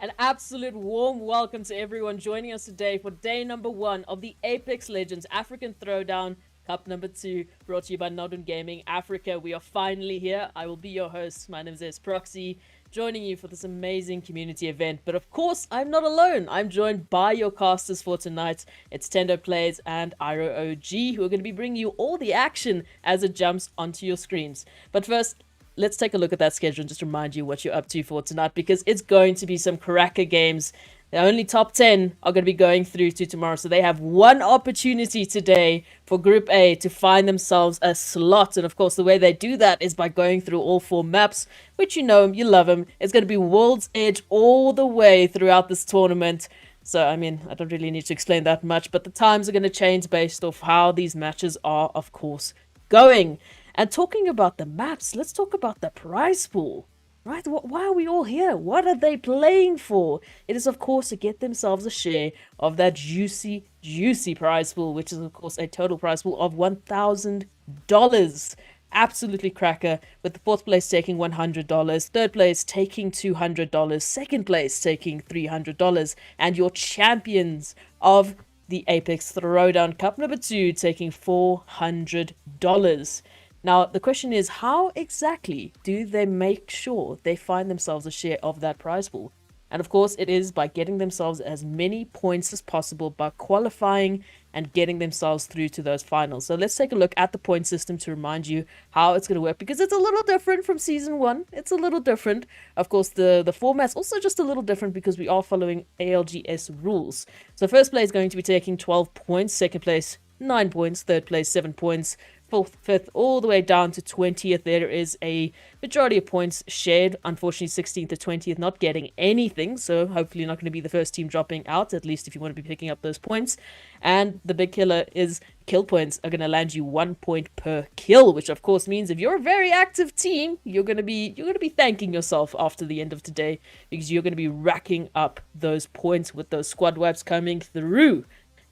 An absolute warm welcome to everyone joining us today for day number 1 of the Apex Legends African Throwdown Cup number 2, brought to you by NODWIN Gaming Africa. We are finally here. I will be your host. My name is Proxy, joining you for this amazing community event. But of course, I'm not alone. I'm joined by your casters for tonight. It's Tendo Plays and Iro OG, who are going to be bringing you all the action as it jumps onto your screens. But first, let's take a look at that schedule and just remind you what you're up to for tonight, because it's going to be some cracker games. The only top 10 are going to be going through to tomorrow, so they have one opportunity today for Group A to find themselves a slot. And of course, the way they do that is by going through all 4 maps, which you know them, you love them. It's going to be World's Edge all the way throughout this tournament. So, I mean, I don't really need to explain that much, but the times are going to change based off how these matches are, of course, going. And talking about the maps, let's talk about the prize pool, right? Why are we all here? What are they playing for? It is, of course, to get themselves a share of that juicy, juicy prize pool, which is, of course, a total prize pool of $1,000. Absolutely cracker, with the 4th place taking $100, 3rd place taking $200, 2nd place taking $300, and your champions of the Apex Throwdown Cup number 2 taking $400. Now, the question is, how exactly do they make sure they find themselves a share of that prize pool? And of course, it is by getting themselves as many points as possible by qualifying and getting themselves through to those finals. So let's take a look at the point system to remind you how it's going to work, because it's a little different from Season 1. It's a little different. Of course, the format's also just a little different because we are following ALGS rules. So first place is going to be taking 12 points, 2nd place 9 points, 3rd place 7 points, 4th, 5th, all the way down to 20th. There is a majority of points shared. Unfortunately, 16th to 20th not getting anything, so hopefully not going to be the first team dropping out, at least if you want to be picking up those points. And the big killer is kill points are going to land you 1 point per kill, which of course means if you're a very active team, you're going to be thanking yourself after the end of today, because you're going to be racking up those points with those squad wipes coming through.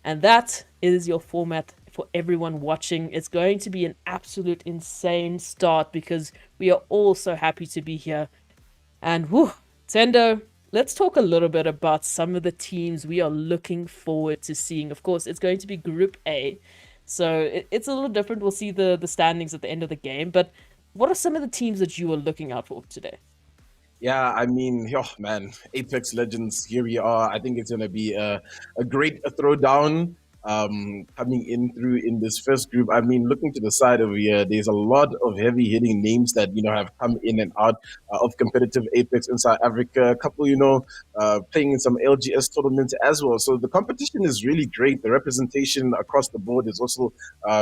And that is your format for everyone watching. It's going to be an absolute insane start because we are all so happy to be here. And whew, Tendo, let's talk a little bit about some of the teams we are looking forward to seeing. Of course, it's going to be Group A, so it's a little different. We'll see the standings at the end of the game, but what are some of the teams that you are looking out for today? Yeah, I mean, oh man, Apex Legends, here we are. I think it's going to be a great throwdown coming in through in this first group. I mean, looking to the side over here, there's a lot of heavy hitting names that, have come in and out of competitive Apex in South Africa. A couple, playing in some LGS tournaments as well. So the competition is really great. The representation across the board is also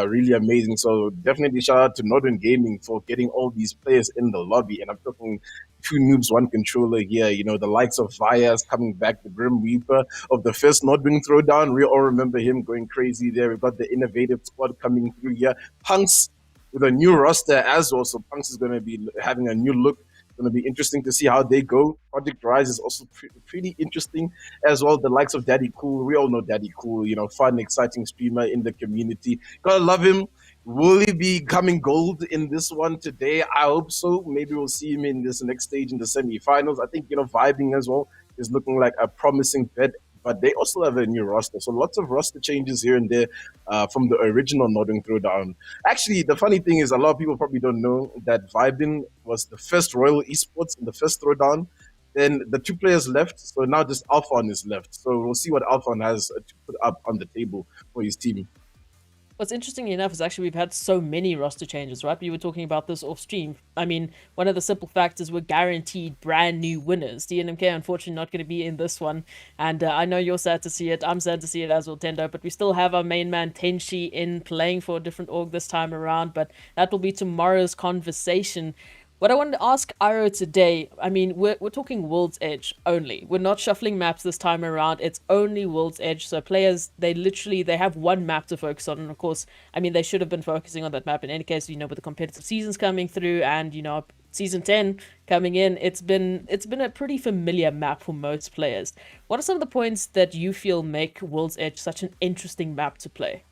really amazing. So definitely shout out to NODWIN Gaming for getting all these players in the lobby. And I'm talking 2 noobs, 1 controller here. The likes of Vyas coming back, the Grim Reaper of the first NODWIN Throwdown. We all remember him going crazy there. We've got the Innovated squad coming through here. Punx with a new roster as well. So Punx is going to be having a new look. It's going to be interesting to see how they go. Project Rise is also pretty interesting as well. The likes of Daddy Cool. We all know Daddy Cool, fun, exciting streamer in the community. Gotta love him. Will he be coming gold in this one today? I hope so. Maybe we'll see him in this next stage in the semifinals. I think, VYBN as well is looking like a promising bet, but they also have a new roster. So lots of roster changes here and there from the original NODWIN Throwdown. Actually, the funny thing is a lot of people probably don't know that VYBN was the first Royal Esports in the first Throwdown. Then the 2 players left, so now just Alphon is left. So we'll see what Alphon has to put up on the table for his team. What's interesting enough is actually we've had so many roster changes, right? We were talking about this off stream. I mean, one of the simple factors, we're guaranteed brand new winners. DNMK, unfortunately, not going to be in this one. And I know you're sad to see it. I'm sad to see it as well, Tendo. But we still have our main man, Tenshi, in playing for a different org this time around. But that will be tomorrow's conversation. What I wanted to ask Iro today, I mean, we're talking World's Edge only. We're not shuffling maps this time around. It's only World's Edge. So players, they have one map to focus on. And of course, I mean, they should have been focusing on that map in any case, with the competitive seasons coming through and, Season 10 coming in. It's been a pretty familiar map for most players. What are some of the points that you feel make World's Edge such an interesting map to play?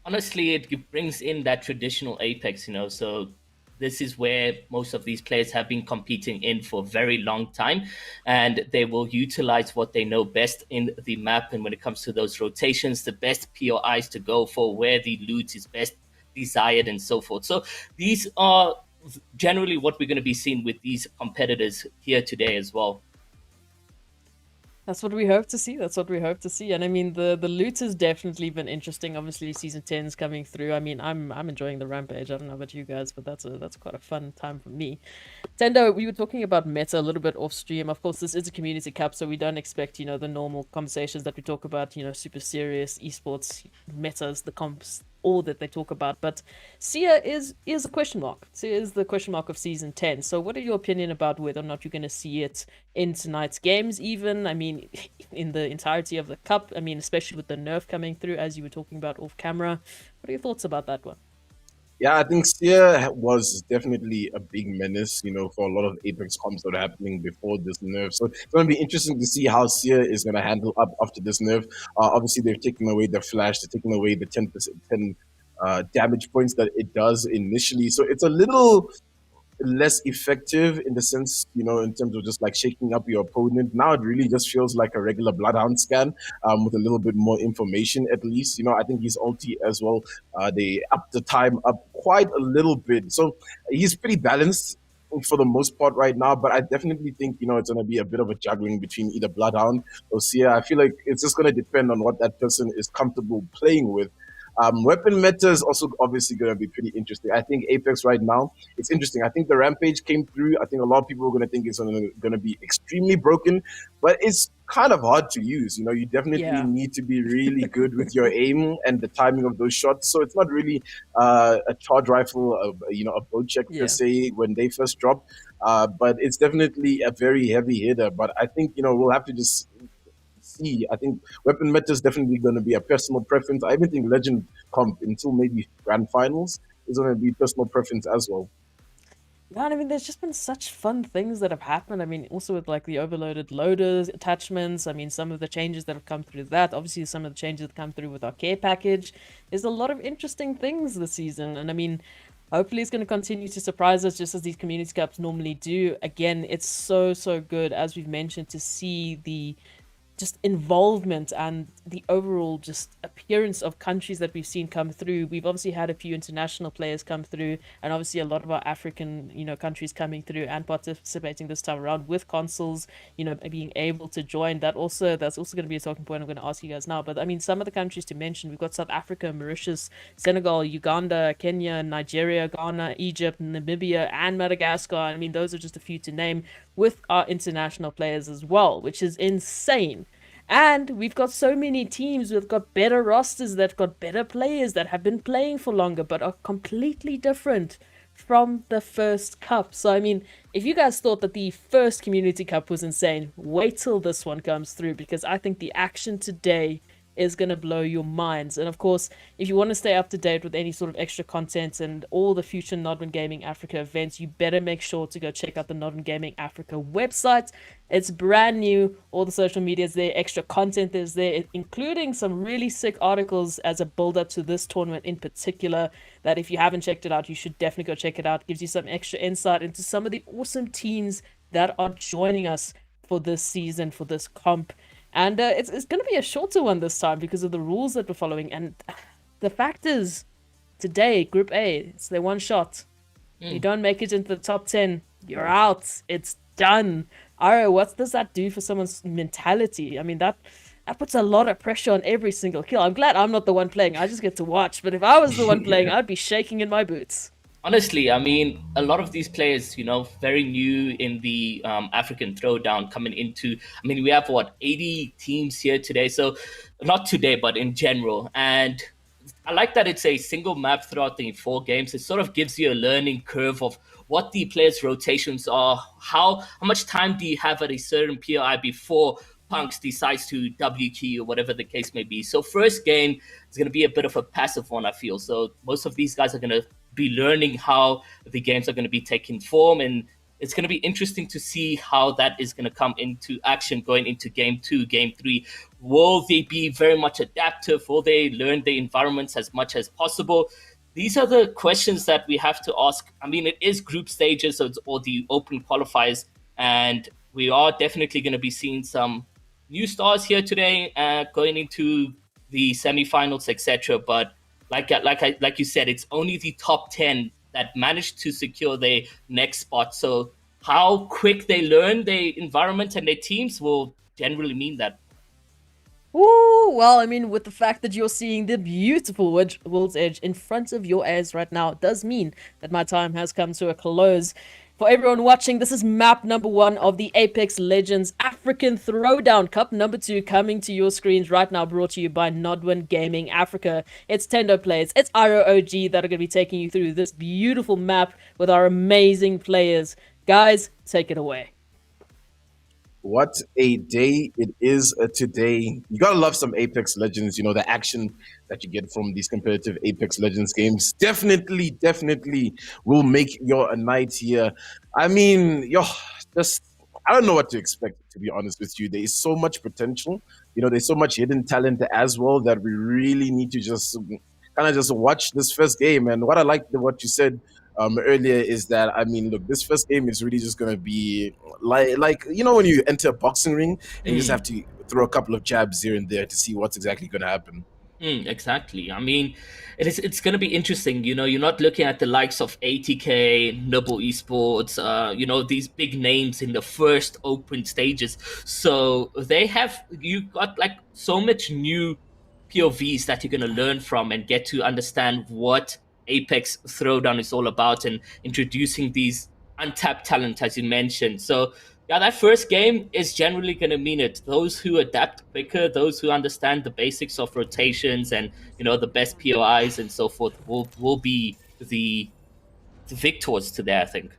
Honestly, it brings in that traditional Apex, so this is where most of these players have been competing in for a very long time, and they will utilize what they know best in the map. And when it comes to those rotations, the best POIs to go for, where the loot is best desired, and so forth. So these are generally what we're going to be seeing with these competitors here today as well. That's what we hope to see. That's what we hope to see. And I mean, the loot has definitely been interesting. Obviously, season 10 is coming through. I mean, I'm enjoying the rampage. I don't know about you guys, but that's quite a fun time for me. Tendo, we were talking about meta a little bit off stream. Of course, this is a community cup, so we don't expect, you know, the normal conversations that we talk about, you know, super serious esports metas, the comps, all that they talk about. But Sia is a question mark. Sia is the question mark of season 10. So what are your opinion about whether or not you're going to see it in tonight's games even? I mean, in the entirety of the cup. I mean, especially with the nerf coming through, as you were talking about off camera. What are your thoughts about that one? Yeah, I think Sia was definitely a big menace, you know, for a lot of Apex comps that are happening before this nerf. So it's going to be interesting to see how Sia is going to handle up after this nerf. Obviously, they've taken away the flash, they're taking away the 10% damage points that it does initially. So it's a little less effective in the sense, you know, in terms of just like shaking up your opponent. Now it really just feels like a regular Bloodhound scan with a little bit more information at least. You know, I think his ulti as well, they upped the time up quite a little bit. So he's pretty balanced for the most part right now, but I definitely think, you know, it's going to be a bit of a juggling between either Bloodhound or Sia. I feel like it's just going to depend on what that person is comfortable playing with. Weapon meta is also obviously going to be pretty interesting. I think Apex right now, it's interesting. I think the Rampage came through. I think a lot of people are going to think it's going to be extremely broken, but it's kind of hard to use. You know, you definitely need to be really good with your aim and the timing of those shots. So it's not really a charge rifle, you know, a bow check per se when they first drop, but it's definitely a very heavy hitter. But I think, you know, we'll have to just see. I think weapon meta is definitely going to be a personal preference. I even think legend comp until maybe grand finals is going to be personal preference as well. Yeah, I mean, there's just been such fun things that have happened. I mean, also with like the overloaded loaders attachments. I mean, some of the changes that have come through that. Obviously, some of the changes that come through with our care package. There's a lot of interesting things this season, and I mean, hopefully it's going to continue to surprise us just as these community cups normally do. Again, it's so good, as we've mentioned, to see the just involvement and the overall just appearance of countries that we've seen come through. We've obviously had a few international players come through, and obviously a lot of our African, you know, countries coming through and participating this time around with consoles, you know, being able to join. That's also going to be a talking point I'm going to ask you guys now. But I mean, some of the countries to mention, we've got South Africa, Mauritius, Senegal, Uganda, Kenya, Nigeria, Ghana, Egypt, Namibia, and Madagascar. I mean, those are just a few to name, with our international players as well, which is insane. And we've got so many teams, we've got better rosters, that got better players that have been playing for longer, but are completely different from the first cup. So, I mean, if you guys thought that the first Community Cup was insane, wait till this one comes through, because I think the action today is going to blow your minds. And of course, if you want to stay up to date with any sort of extra content and all the future NODWIN Gaming Africa events, you better make sure to go check out the NODWIN Gaming Africa website. It's brand new. All the social media is there. Extra content is there, including some really sick articles as a build-up to this tournament in particular, that if you haven't checked it out, you should definitely go check it out. It gives you some extra insight into some of the awesome teams that are joining us for this season, for this comp. And it's going to be a shorter one this time because of the rules that we're following. And the fact is, today, Group A, it's their one shot. You don't make it into the top 10, you're out. It's done. Aro, what does that do for someone's mentality? I mean, that puts a lot of pressure on every single kill. I'm glad I'm not the one playing. I just get to watch. But if I was the one playing, I'd be shaking in my boots. Honestly, I mean, a lot of these players, you know, very new in the African Throwdown coming into, I mean, we have, 80 teams here today. So not today, but in general. And I like that it's a single map throughout the 4 games. It sort of gives you a learning curve of what the players' rotations are. How much time do you have at a certain POI before Punx decides to W key or whatever the case may be. So first game is going to be a bit of a passive one, I feel. So most of these guys are going to be learning how the games are going to be taking form, and it's going to be interesting to see how that is going to come into action going into game 2, game 3. Will they be very much adaptive? Will they learn the environments as much as possible? these are the questions that we have to ask. I mean, it is group stages, so it's all the open qualifiers, and we are definitely going to be seeing some new stars here today, going into the semifinals, etc. But like you said, it's only the top 10 that managed to secure their next spot. So how quick they learn their environment and their teams will generally mean that. Ooh, well, I mean, with the fact that you're seeing the beautiful World's Edge in front of your eyes right now, it does mean that my time has come to a close. For everyone watching, this is map number 1 of the Apex Legends African Throwdown. Cup number 2 coming to your screens right now, brought to you by NODWIN Gaming Africa. It's Tendo players, it's IROG that are going to be taking you through this beautiful map with our amazing players. Guys, take it away. What a day it is today. You gotta love some Apex Legends, you know, the action that you get from these competitive Apex Legends games. Definitely will make your night here. I mean, I don't know what to expect, to be honest with you. There is so much potential. You know, there's so much hidden talent as well that we really need to just kind of just watch this first game. And what I liked what you said earlier is that, I mean, look, this first game is really just going to be like you know, when you enter a boxing ring and you just have to throw a couple of jabs here and there to see what's exactly going to happen. Exactly. I mean, it's going to be interesting. You know, you're not looking at the likes of ATK, Noble Esports, you know, these big names in the first open stages. So you got like so much new POVs that you're going to learn from and get to understand what Apex Throwdown is all about, and introducing these untapped talent, as you mentioned. So yeah, that first game is generally going to mean it. Those who adapt quicker, those who understand the basics of rotations and, you know, the best POIs and so forth will be the victors today, I think.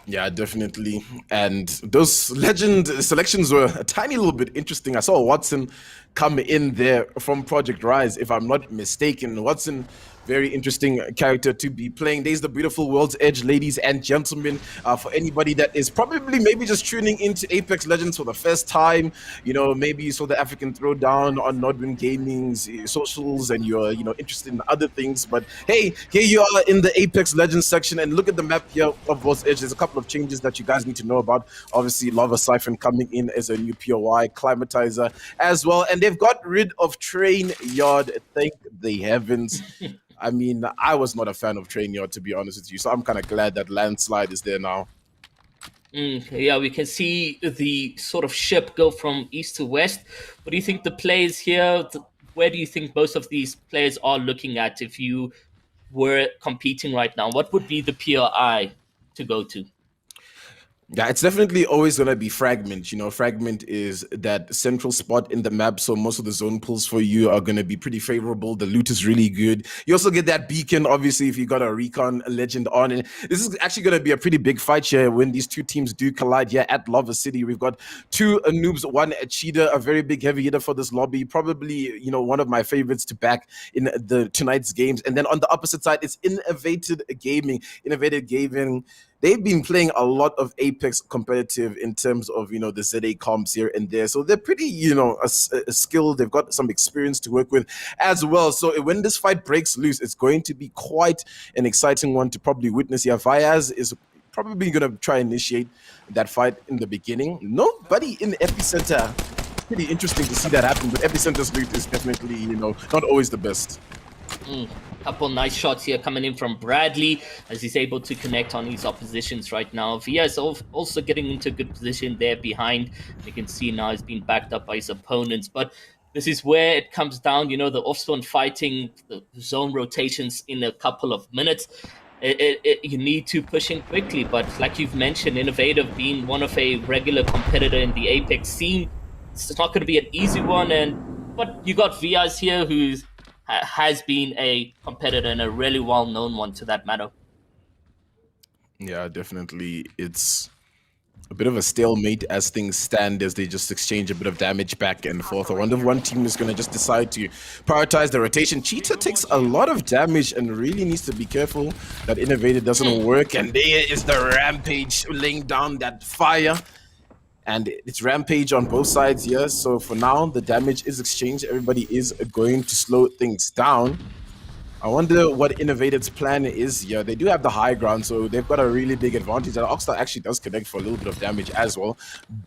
Yeah, definitely. And those legend selections were a tiny little bit interesting. I saw Watson come in there from Project Rise, if I'm not mistaken. Watson, very interesting character to be playing. There's the beautiful World's Edge, ladies and gentlemen. For anybody that is probably maybe just tuning into Apex Legends for the first time, you know, maybe you saw the African Throwdown on NODWIN Gaming's socials and you're, you know, interested in other things. But hey, here you are in the Apex Legends section, and look at the map here of World's Edge. There's a couple of changes that you guys need to know about. Obviously, Lava Siphon coming in as a new POI, Climatizer as well. And they've got rid of Train Yard. Thank the heavens. I mean, I was not a fan of Train Yard, to be honest with you, so I'm kind of glad that Landslide is there now. Yeah, we can see the sort of ship go from east to west. What do you think the players here, where do you think most of these players are looking at if you were competing right now? What would be the POI to go to? Yeah, it's definitely always going to be Fragment. You know, Fragment is that central spot in the map, so most of the zone pulls for you are going to be pretty favorable. The loot is really good. You also get that beacon, obviously, if you got a Recon Legend on. And this is actually going to be a pretty big fight here when these two teams do collide here at Lava City. We've got two noobs, one a cheater, a very big heavy hitter for this lobby. Probably, you know, one of my favorites to back in tonight's games. And then on the opposite side, it's Innovated Gaming. Innovated Gaming. They've been playing a lot of Apex competitive in terms of, you know, the ZA comps here and there. So they're pretty, you know, skilled. They've got some experience to work with as well. So when this fight breaks loose, it's going to be quite an exciting one to probably witness here. Vyaz is probably going to try and initiate that fight in the beginning. Nobody in the epicenter. Pretty interesting to see that happen, but epicenter's loot is definitely, you know, not always the best. Couple nice shots here coming in from Bradley as he's able to connect on his oppositions right now. Via is also getting into a good position there behind. You can see now he's being backed up by his opponents, but this is where it comes down, you know, the off-spawn fighting, the zone rotations in a couple of minutes. You need to push in quickly, but like you've mentioned, Innovative being one of a regular competitor in the Apex scene, it's not going to be an easy one. But you got Viaz here who's has been a competitor and a really well-known one to that matter. Yeah, definitely. It's a bit of a stalemate as things stand, as they just exchange a bit of damage back and forth. I wonder if one team is going to just decide to prioritize the rotation. Cheetah takes a lot of damage and really needs to be careful that Innovated doesn't work. And there is the Rampage laying down that fire. And it's Rampage on both sides here. So for now, the damage is exchanged. Everybody is going to slow things down. I wonder what Innovated's plan is here. They do have the high ground, so they've got a really big advantage. And Oxstar actually does connect for a little bit of damage as well.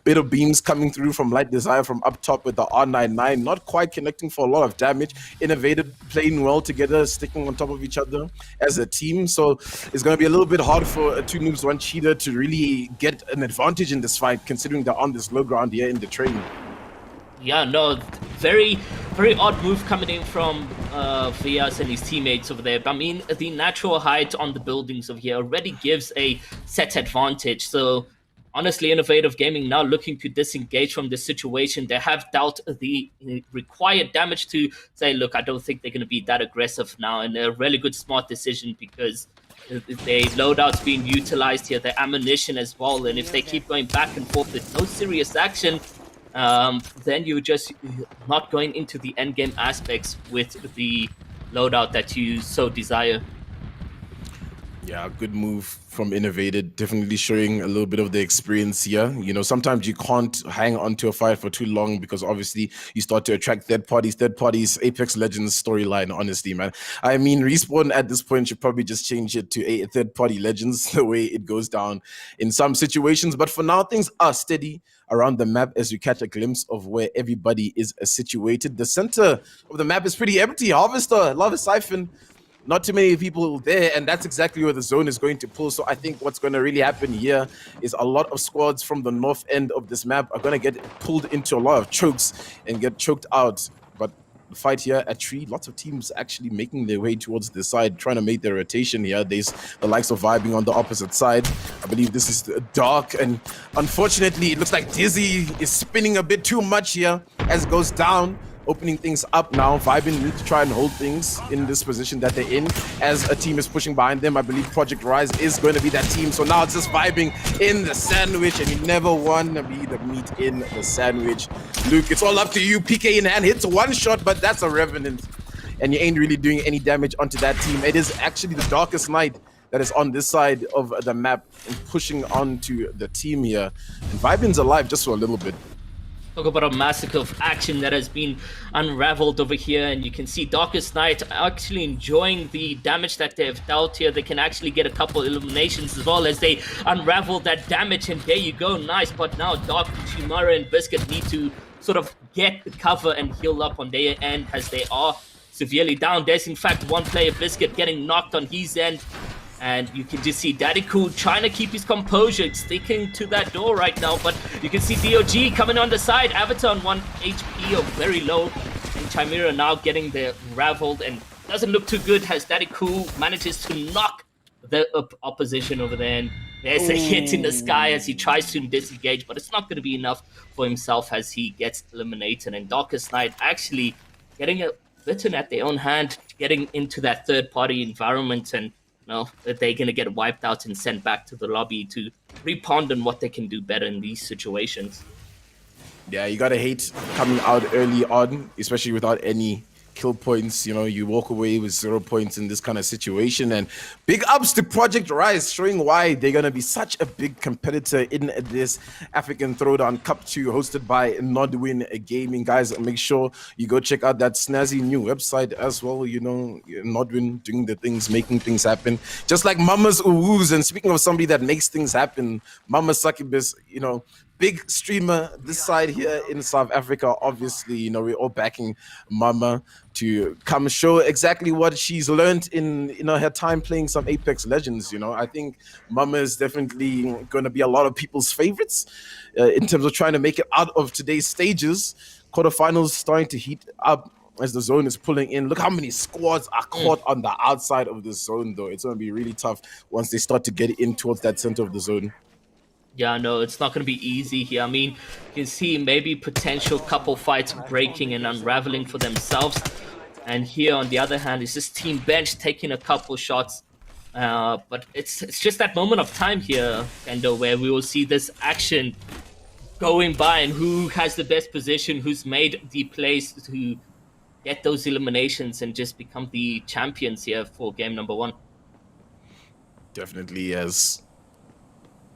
Bit of beams coming through from Light Desire from up top with the R99. Not quite connecting for a lot of damage. Innovated playing well together, sticking on top of each other as a team. So it's going to be a little bit hard for a 2 noobs, 1 cheater to really get an advantage in this fight, considering they're on this low ground here in the train. Yeah, no, very, very odd move coming in from Vyas and his teammates over there. But I mean, the natural height on the buildings over here already gives a set advantage. So honestly, Innovative Gaming now looking to disengage from this situation. They have dealt the required damage to say, look, I don't think they're going to be that aggressive now. And a really good, smart decision because their loadouts being utilized here, their ammunition as well. And if they keep going back and forth with no serious action, then you're just not going into the endgame aspects with the loadout that you so desire. Yeah, good move from Innovated. Definitely showing a little bit of the experience here. You know, sometimes you can't hang on to a fight for too long because obviously you start to attract third parties, Apex Legends storyline, honestly, man. I mean, Respawn at this point should probably just change it to a third-party Legends the way it goes down in some situations. But for now, things are steady around the map as you catch a glimpse of where everybody is situated. The center of the map is pretty empty. Harvester, Lava Siphon, not too many people there, and that's exactly where the zone is going to pull. So I think what's going to really happen here is a lot of squads from the north end of this map are going to get pulled into a lot of chokes and get choked out. But the fight here at Tree, lots of teams actually making their way towards the side, trying to make their rotation here. There's the likes of VYBN on the opposite side. I believe this is Dark, and unfortunately, it looks like Dizzy is spinning a bit too much here as it goes down. Opening things up now. VYBN need to try and hold things in this position that they're in as a team is pushing behind them. I believe Project Rise is going to be that team. So now it's just VYBN in the sandwich, and you never want to be the meat in the sandwich. Luke, it's all up to you. PK in hand, hits 1 shot, but that's a Revenant. And you ain't really doing any damage onto that team. It is actually the Darkest Night that is on this side of the map and pushing onto the team here. And VYBN's alive just for a little bit. Talk about a massacre of action that has been unraveled over here, and you can see Darkest Night actually enjoying the damage that they've dealt here. They can actually get a couple eliminations as well as they unravel that damage, and there you go, nice. But now Dark, Chimera, and Biscuit need to sort of get cover and heal up on their end as they are severely down. There's in fact 1 player, Biscuit, getting knocked on his end. And you can just see Daddy Cool trying to keep his composure, sticking to that door right now. But you can see DOG coming on the side. Avatar on 1 HP or very low. And Chimera now getting the raveled and doesn't look too good as Daddy Cool manages to knock the opposition over there. And there's a hit in the sky as he tries to disengage, but it's not going to be enough for himself as he gets eliminated. And Darkest Night actually getting a bitten at their own hand, getting into that third-party environment, and no, that they're going to get wiped out and sent back to the lobby to reponder what they can do better in these situations. Yeah, you got to hate coming out early on, especially without any kill points. You know, you walk away with 0 points in this kind of situation. And big ups to Project Rise, showing why they're going to be such a big competitor in this African Throwdown Cup 2 hosted by NODWIN Gaming. Guys, make sure you go check out that snazzy new website as well. You know, NODWIN doing the things, making things happen. Just like Mama's Uwus. And speaking of somebody that makes things happen, Mama Succubus, you know, big streamer this side here in South Africa. Obviously, you know, we're all backing Mama to come show exactly what she's learned in, you know, her time playing some Apex Legends. You know, I think Mama is definitely going to be a lot of people's favorites in terms of trying to make it out of today's stages. Quarterfinals starting to heat up as the zone is pulling in. Look how many squads are caught on the outside of the zone, though. It's going to be really tough once they start to get in towards that center of the zone. Yeah, no, it's not going to be easy here. I mean, you can see maybe potential couple fights breaking and unraveling for themselves. And here, on the other hand, is this Team Bench taking a couple shots. But it's just that moment of time here, Kendo, where we will see this action going by and who has the best position, who's made the plays to get those eliminations and just become the champions here for game number 1. Definitely, as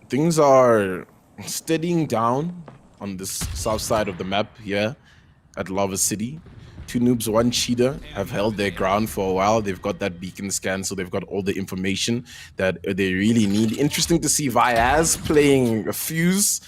things are steadying down on this south side of the map here at Lava City. Two Noobs, One Cheetah have held their ground for a while. They've got that beacon scan, so they've got all the information that they really need. Interesting to see Vyaz playing a Fuse.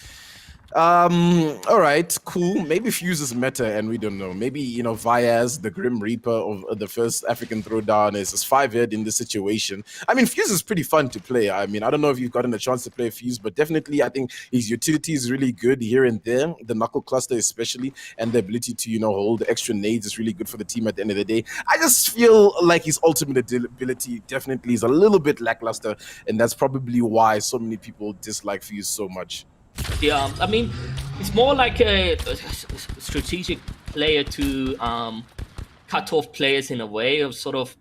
All right, cool. Maybe Fuse is meta, and we don't know. Maybe, you know, Vyaz, the Grim Reaper of the first African Throwdown, is 5-head in this situation. I mean, Fuse is pretty fun to play. I mean, I don't know if you've gotten a chance to play Fuse, but definitely I think his utility is really good here and there. The knuckle cluster especially, and the ability to, you know, hold extra nades is really good for the team at the end of the day. I just feel like his ultimate ability definitely is a little bit lackluster, and that's probably why so many people dislike Fuse so much. Yeah, I mean, it's more like a strategic player to cut off players in a way, of sort of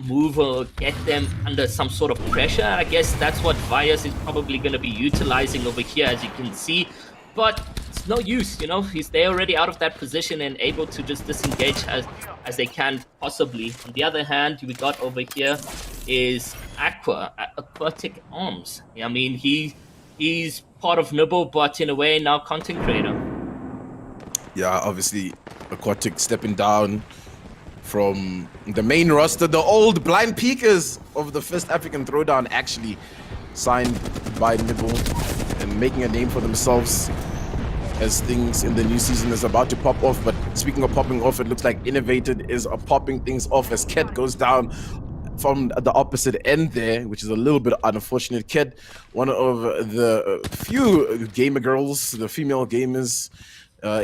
move or get them under some sort of pressure. I guess that's what Vyaz is probably going to be utilizing over here, as you can see. But it's no use, you know, they're already out of that position and able to just disengage as they can possibly. On the other hand, we got over here is Aquatic Arms. I mean, he's part of Nibble, but in a way now content creator. Yeah, obviously Aquatic stepping down from the main roster. The old blind peekers of the first African Throwdown actually signed by Nibble and making a name for themselves as things in the new season is about to pop off. But speaking of popping off, it looks like Innovated is popping things off as Ket goes down from the opposite end there, which is a little bit unfortunate. Ket, one of the few gamer girls, the female gamers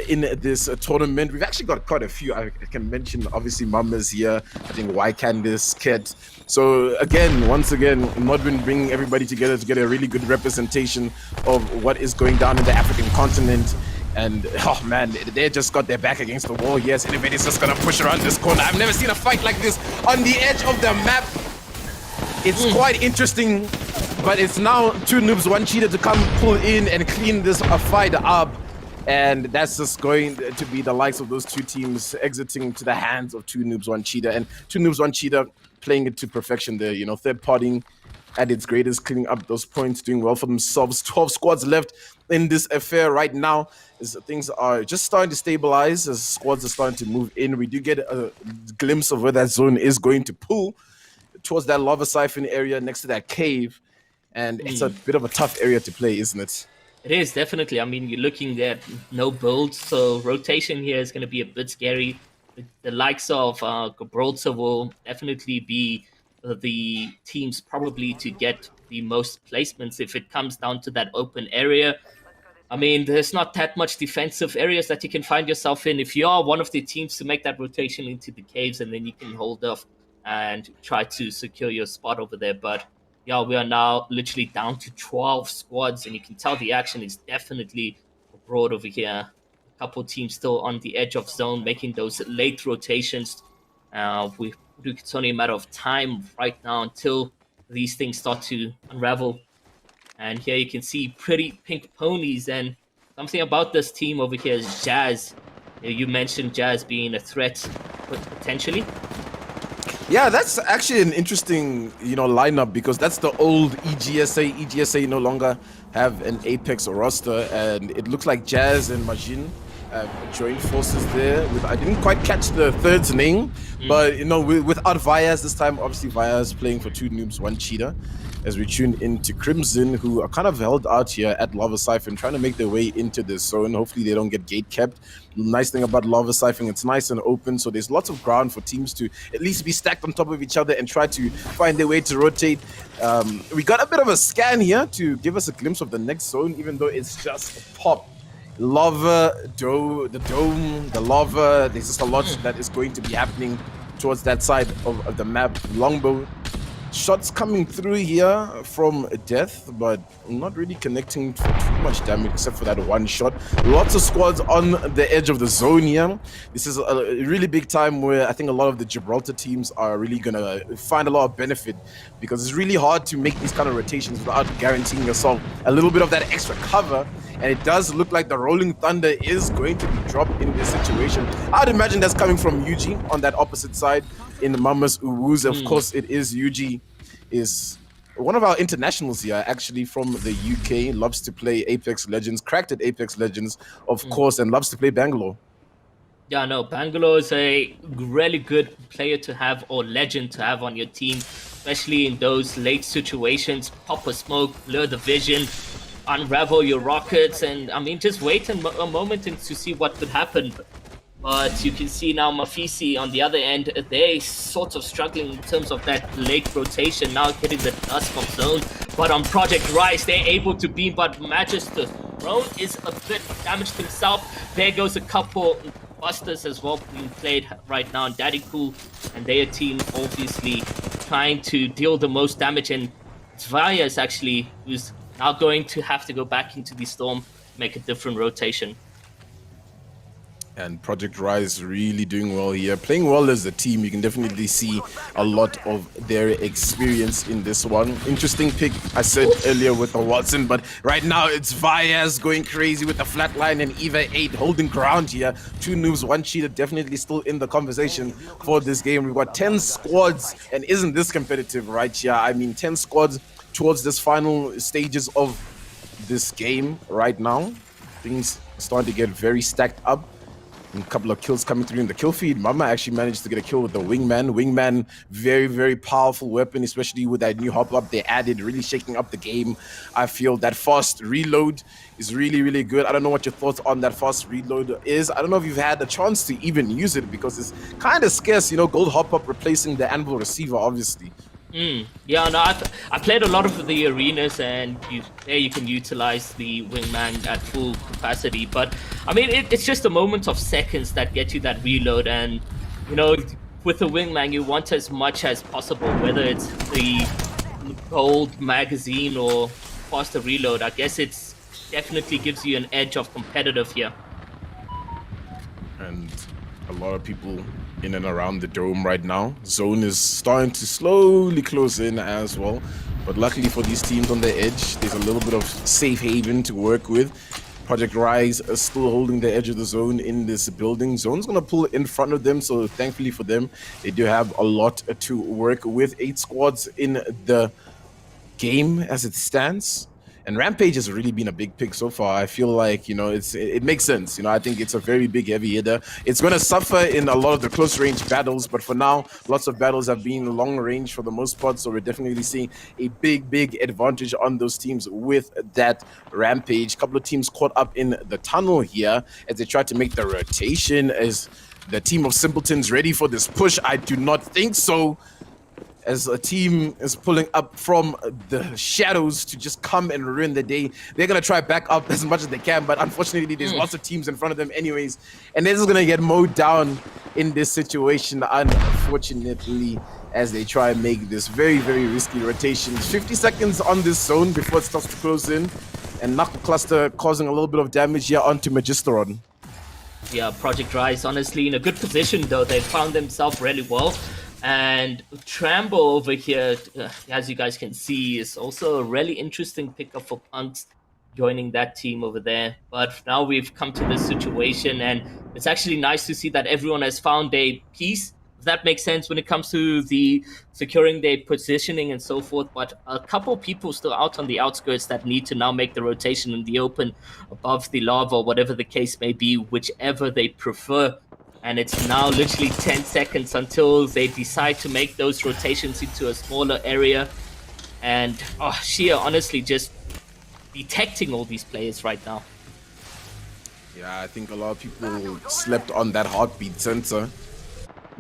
in this tournament. We've actually got quite a few. I can mention, obviously, Mama's here. I think Candice, Ket. So again, once again, NODWIN bringing everybody together to get a really good representation of what is going down in the African continent. And, oh man, they just got their back against the wall. Yes, Innovated's just gonna push around this corner. I've never seen a fight like this on the edge of the map. It's quite interesting, but it's now Two Noobs, One Cheetah to come pull in and clean this fight up. And that's just going to be the likes of those two teams exiting to the hands of Two Noobs, One Cheetah. And Two Noobs, One Cheetah playing it to perfection there, you know, third partying at its greatest, cleaning up those points, doing well for themselves. 12 squads left in this affair right now. As things are just starting to stabilize, as squads are starting to move in. We do get a glimpse of where that zone is going to pull towards that lava siphon area next to that cave. And it's a bit of a tough area to play, isn't it? It is, definitely. I mean, you're looking at no builds, so rotation here is going to be a bit scary. The likes of Gibraltar will definitely be the teams probably to get the most placements if it comes down to that open area. I mean, there's not that much defensive areas that you can find yourself in. If you are one of the teams to make that rotation into the caves, and then you can hold off and try to secure your spot over there. But yeah, we are now literally down to 12 squads, and you can tell the action is definitely abroad over here. A couple teams still on the edge of zone, making those late rotations. It's only a matter of time right now until these things start to unravel. And here you can see PrettyPinkPonies, and something about this team over here is Jazz. You mentioned Jazz being a threat, potentially. Yeah, that's actually an interesting, you know, lineup, because that's the old EGSA. EGSA no longer have an Apex roster, and it looks like Jazz and Majin joined forces there. I didn't quite catch the third's name, but you know, without Vyaz this time, obviously Vyaz playing for Two Noobs, One Cheetah. As we tune into Crimson, who are kind of held out here at Lava Siphon, trying to make their way into this zone. Hopefully they don't get gate kept. Nice thing about Lava Siphon, it's nice and open, so there's lots of ground for teams to at least be stacked on top of each other and try to find their way to rotate. We got a bit of a scan here to give us a glimpse of the next zone, even though it's just a pop. Lava, the dome, the lava, there's just a lot that is going to be happening towards that side of the map. Longbow shots coming through here from Death, but not really connecting for too much damage except for that one shot. Lots of squads on the edge of the zone here. This is a really big time where I think a lot of the Gibraltar teams are really gonna find a lot of benefit, because it's really hard to make these kind of rotations without guaranteeing yourself a little bit of that extra cover. And it does look like the Rolling Thunder is going to be dropped in this situation. I'd imagine that's coming from Yuji on that opposite side in the Mamas Uwus. Of course, it is Yuji, is one of our internationals here, actually from the UK, loves to play Apex Legends, cracked at Apex Legends, of course, and loves to play Bangalore. Yeah, no, Bangalore is a really good player to have or legend to have on your team, especially in those late situations. Pop a smoke, blur the vision, unravel your rockets, and I mean, just wait a moment and to see what could happen. But you can see now Mafisi on the other end, they sort of struggling in terms of that late rotation, now getting the dust from zone. But on Project Rise, they're able to beam, but Magister Throne is a bit damaged himself. There goes a couple busters as well being played right now, and Daddy Cool and their team obviously trying to deal the most damage. And Zvaya is actually who's now going to have to go back into the storm, make a different rotation. And Project Rise really doing well here, playing well as a team. You can definitely see a lot of their experience in this one. Interesting pick, I said earlier with the Watson, but right now it's Vyas going crazy with the flatline and Eva 8 holding ground here. 2 noobs, 1 cheater, definitely still in the conversation for this game. We've got 10 squads, and isn't this competitive right here? I mean, 10 squads towards this final stages of this game right now. Things starting to get very stacked up. A couple of kills coming through in the kill feed. Mama actually managed to get a kill with the Wingman. Wingman, very, very powerful weapon, especially with that new hop-up they added, really shaking up the game. I feel that fast reload is really, really good. I don't know what your thoughts on that fast reload is. I don't know if you've had a chance to even use it because it's kind of scarce, you know, gold hop-up replacing the Anvil receiver, obviously. Yeah, no, I played a lot of the arenas, and there you can utilize the Wingman at full capacity. But I mean, it's just a moment of seconds that get you that reload, and you know, with the Wingman, you want as much as possible, whether it's the gold magazine or faster reload. I guess it's definitely gives you an edge of competitive here. And a lot of people in and around the dome right now. Zone is starting to slowly close in as well. But luckily for these teams on the edge, there's a little bit of safe haven to work with. Project Rise is still holding the edge of the zone in this building. Zone's going to pull in front of them, so thankfully for them, they do have a lot to work with. 8 squads in the game as it stands. And Rampage has really been a big pick so far. I feel like, you know, it makes sense. You know, I think it's a very big heavy hitter. It's going to suffer in a lot of the close range battles, but for now, lots of battles have been long range for the most part. So we're definitely seeing a big advantage on those teams with that Rampage. A couple of teams caught up in the tunnel here as they try to make the rotation. Is the team of Simpletons ready for this push? I do not think so. As a team is pulling up from the shadows to just come and ruin the day. They're going to try back up as much as they can, but unfortunately, there's lots of teams in front of them anyways. And they're just going to get mowed down in this situation, unfortunately, as they try and make this very risky rotation. 50 seconds on this zone before it starts to close in. And Knuckle Cluster causing a little bit of damage here onto Magisteron. Yeah, Project Rise, honestly, in a good position, though. They found themselves really well. And Tramble over here, as you guys can see, is also a really interesting pickup for Punx joining that team over there. But now we've come to this situation, and it's actually nice to see that everyone has found a piece. If that makes sense when it comes to the securing their positioning and so forth. But a couple people still out on the outskirts that need to now make the rotation in the open above the lava, or whatever the case may be, whichever they prefer. And it's now literally 10 seconds until they decide to make those rotations into a smaller area. And Shia, honestly, just detecting all these players right now. Yeah, I think a lot of people slept on that heartbeat sensor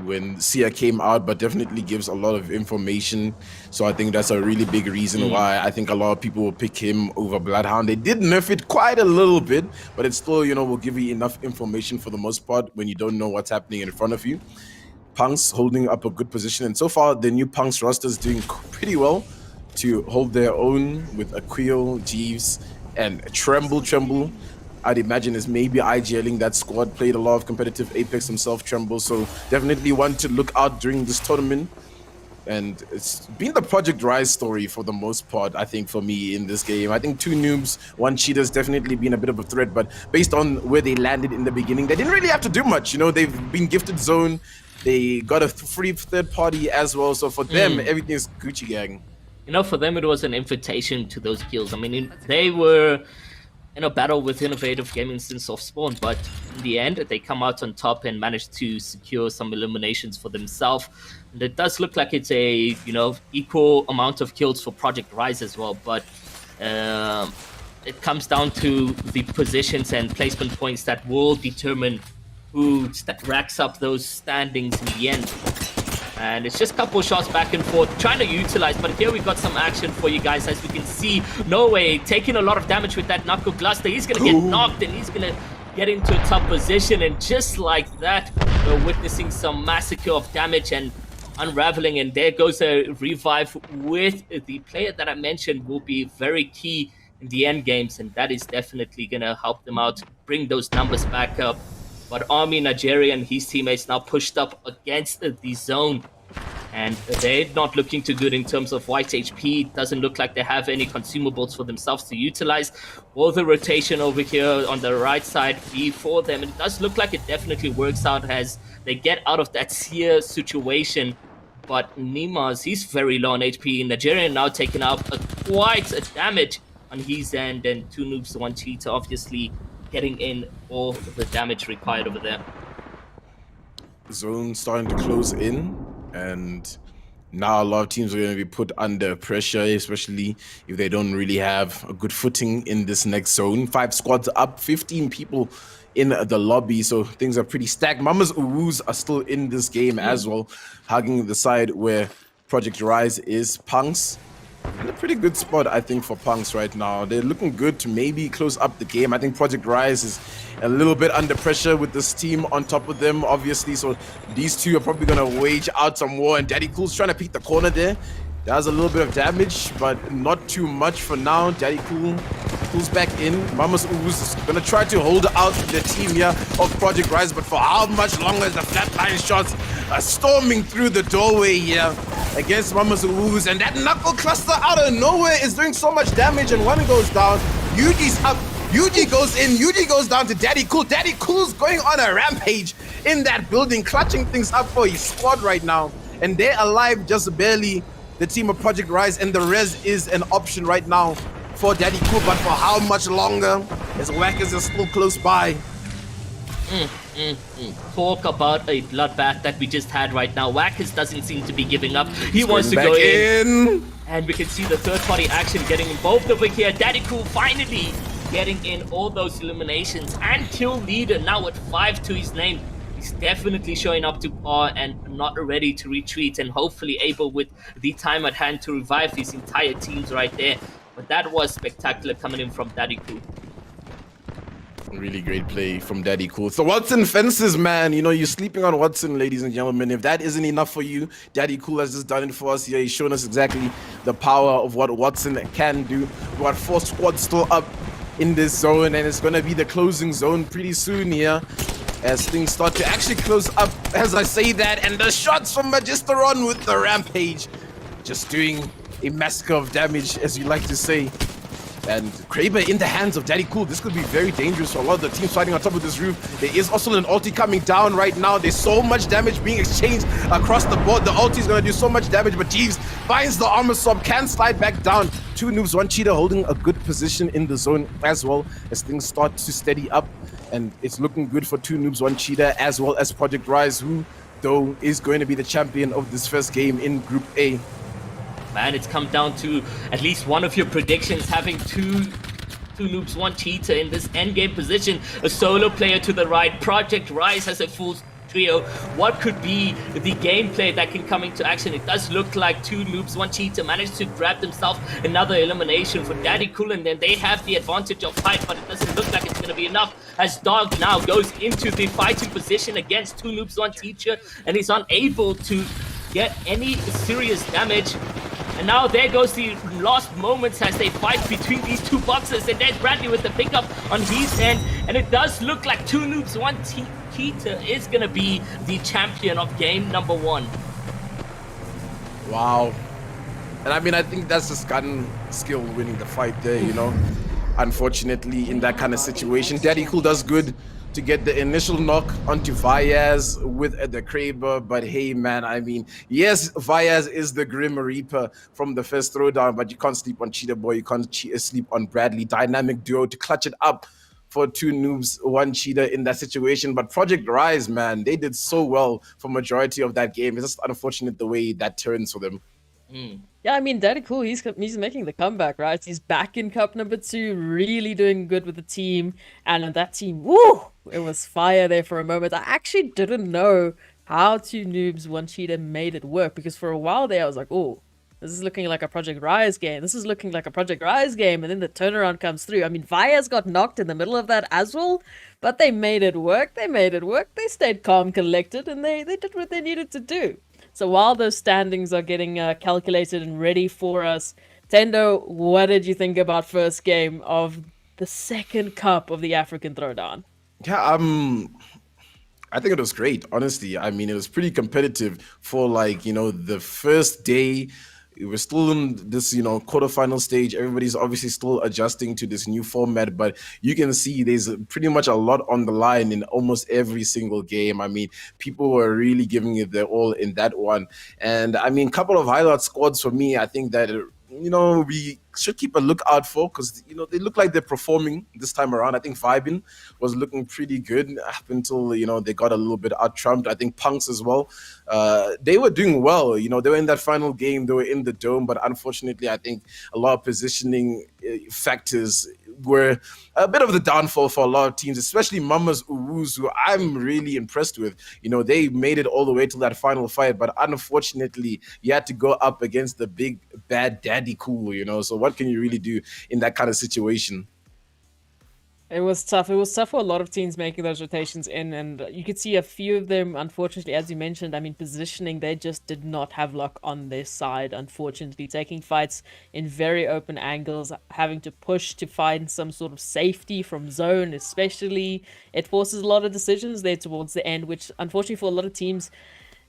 when Sia came out, but definitely gives a lot of information. So I think that's a really big reason why I think a lot of people will pick him over Bloodhound. They did nerf it quite a little bit, but it still, you know, will give you enough information for the most part when you don't know what's happening in front of you. Punx holding up a good position, and so far the new Punx roster is doing pretty well to hold their own with Aquil, Jeeves, and Tremble. I'd imagine is maybe IGLing that squad, played a lot of competitive Apex himself, Tremble, so definitely one to look out during this tournament. And it's been the Project Rise story for the most part, I think, for me in this game. I think 2 noobs, 1 cheater's definitely been a bit of a threat, but based on where they landed in the beginning, they didn't really have to do much. You know, they've been gifted zone, they got a free third party as well, so for them, everything is Gucci gang. You know, for them, it was an invitation to those kills. I mean, they were in a battle with Innovative Gaming since soft spawn, but in the end, they come out on top and manage to secure some eliminations for themselves. And it does look like it's a, equal amount of kills for Project Rise as well, but it comes down to the positions and placement points that will determine who racks up those standings in the end. And it's just a couple shots back and forth, trying to utilize. But here we got some action for you guys. As we can see, Norway taking a lot of damage with that knuckle cluster. He's going to get knocked and he's going to get into a tough position. And just like that, we're witnessing some massacre of damage and unraveling. And there goes a revive with the player that I mentioned will be very key in the end games. And that is definitely going to help them out, bring those numbers back up. But Army Nigeria and his teammates now pushed up against the zone. And they're not looking too good in terms of white HP. Doesn't look like they have any consumables for themselves to utilize. Will the rotation over here on the right side be for them? And it does look like it definitely works out as they get out of that Seer situation. But Nimas, he's very low on HP. Nigerian now taking out quite a damage on his end. And 2 noobs, 1 cheater, obviously getting in all the damage required over there. Zone starting to close in, and now a lot of teams are going to be put under pressure, especially if they don't really have a good footing in this next zone. 5 squads up, 15 people in the lobby, so things are pretty stacked. Mama's Uwus are still in this game as well, hugging the side where Project Rise is. Punx in a pretty good spot, I think, for Punx right now. They're looking good to maybe close up the game. I think Project Rise is a little bit under pressure with this team on top of them, obviously. So these two are probably going to wage out some war. And Daddy Cool's trying to peek the corner there. Does a little bit of damage, but not too much for now. Daddy Cool pulls back in. Mama's Ooze is going to try to hold out the team here of Project Rise. But for how much longer? The flatline shots are storming through the doorway here against Mama's Ooze. And that knuckle cluster out of nowhere is doing so much damage. And one goes down. Yuji's up. Yuji goes in. Yuji goes down to Daddy Cool. Daddy Cool's going on a rampage in that building, clutching things up for his squad right now. And they're alive just barely. The team of Project Rise, and the res is an option right now for Daddy Cool, but for how much longer? As Wackers is still close by. Talk about a bloodbath that we just had right now. Wackers doesn't seem to be giving up. He wants to go in. And we can see the third-party action getting involved over here. Daddy Cool finally getting in all those eliminations and kill leader now with 5 to his name. He's definitely showing up to par and not ready to retreat, and hopefully able with the time at hand to revive his entire teams right there. But that was spectacular coming in from Daddy Cool. Really great play from Daddy Cool. So Watson fences, man. You know, you're sleeping on Watson, ladies and gentlemen. If that isn't enough for you, Daddy Cool has just done it for us here. He's shown us exactly the power of what Watson can do. We got 4 squads still up in this zone, and it's going to be the closing zone pretty soon here, as things start to actually close up as I say that. And the shots from Magisteron with the rampage, just doing a massacre of damage, as you like to say. And Kraber in the hands of Daddy Cool. This could be very dangerous for a lot of the teams fighting on top of this roof. There is also an ulti coming down right now. There's so much damage being exchanged across the board. The ulti is going to do so much damage, but Jeeves finds the armor swap, can slide back down. 2 noobs, 1 cheater, holding a good position in the zone as well, as things start to steady up. And it's looking good for 2 noobs, 1 cheater, as well as Project Rise, who, though, is going to be the champion of this first game in Group A. Man, it's come down to at least one of your predictions, having two noobs, 1 cheater in this endgame position. A solo player to the right. Project Rise has a full trio. What could be the gameplay that can come into action? It does look like 2 noobs, 1 cheater managed to grab themselves another elimination for Daddy Cool, and then they have the advantage of height, but it doesn't look like it's going to be enough, as Dog now goes into the fighting position against 2 noobs, 1 teacher, and he's unable to get any serious damage. And now there goes the last moments as they fight between these 2 boxers. And there's Bradley with the pickup on his end. And it does look like 2 noobs, 1 cheater is going to be the champion of game number 1. Wow. And I mean, I think that's just gun skill winning the fight there, you know. Unfortunately, in that kind of situation, Daddy Cool does good to get the initial knock onto Vyaz with the Kraber. But hey, man, I mean, yes, Vyaz is the Grim Reaper from the first throwdown, but you can't sleep on Cheetah Boy, you can't sleep on Bradley. Dynamic duo to clutch it up for 2 noobs, 1 cheetah in that situation. But Project Rise, man, they did so well for majority of that game. It's just unfortunate the way that turns for them. Yeah, I mean, Daddy Cool, he's making the comeback, right? He's back in Cup number 2, really doing good with the team. And on that team, woo, it was fire there for a moment. I actually didn't know how 2 noobs, 1 cheetah made it work, because for a while there, I was like, oh, this is looking like a Project Rise game. This is looking like a Project Rise game. And then the turnaround comes through. I mean, Vyaz got knocked in the middle of that as well, but they made it work. They made it work. They stayed calm, collected, and they did what they needed to do. So while those standings are getting calculated and ready for us, Tendo, what did you think about first game of the second cup of the African Throwdown? Yeah, I think it was great, honestly. I mean, it was pretty competitive for, like, you know, the first day. We're still in this, you know, quarterfinal stage. Everybody's obviously still adjusting to this new format, but you can see there's pretty much a lot on the line in almost every single game. I mean, people were really giving it their all in that one. And I mean, couple of highlight squads for me, I think that, you know, we should keep a lookout for, because, you know, they look like they're performing this time around. I think VYBN was looking pretty good up until, you know, they got a little bit out-trumped. I think Punx as well. They were doing well. You know, they were in that final game. They were in the dome. But unfortunately, I think a lot of positioning factors were a bit of the downfall for a lot of teams, especially Mama's Uwus, who I'm really impressed with. You know, they made it all the way to that final fight, but unfortunately, you had to go up against the big bad Daddy Cool, you know. So what can you really do in that kind of situation? It was tough. It was tough for a lot of teams making those rotations in, and you could see a few of them, unfortunately, as you mentioned, I mean, positioning, they just did not have luck on their side, unfortunately, taking fights in very open angles, having to push to find some sort of safety from zone, especially. It forces a lot of decisions there towards the end, which, unfortunately, for a lot of teams,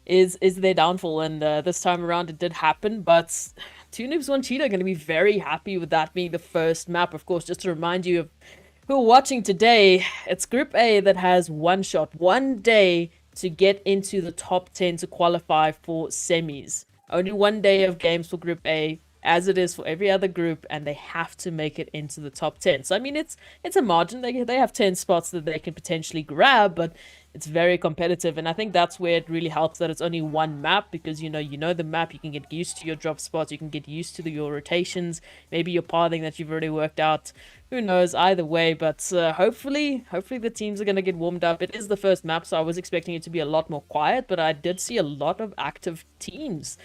is their downfall, and this time around it did happen, but 2 noobs, 1 cheetah are going to be very happy with that being the first map. Of course, just to remind you of who are watching today, it's Group A that has 1 shot, 1 day to get into the top 10 to qualify for semis. Only 1 day of games for Group A, as it is for every other group, and they have to make it into the top 10. So, I mean, it's a margin. They have 10 spots that they can potentially grab, but it's very competitive, and I think that's where it really helps that it's only 1 map, because you know the map, you can get used to your drop spots, you can get used to your rotations, maybe your pathing that you've already worked out. Who knows, either way, but hopefully the teams are going to get warmed up. It is the first map, so I was expecting it to be a lot more quiet, but I did see a lot of active teams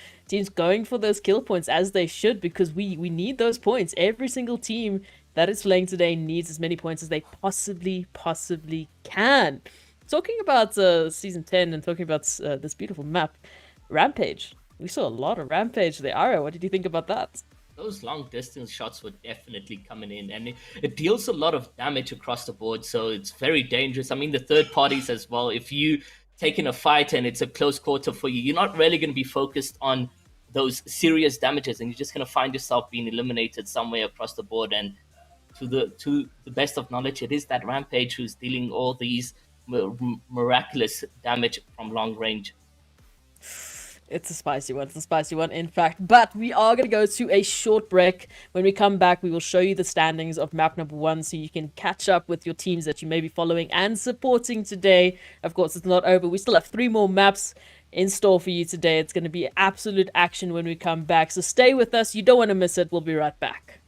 going for those kill points, as they should, because we need those points. Every single team that is playing today needs as many points as they possibly can. Talking about Season 10 and talking about this beautiful map, Rampage. We saw a lot of Rampage there. Ara, what did you think about that? Those long distance shots were definitely coming in, and it deals a lot of damage across the board, so it's very dangerous. I mean, the third parties as well, if you take in a fight and it's a close quarter for you, you're not really going to be focused on those serious damages, and you're just going to find yourself being eliminated somewhere across the board. And to the best of knowledge, it is that Rampage who's dealing all these miraculous damage from long range. It's a spicy one. It's a spicy one, in fact. But we are going to go to a short break. When we come back, we will show you the standings of map number 1 so you can catch up with your teams that you may be following and supporting today. Of course, it's not over. We still have 3 more maps in store for you today. It's going to be absolute action when we come back. So stay with us. You don't want to miss it. We'll be right back.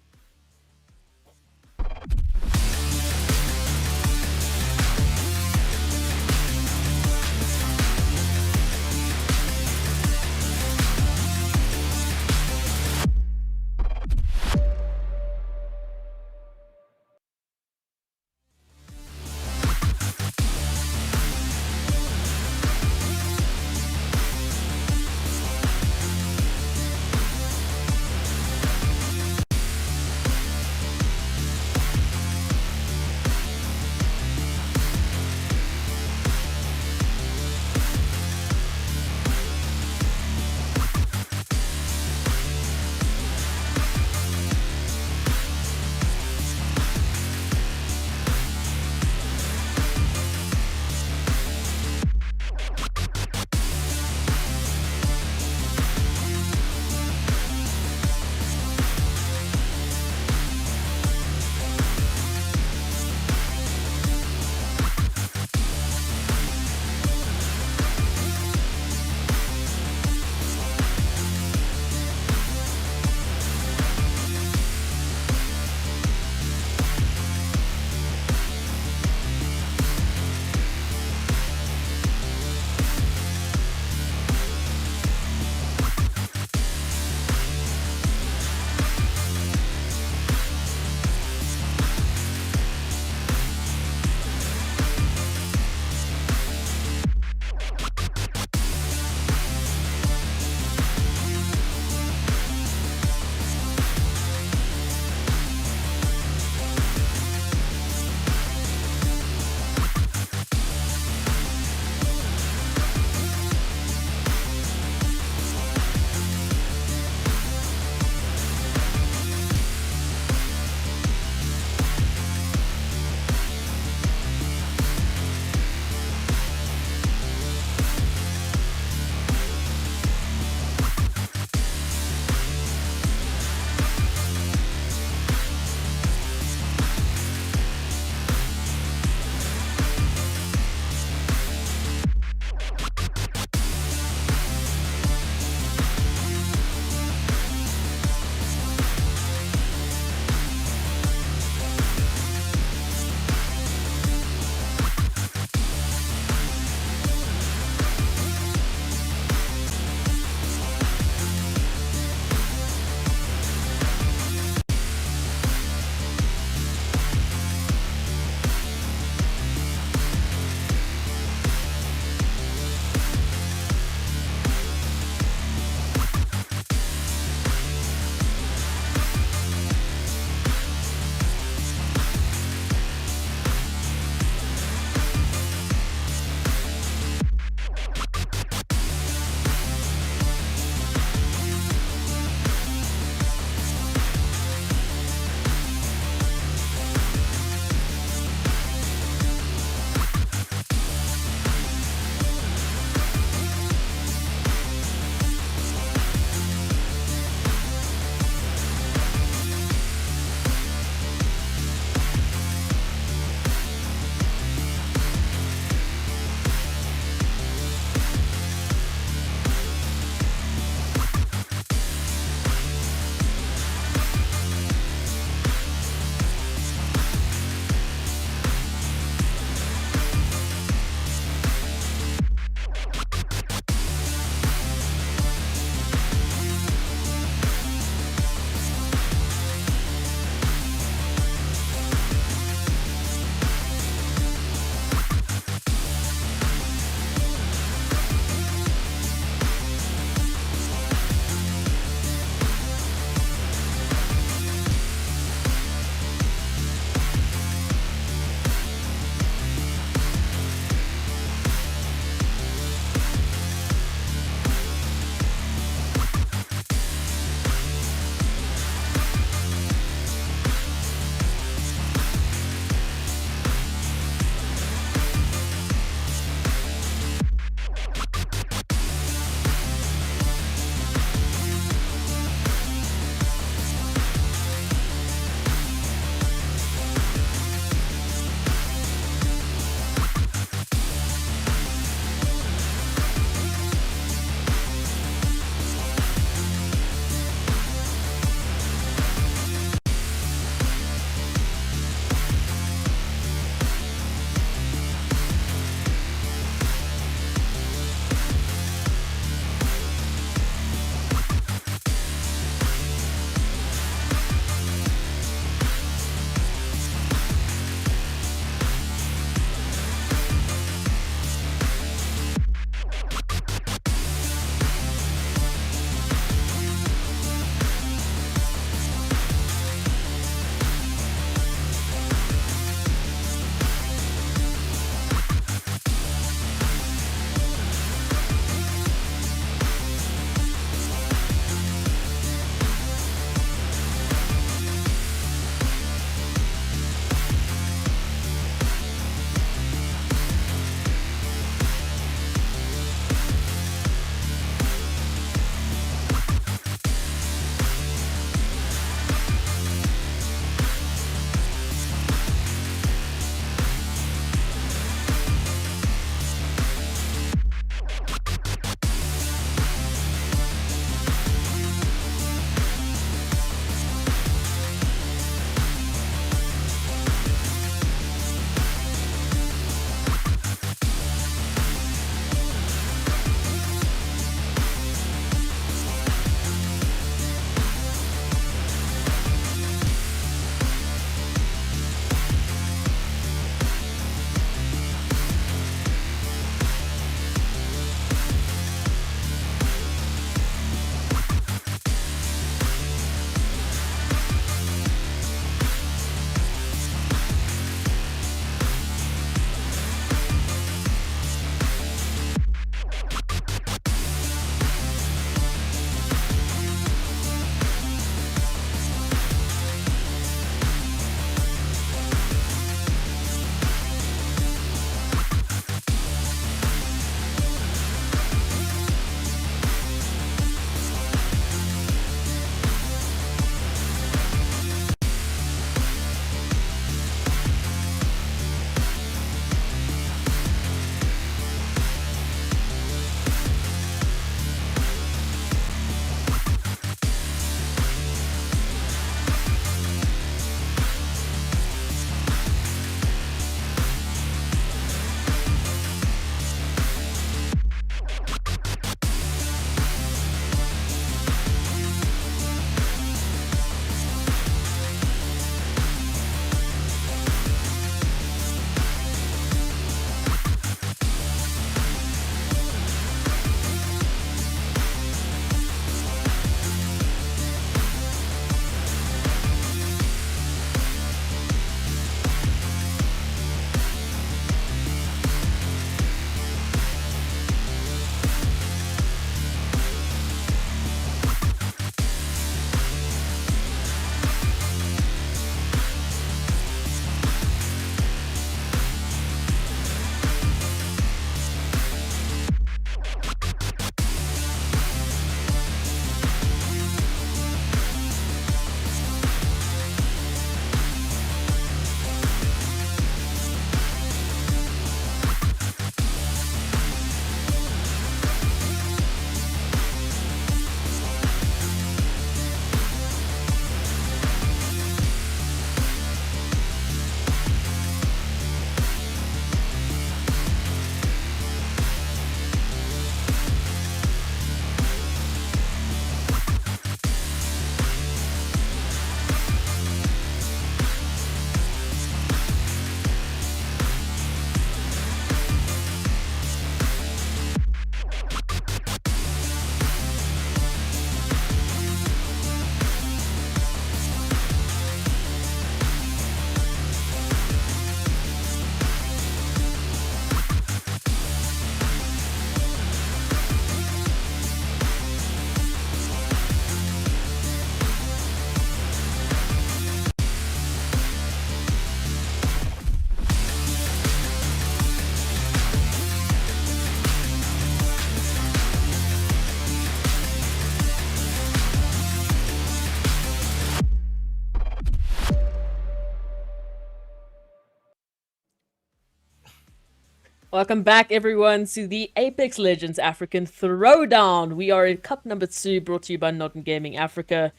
Welcome back, everyone, to the Apex Legends African Throwdown. We are in Cup number 2, brought to you by NODWIN Gaming Africa.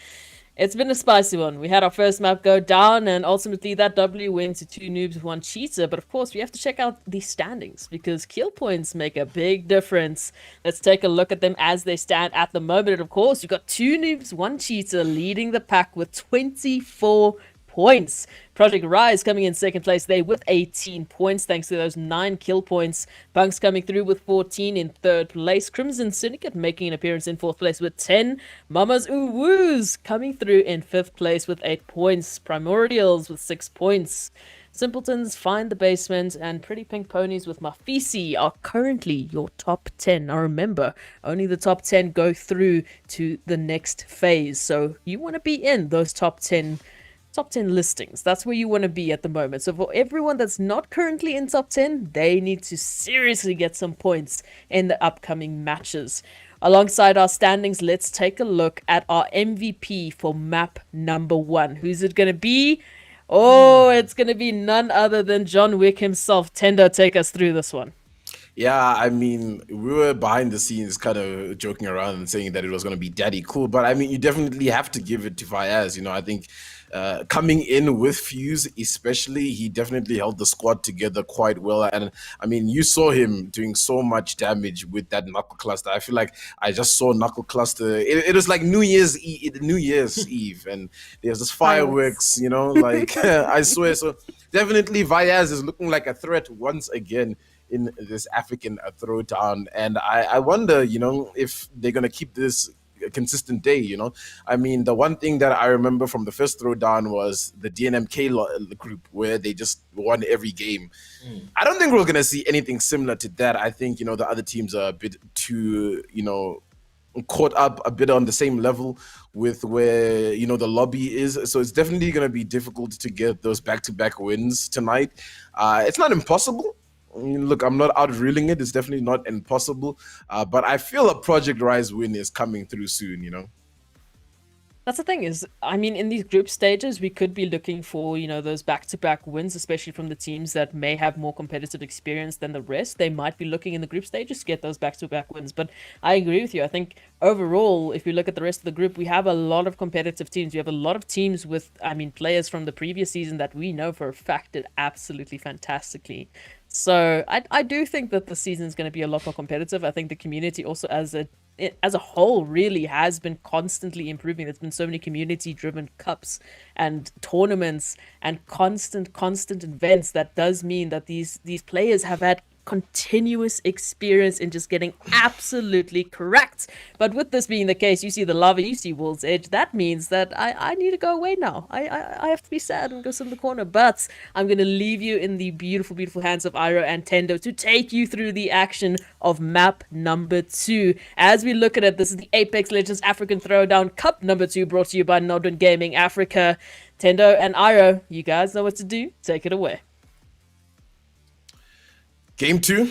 It's been a spicy one. We had our first map go down, and ultimately that W went to 2 noobs, 1 cheater. But of course, we have to check out the standings, because kill points make a big difference. Let's take a look at them as they stand at the moment. And of course, you've got 2 noobs, 1 cheater leading the pack with 24 points. Project Rise coming in second place there with 18 points, thanks to those 9 kill points. Punx coming through with 14 in third place. Crimson Syndicate making an appearance in fourth place with 10. Mamas Uwoos coming through in fifth place with 8 points. Primordials with 6 points. Simpletons, FindtheBASEMENT, and PrettyPinkPonies with Mafisi are currently your top 10. Now remember, only the top 10 go through to the next phase. So you want to be in those top 10 listings. That's where you want to be at the moment. So for everyone that's not currently in top 10, they need to seriously get some points in the upcoming matches. Alongside our standings, let's take a look at our MVP for map number 1. Who's it going to be? Oh, it's going to be none other than John Wick himself. Tendo, take us through this one. Yeah, I mean, we were behind the scenes kind of joking around and saying that it was going to be daddy cool, but I mean, you definitely have to give it to Vyaz. You know, I think coming in with Fuse, especially, he definitely held the squad together quite well. And I mean, you saw him doing so much damage with that knuckle cluster. I feel like I just saw knuckle cluster. It was like New Year's Eve, and there's this fireworks, you know, like I swear. So definitely Vyaz is looking like a threat once again in this African throwdown, and I wonder, you know, if they're gonna keep this a consistent day. You know, I mean, the one thing that I remember from the first throwdown was the DNMK group where they just won every game. I don't think we're gonna see anything similar to that. I think, you know, the other teams are a bit too, you know, caught up a bit on the same level with where, you know, the lobby is. So it's definitely going to be difficult to get those back-to-back wins tonight. It's not impossible. I mean, look, I'm not out ruling it. It's definitely not impossible. But I feel a Project Rise win is coming through soon, you know? That's the thing is, I mean, in these group stages, we could be looking for, you know, those back-to-back wins, especially from the teams that may have more competitive experience than the rest. They might be looking in the group stages to get those back-to-back wins. But I agree with you. I think overall, if you look at the rest of the group, we have a lot of competitive teams. We have a lot of teams with, I mean, players from the previous season that we know for a fact did absolutely fantastically. So I do think that the season is going to be a lot more competitive. I think the community also as a whole really has been constantly improving. There's been so many community-driven cups and tournaments and constant events. That does mean that these players have had continuous experience in just getting absolutely correct. But with this being the case, you see the lava, you see World's Edge. That means that I need to go away now. I have to be sad and go sit in the corner. But I'm going to leave you in the beautiful hands of Iro and Tendo to take you through the action of map number 2. As we look at it, this is the Apex Legends African Throwdown Cup number 2, brought to you by NODWIN Gaming Africa. Tendo and Iro, you guys know what to do. Take it away. Game 2,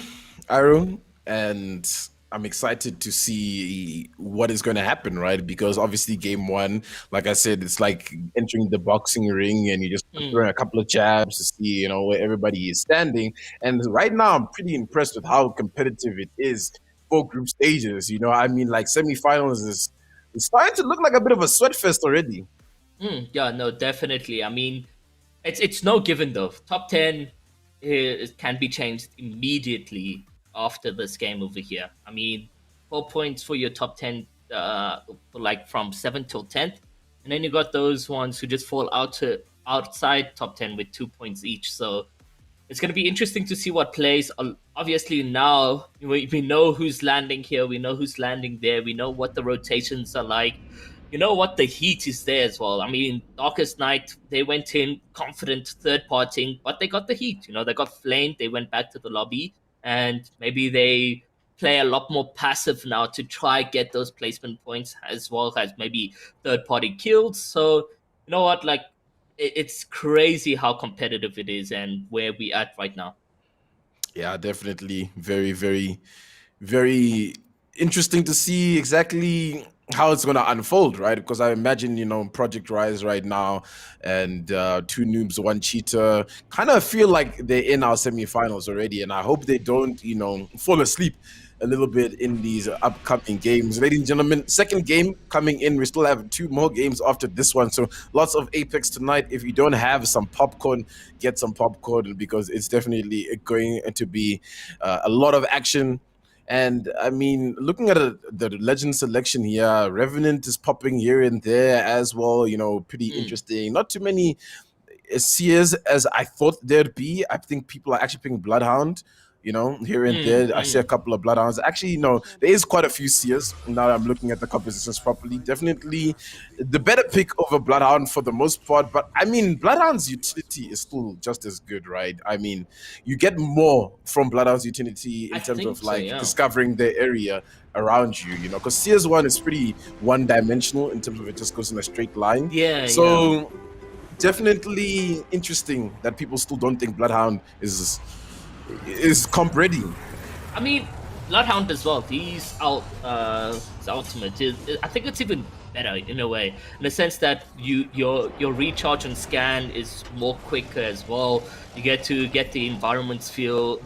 Aaron, and I'm excited to see what is going to happen, right? Because obviously game 1, like I said, it's like entering the boxing ring and you just throwing a couple of jabs to see, you know, where everybody is standing. And right now I'm pretty impressed with how competitive it is for group stages. You know, I mean, like semifinals is starting to look like a bit of a sweat fest already. Yeah, no, definitely. I mean, it's no given though. Top 10 can be changed immediately after this game over here. I mean, 4 points for your top 10, like from 7th till 10th. And then you got those ones who just fall outside top 10 with 2 points each. So it's going to be interesting to see what plays. Obviously, now we know who's landing here. We know who's landing there. We know what the rotations are like. You know what, the heat is there as well. I mean, Darkest Night, they went in confident, third-partying, but they got the heat. You know, they got flamed. They went back to the lobby, and maybe they play a lot more passive now to try get those placement points as well as maybe third-party kills. So, you know what, like, it's crazy how competitive it is and where we at right now. Yeah, definitely. Very, very, very interesting to see exactly how it's going to unfold, right? Because I imagine, Project Rise right now and two noobs, one cheater, kind of feel like they're in our semifinals already. And I hope they don't, fall asleep a little bit in these upcoming games. Ladies and gentlemen, second game coming in. We still have 2 more games after this one. So lots of Apex tonight. If you don't have some popcorn, get some popcorn because it's definitely going to be a lot of action. And I mean, looking at the legend selection here, Revenant is popping here and there as well. Pretty interesting. Not too many seers as I thought there'd be. I think people are actually picking Bloodhound. Here and there. I see a couple of Bloodhounds. Actually, no, there is quite a few seers now that I'm looking at the compositions properly. Definitely the better pick over Bloodhound for the most part. But I mean, Bloodhound's utility is still just as good, right? I mean, you get more from Bloodhound's utility in terms of discovering the area around you, because Seers 1 is pretty one-dimensional in terms of it just goes in a straight line. So definitely interesting that people still don't think Bloodhound is comp ready. I mean, Bloodhound as well. His ultimate is, I think it's even better in a way, in the sense that your recharge and scan is more quicker as well. You get to get the environments feel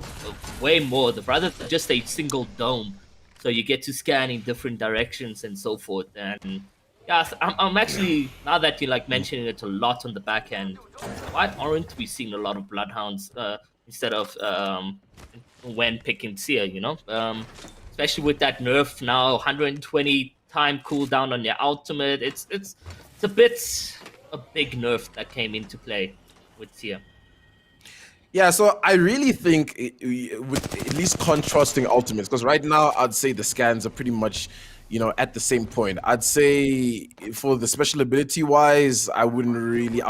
way more, rather than just a single dome. So you get to scan in different directions and so forth. And yeah, I'm actually, now that you're mentioning it a lot on the back end, why aren't we seeing a lot of Bloodhounds instead of when picking Seer, especially with that nerf now, 120 time cooldown on your ultimate. It's a big nerf that came into play with Seer. Yeah, so I really think with at least contrasting ultimates, because right now I'd say the scans are pretty much at the same point. I'd say for the special ability wise, I wouldn't really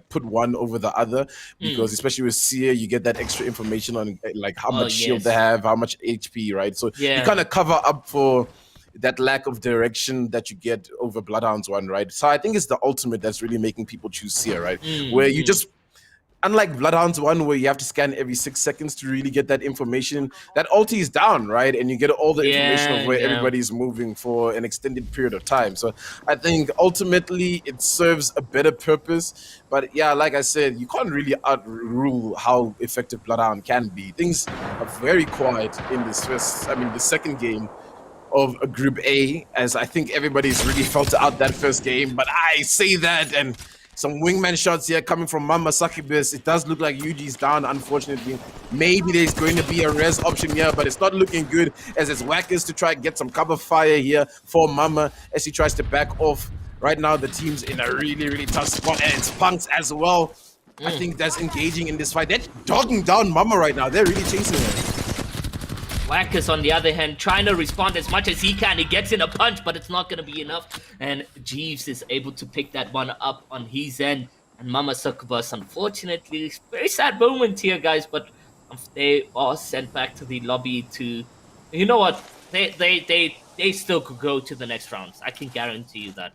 put one over the other, because especially with Seer, you get that extra information on how much shield they have, how much HP, right? So you kind of cover up for that lack of direction that you get over Bloodhound's one, right? So I think it's the ultimate that's really making people choose Seer, right? Where you just, unlike Bloodhound's one, where you have to scan every 6 seconds to really get that information, that ulti is down, right? And you get all the information of where everybody's moving for an extended period of time. So I think ultimately it serves a better purpose. But yeah, like I said, you can't really outrule how effective Bloodhound can be. Things are very quiet in the second game of Group A, as I think everybody's really felt out that first game. But I say that, and some wingman shots here coming from Mama Succubus. It does look like Yuji's down, unfortunately. Maybe there's going to be a res option here, but it's not looking good as it's Whackers to try and get some cover fire here for Mama as he tries to back off. Right now, the team's in a really, really tough spot, and it's Punx as well. I think that's engaging in this fight. They're dogging down Mama right now. They're really chasing her. Whackers, on the other hand, trying to respond as much as he can. He gets in a punch, but it's not going to be enough. And Jeeves is able to pick that one up on his end. And Mama Succubus, unfortunately, very sad moment here, guys. But they are sent back to the lobby to... You know what? They still could go to the next rounds. I can guarantee you that.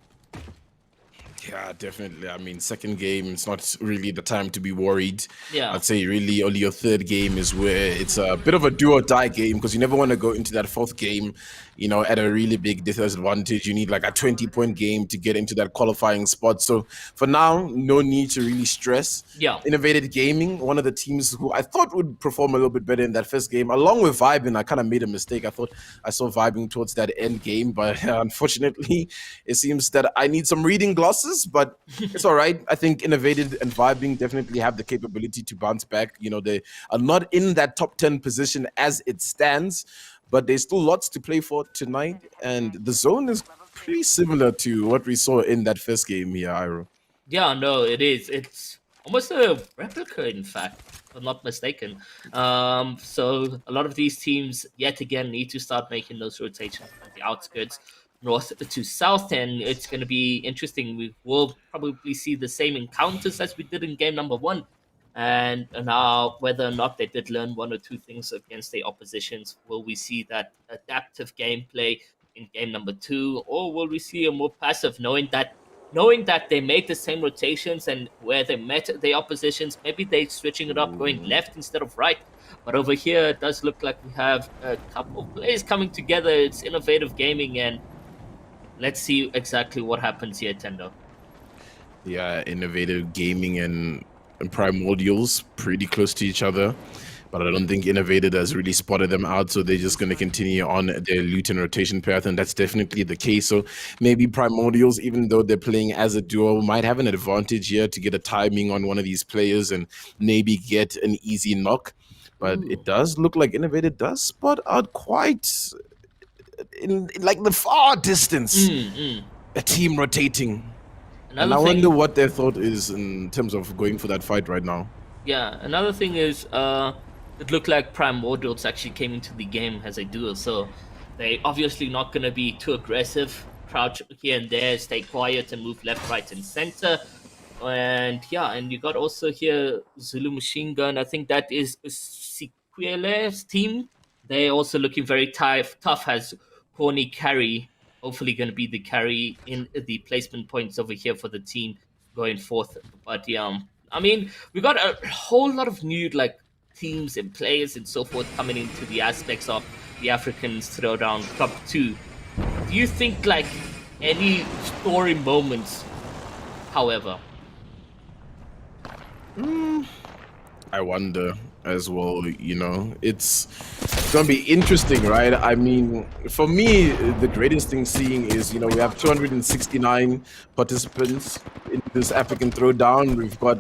Yeah, definitely. I mean, second game, it's not really the time to be worried. Yeah. I'd say really only your third game is where it's a bit of a do or die game, because you never want to go into that fourth game, at a really big disadvantage. You need like a 20-point game to get into that qualifying spot. So for now, no need to really stress. Yeah. Innovated Gaming, one of the teams who I thought would perform a little bit better in that first game, along with VYBN. I kind of made a mistake. I thought I saw VYBN towards that end game, but unfortunately, it seems that I need some reading glasses, but it's all right. I think Innovated and VYBN definitely have the capability to bounce back. They are not in that top 10 position as it stands, but there's still lots to play for tonight, and the zone is pretty similar to what we saw in that first game here, Iro. Yeah, no, it is. It's almost a replica, in fact, if I'm not mistaken. So a lot of these teams, yet again, need to start making those rotations on the outskirts, north to south, and it's going to be interesting. We will probably see the same encounters as we did in game number 1. And now, whether or not they did learn one or two things against their oppositions, will we see that adaptive gameplay in game number 2, or will we see a more passive, knowing that they made the same rotations and where they met their oppositions, maybe they're switching it up, going left instead of right. But over here, it does look like we have a couple of players coming together. It's Innovative Gaming, and let's see exactly what happens here, Tendo. Yeah, Innovated Gaming and Primordials pretty close to each other, but I don't think Innovated has really spotted them out, so they're just going to continue on their loot and rotation path, and that's definitely the case. So maybe Primordials, even though they're playing as a duo, might have an advantage here to get a timing on one of these players and maybe get an easy knock. But it does look like Innovated does spot out quite in like the far distance a team rotating. And I wonder what their thought is in terms of going for that fight right now. Yeah, another thing is it looked like Primordials actually came into the game as a duo, so they obviously not going to be too aggressive, crouch here and there, stay quiet and move left, right and center. And yeah, and you got also here Zulu Machine Gun. I think that is Sekwele's team. They're also looking very tough as corny carry. Hopefully going to be the carry in the placement points over here for the team going forth. But yeah, I mean, we got a whole lot of new like teams and players and so forth coming into the aspects of the Africans Throwdown Cup 2. Do you think like any story moments, however? I wonder as well, you know, it's gonna be interesting, right? I mean, for me, the greatest thing seeing is, you know, we have 269 participants in this African Throwdown. We've got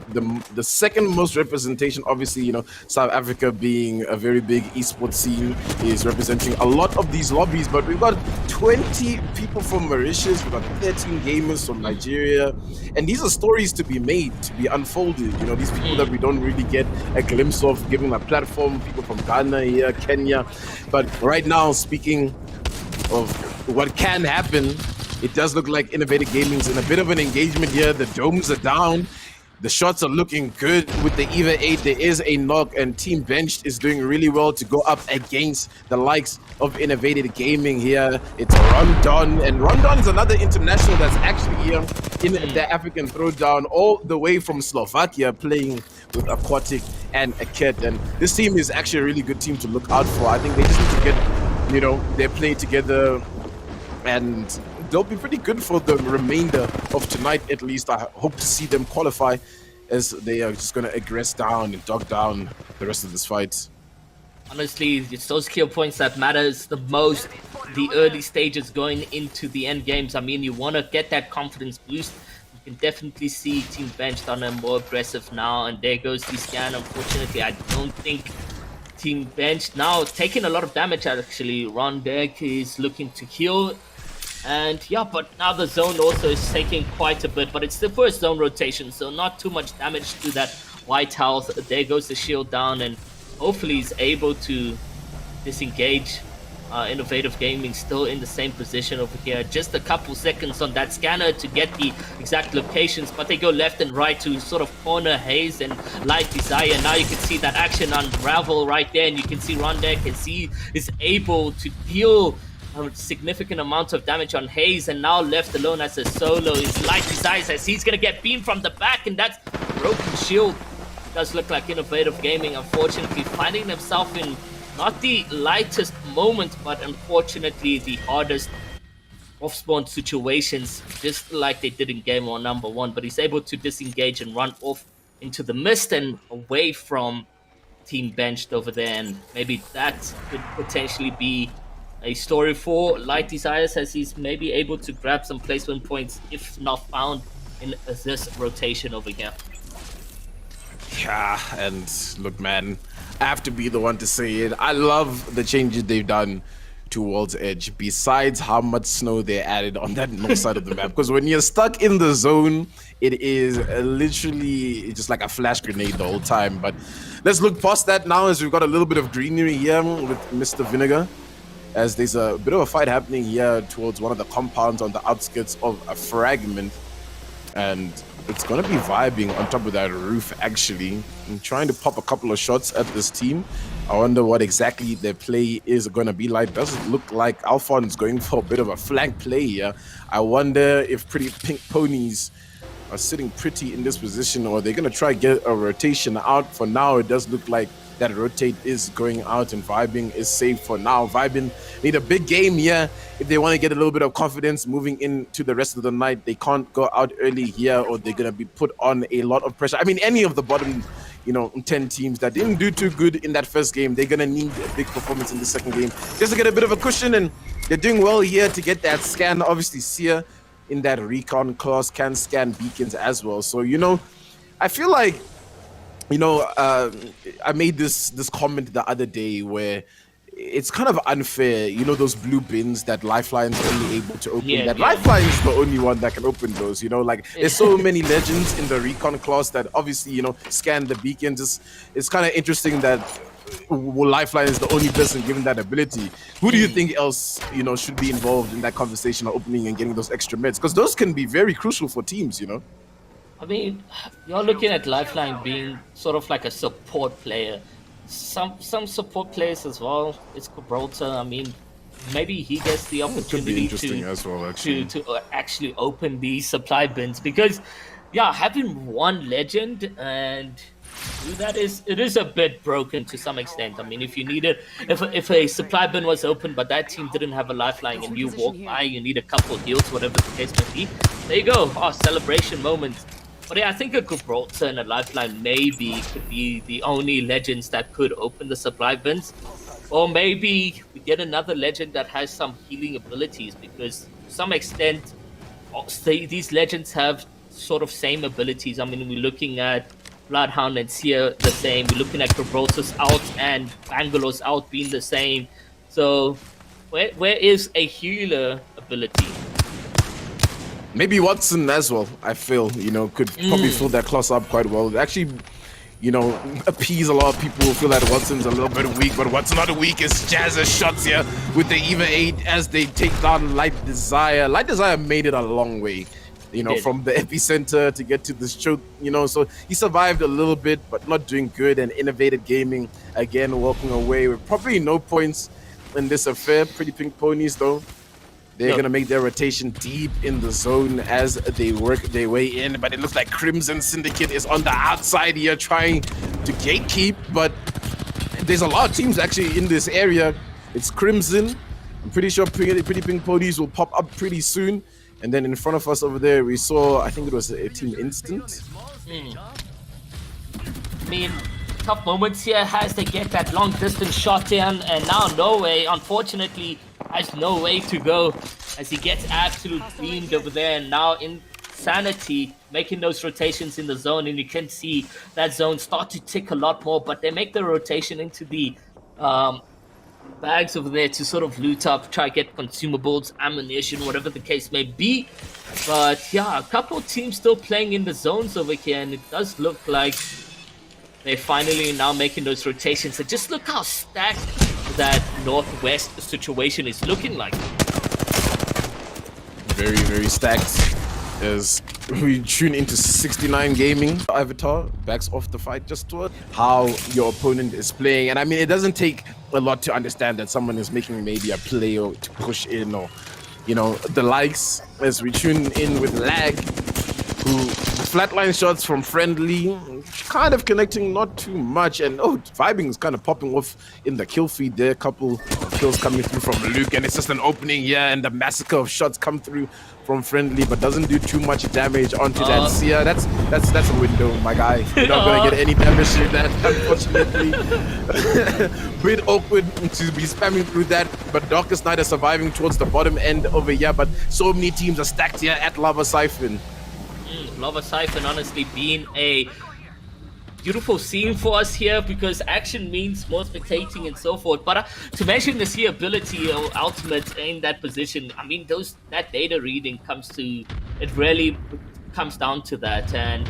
the second most representation, obviously, you know, South Africa being a very big esports scene is representing a lot of these lobbies, but we've got 20 people from Mauritius, we've got 13 gamers from Nigeria, and these are stories to be made, to be unfolded, you know, these people that we don't really get a glimpse of, given a platform, people from Ghana here, Kenya. But right now, speaking of what can happen, it does look like Innovated Gaming's in a bit of an engagement here. The domes are down. The shots are looking good with the EVA 8. There is a knock, and Team Benched is doing really well to go up against the likes of Innovated Gaming here. It's Rondon, and Rondon is another international that's actually here in the African Throwdown, all the way from Slovakia, playing with Aquatic and Aket. And this team is actually a really good team to look out for. I think they just need to get, you know, their play together, and they'll be pretty good for the remainder of tonight, at least. I hope to see them qualify, as they are just going to aggress down and dog down the rest of this fight. Honestly, it's those kill points that matters the most, the early stages going into the end games. I mean, you want to get that confidence boost. You can definitely see Team Benched on a more aggressive now, and there goes the scan. Unfortunately, I don't think Team Benched now taking a lot of damage, actually. Rondek is looking to heal. And yeah, but now the zone also is taking quite a bit, but it's the first zone rotation, so not too much damage to that white health. There goes the shield down, and hopefully he's able to disengage. Innovative Gaming still in the same position over here. Just a couple seconds on that scanner to get the exact locations, but they go left and right to sort of corner Haze and Light Desire. Now you can see that action unravel right there, and you can see Rondek is able to deal a significant amount of damage on Haze, and now left alone as a solo is Light Desires, as he's gonna get beamed from the back, and that's broken shield. It does look like Innovative Gaming unfortunately finding themselves in not the lightest moment, but unfortunately the hardest off-spawn situations, just like they did in game on number 1. But he's able to disengage and run off into the mist and away from Team Benched over there, and maybe that could potentially be a story for Light Desires, as he's maybe able to grab some placement points, if not found, in this rotation over here. Yeah, and look, man, I have to be the one to say it. I love the changes they've done to World's Edge, besides how much snow they added on that north side of the map. Because when you're stuck in the zone, it is literally just like a flash grenade the whole time. But let's look past that now, as we've got a little bit of greenery here with Mr. Vinegar, as there's a bit of a fight happening here towards one of the compounds on the outskirts of a fragment. And it's going to be vibing on top of that roof, actually. I'm trying to pop a couple of shots at this team. I wonder what exactly their play is going to be like. Does it look like Alphon's going for a bit of a flank play here? I wonder if PrettyPinkPonies are sitting pretty in this position, or they're going to try to get a rotation out. For now, it does look like that rotate is going out and VYBN is safe for now. VYBN need a big game here if they want to get a little bit of confidence moving into the rest of the night. They can't go out early here or they're going to be put on a lot of pressure. I mean, any of the bottom 10 teams that didn't do too good in that first game, they're going to need a big performance in the second game just to get a bit of a cushion, and they're doing well here to get that scan. Obviously, Sia in that recon class can scan beacons as well. So, I feel like, I made this comment the other day where it's kind of unfair, those blue bins that Lifeline's only able to open. Lifeline's the only one that can open those, there's so many legends in the recon class that obviously, scan the beacons. It's kind of interesting that Lifeline is the only person given that ability. Who do you think else, should be involved in that conversation of opening and getting those extra meds? Because those can be very crucial for teams, I mean, you're looking at Lifeline being sort of like a support player. Some support players as well. It's Gibraltar. I mean, maybe he gets the opportunity to actually open these supply bins, because, having one legend and do that it is a bit broken to some extent. I mean, if you needed, if a supply bin was open but that team didn't have a lifeline and you walk by, you need a couple heals, whatever the case may be. There you go. Oh, celebration moment. But I think a Gibraltar and a Lifeline maybe could be the only legends that could open the supply bins. Or maybe we get another legend that has some healing abilities, because to some extent, these legends have sort of same abilities. I mean, we're looking at Bloodhound and Seer the same. We're looking at Gibraltar's out and Bangalore's out being the same. So where is a healer ability? Maybe Watson as well, I feel, could probably fill that class up quite well. Actually, appease a lot of people who feel that Watson's a little bit weak, but what's not weak is Jazz's shots here with the EVA 8 as they take down Light Desire. Light Desire made it a long way, from the epicenter to get to this choke, so he survived a little bit, but not doing good. And Innovated Gaming, again, walking away with probably no points in this affair. PrettyPinkPonies, though. They're going to make their rotation deep in the zone as they work their way in. But it looks like Crimson Syndicate is on the outside here trying to gatekeep. But there's a lot of teams actually in this area. It's Crimson. I'm pretty sure PrettyPinkPonies will pop up pretty soon. And then in front of us over there, we saw, I think it was a Team Instant. I mean, tough moments here as they get that long distance shot in. And now Norway, unfortunately, has no way to go as he gets absolutely beamed over there. And now Insanity making those rotations in the zone, and you can see that zone start to tick a lot more, but they make the rotation into the bags over there to sort of loot up, try to get consumables, ammunition, whatever the case may be. But yeah, a couple of teams still playing in the zones over here, and it does look like they're finally now making those rotations. And just look how stacked that northwest situation is looking like. Very, very stacked. As we tune into Sixnine Gaming, Avatar backs off the fight just toward how your opponent is playing. And I mean, it doesn't take a lot to understand that someone is making maybe a play or to push in, or the likes. As we tune in with Lag, who flatline shots from Friendly, kind of connecting not too much, and VYBN is kind of popping off in the kill feed there. Couple of kills coming through from Luke, and it's just an opening here, and the massacre of shots come through from Friendly, but doesn't do too much damage onto that Sia. That's a window, my guy. You're not gonna get any damage through that, unfortunately. Bit awkward to be spamming through that, but Darkest Night is surviving towards the bottom end over here, but so many teams are stacked here at Lava Siphon. Lava Siphon honestly being a beautiful scene for us here, because action means more spectating and so forth. But to mention the Sia ability or ultimate in that position, I mean, that data reading really comes down to that. And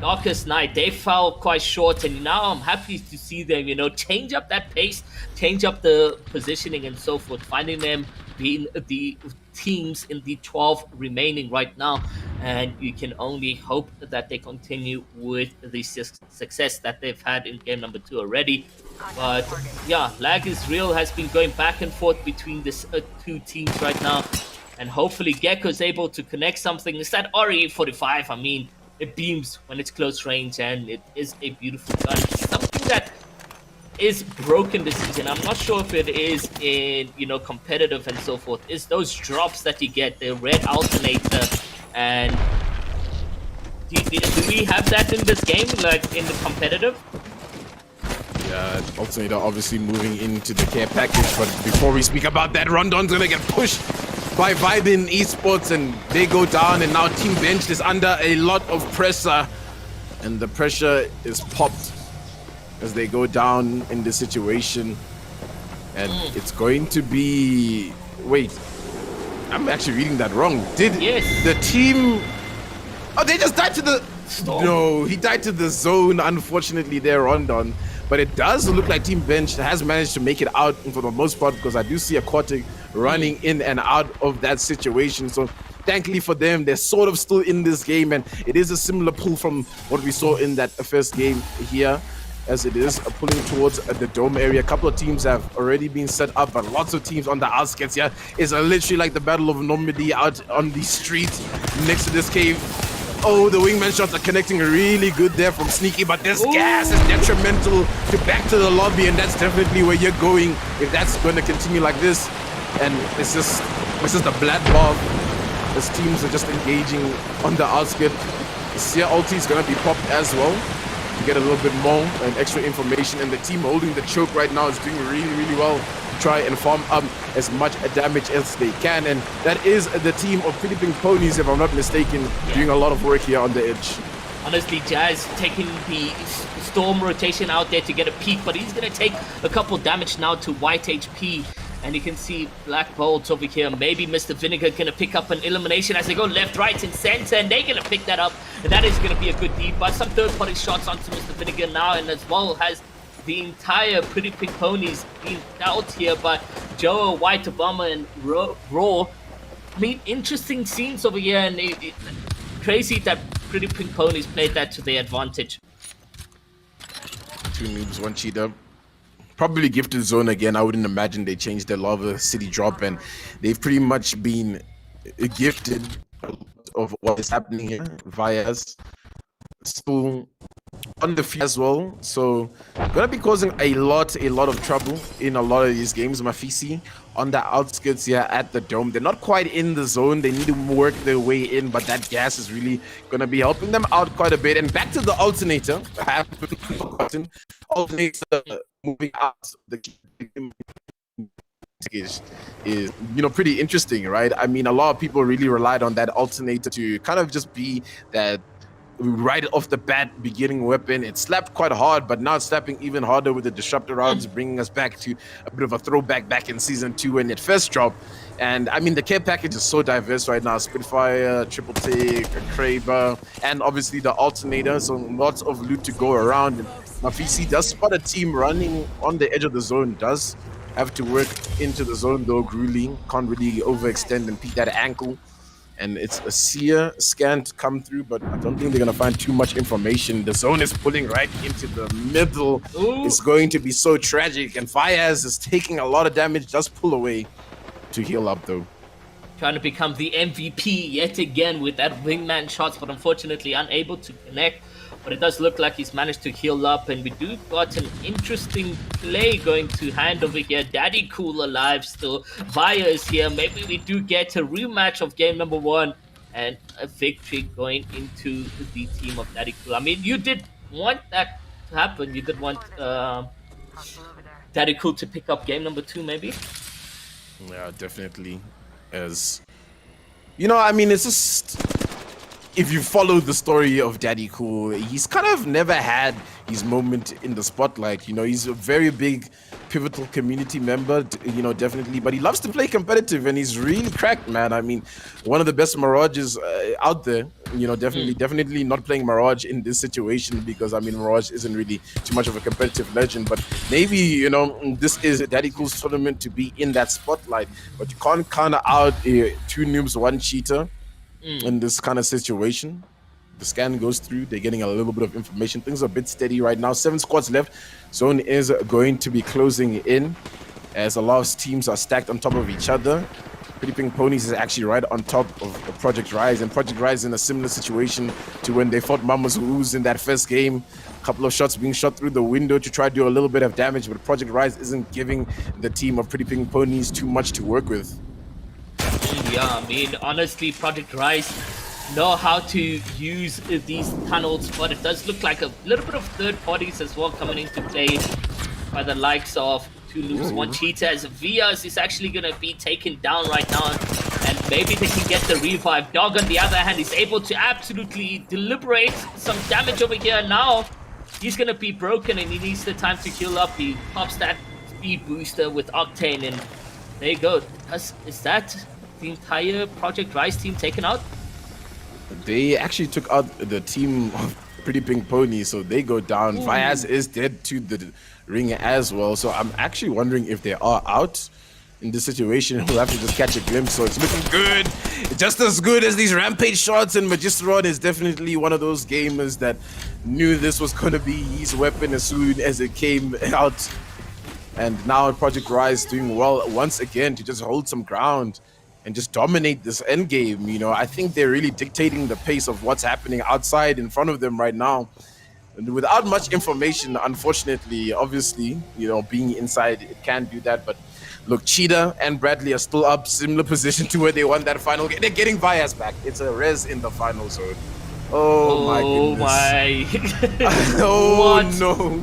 Darkest Night, they fell quite short, and now I'm happy to see them, change up that pace, change up the positioning and so forth, finding them being the teams in the 12 remaining right now, and you can only hope that they continue with the success that they've had in game number 2 already. But yeah, Lag is real, has been going back and forth between these two teams right now, and hopefully Gecko's able to connect something. It's that RE45, I mean, it beams when it's close range, and it is a beautiful gun. Something that is broken this season. I'm not sure if it is in, you know, competitive and so forth. It's those drops that you get, the red alternator, and do we have that in this game, like in the competitive? Yeah, alternator obviously moving into the care package, but before we speak about that, Rondon's gonna get pushed by VYBN esports, and they go down, and now Team Bench is under a lot of pressure, and the pressure is popped as they go down in this situation, and it's going to be... Wait, I'm actually reading that wrong. Did the team... Oh, they just died to the... Storm. No, he died to the zone, unfortunately, there, Rondon. But it does look like Team Bench has managed to make it out for the most part, because I do see Aquatic running in and out of that situation. So thankfully for them, they're sort of still in this game, and it is a similar pull from what we saw in that first game here, as it is pulling towards the dome area. A couple of teams have already been set up, but lots of teams on the outskirts here. It's literally like the Battle of Normandy out on the streets next to this cave. Oh, the wingman shots are connecting really good there from Sneaky, but this gas is detrimental to back to the lobby, and that's definitely where you're going if that's going to continue like this. And it's just a bloodbath as teams are just engaging on the outskirts. The Seer ulti is going to be popped as well to get a little bit more and extra information, and the team holding the choke right now is doing really, really well to try and farm up as much damage as they can. And that is the team of PrettyPinkPonies, if I'm not mistaken, doing a lot of work here on the edge. Honestly, Jazz taking the Storm rotation out there to get a peek, but he's going to take a couple damage now to white HP. And you can see Black Bolts over here. Maybe Mr. Vinegar going to pick up an elimination as they go left, right, and center, and they're going to pick that up. And that is going to be a good debuff. Some third-party shots onto Mr. Vinegar now, and as well has the entire PrettyPinkPonies being out here by Joe, White Obama, and Raw. I mean, interesting scenes over here, and crazy that PrettyPinkPonies played that to their advantage. 2 noobs, 1 cheater. Probably gifted zone again. I wouldn't imagine they changed their lava city drop, and they've pretty much been gifted of what is happening here. Vias still on the field as well, so gonna be causing a lot of trouble in a lot of these games. Mafisi on the outskirts here at the dome. They're not quite in the zone. They need to work their way in, but that gas is really gonna be helping them out quite a bit. And back to the alternator. I haven't forgotten. Alternator moving out the is you know, pretty interesting, right? I mean, a lot of people really relied on that alternator to kind of just be that right off the bat beginning weapon. It slapped quite hard, but now it's slapping even harder with the disruptor rounds, bringing us back to a bit of a throwback back in season 2 when it first dropped. And I mean, the care package is so diverse right now. Spitfire, Triple Take, a Kraber, and obviously the alternator, so lots of loot to go around. And Mafisi does spot a team running on the edge of the zone, does have to work into the zone though. Grueling can't really overextend and peek that ankle. And it's a Seer scan to come through, but I don't think they're going to find too much information. The zone is pulling right into the middle. It's going to be so tragic. And Fayaz is taking a lot of damage. Just pull away to heal up, though. Trying to become the MVP yet again with that wingman shots, but unfortunately unable to connect. But it does look like he's managed to heal up, and we do got an interesting play going to hand over here. Daddy Cool alive still. Via is here. Maybe we do get a rematch of game number 1 and a victory going into the team of Daddy Cool. I mean, you did want that to happen. You did want Daddy Cool to pick up game number 2, maybe? Yeah, definitely. As you know, I mean, it's just, if you follow the story of Daddy Cool, he's kind of never had his moment in the spotlight. You know, he's a very big, pivotal community member, you know, definitely. But he loves to play competitive, and he's really cracked, man. I mean, one of the best Mirages out there. You know, definitely not playing Mirage in this situation, because, I mean, Mirage isn't really too much of a competitive legend. But maybe, you know, this is Daddy Cool's tournament to be in that spotlight. But you can't count out 2 noobs, 1 cheater. In this kind of situation. The scan goes through, they're getting a little bit of information. Things are a bit steady right now. 7 squads left. Zone is going to be closing in as a lot of teams are stacked on top of each other. PrettyPinkPonies is actually right on top of Project Rise, and Project Rise in a similar situation to when they fought Mamas Who's in that first game. A couple of shots being shot through the window to try to do a little bit of damage, but Project Rise isn't giving the team of PrettyPinkPonies too much to work with. Yeah, I mean, honestly, Project Rise know how to use these tunnels, but it does look like a little bit of third parties as well coming into play by the likes of Two Noobs, One Cheetah, as Vias is actually going to be taken down right now, and maybe they can get the revive. Dog, on the other hand, is able to absolutely deliberate some damage over here. Now he's going to be broken and he needs the time to heal up. He pops that speed booster with Octane, and there you go. Is that the entire Project Rise team taken out? They actually took out the team of PrettyPinkPonies, so they go down. Vyaz is dead to the ring as well, so I'm actually wondering if they are out in this situation. We'll have to just catch a glimpse. So it's looking good, just as good as these rampage shots, and Magisteron is definitely one of those gamers that knew this was going to be his weapon as soon as it came out. And now Project Rise doing well once again to just hold some ground and just dominate this end game. You know, I think they're really dictating the pace of what's happening outside in front of them right now. And without much information, unfortunately, obviously, you know, being inside, it can do that. But look, Cheetah and Bradley are still up, similar position to where they won that final game. They're getting Vyaz back. It's a res in the final zone. Oh my goodness. Oh what? No.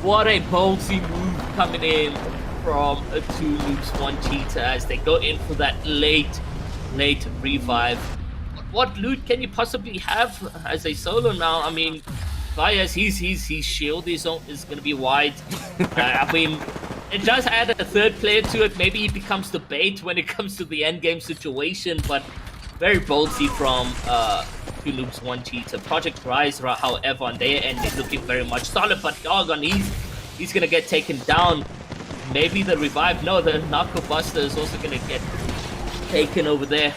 What a ballsy move coming in from a Two Noobs, One Cheetah as they go in for that late revive. What loot can you possibly have as a solo now? I mean, Vyaz, his shield is going to be wide. I mean, it does add a third player to it. Maybe he becomes the bait when it comes to the end game situation, but very ballsy from Two Noobs, One Cheetah. Project Rise, however, on their end is looking very much solid, but Doggone, he's going to get taken down. Maybe the revive. No, the Narco Buster is also going to get taken over there.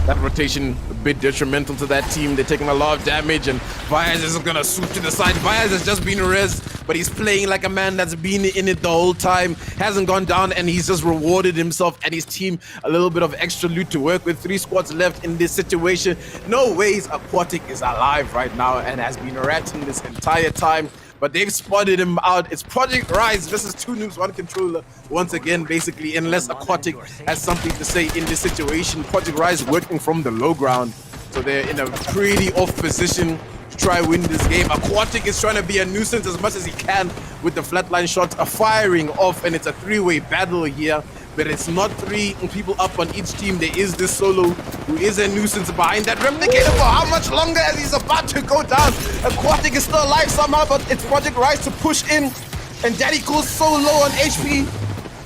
That rotation a bit detrimental to that team. They're taking a lot of damage, and Vyaz is going to swoop to the side. Vyaz has just been res, but he's playing like a man that's been in it the whole time. Hasn't gone down, and he's just rewarded himself and his team a little bit of extra loot to work with. 3 squads left in this situation. No ways Aquatic is alive right now and has been ratting this entire time. But they've spotted him out. It's Project Rise versus Two Noobs, One Controller. Once again, basically, unless Aquatic has something to say in this situation. Project Rise working from the low ground. So they're in a pretty off position to try win this game. Aquatic is trying to be a nuisance as much as he can with the flatline shots firing off. And it's a 3-way battle here. But it's not 3 people up on each team. There is this solo who is a nuisance behind that replicator for how much longer as he's about to go down. Aquatic is still alive somehow, but it's Project Rise to push in. And Daddy Cool's so low on HP.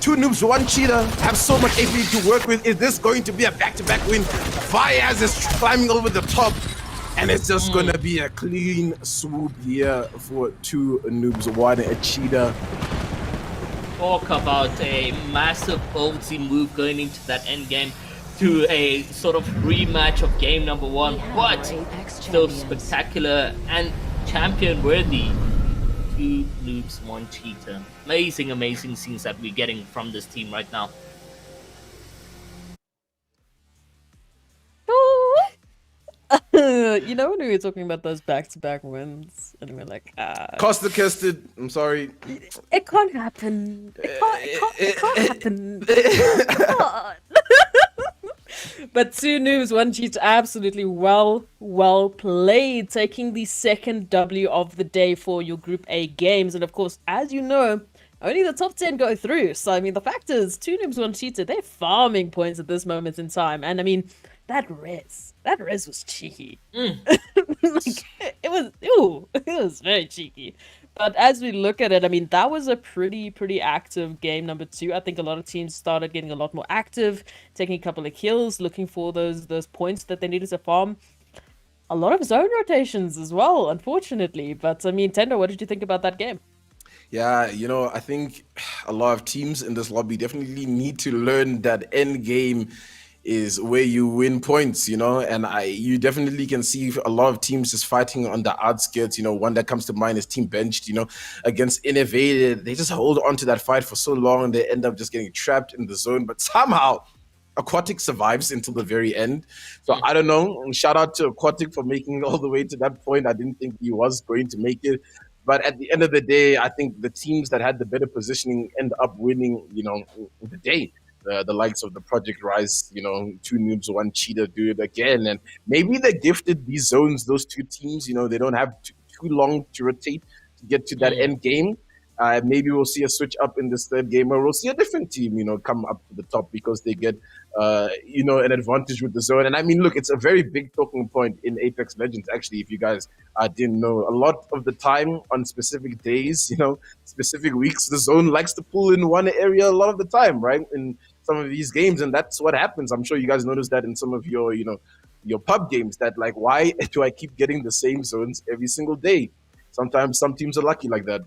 Two Noobs, One Cheetah have so much HP to work with. Is this going to be a back-to-back win? Vyaz is climbing over the top. And it's just going to be a clean swoop here for Two Noobs, One Cheetah. Talk about a massive ballsy move going into that end game to a sort of rematch of game number 1, but still spectacular and champion worthy. Two Noobs, One Cheetah. Amazing scenes that we're getting from this team right now. You know when we were talking about those back-to-back wins, and we're like, Costa Kested, I'm sorry. It can't happen. It can't happen. It can't. But Two Noobs, One Cheetah, absolutely well played, taking the second W of the day for your Group A games. And of course, as you know, only the top 10 go through. So, I mean, the fact is, Two Noobs, One Cheetah, they're farming points at this moment in time. And, I mean, that res was cheeky. Like, it was very cheeky. But as we look at it, I mean, that was a pretty active game number 2. I think a lot of teams started getting a lot more active, taking a couple of kills, looking for those points that they needed to farm. A lot of zone rotations as well, unfortunately. But, I mean, Tendo, what did you think about that game? Yeah, you know, I think a lot of teams in this lobby definitely need to learn that end game is where you win points, you know, and you definitely can see a lot of teams just fighting on the outskirts. You know, one that comes to mind is Team Benched, you know, against Innovated. They just hold on to that fight for so long and they end up just getting trapped in the zone, but somehow Aquatic survives until the very end. So I don't know. Shout out to Aquatic for making it all the way to that point. I didn't think he was going to make it. But at the end of the day, I think the teams that had the better positioning end up winning, you know, the day. The likes of the Project Rise, you know, 2 noobs, 1 cheater do it again. And maybe they're gifted these zones, those 2 teams, you know, they don't have too long to rotate to get to that end game. Maybe we'll see a switch up in this third game, or we'll see a different team, you know, come up to the top because they get, you know, an advantage with the zone. And I mean, look, it's a very big talking point in Apex Legends, actually, if you guys didn't know. A lot of the time on specific days, you know, specific weeks, the zone likes to pull in one area a lot of the time, right? In some of these games, and that's what happens. I'm sure you guys noticed that in some of your, you know, your pub games, that like, why do I keep getting the same zones every single day? Sometimes some teams are lucky like that.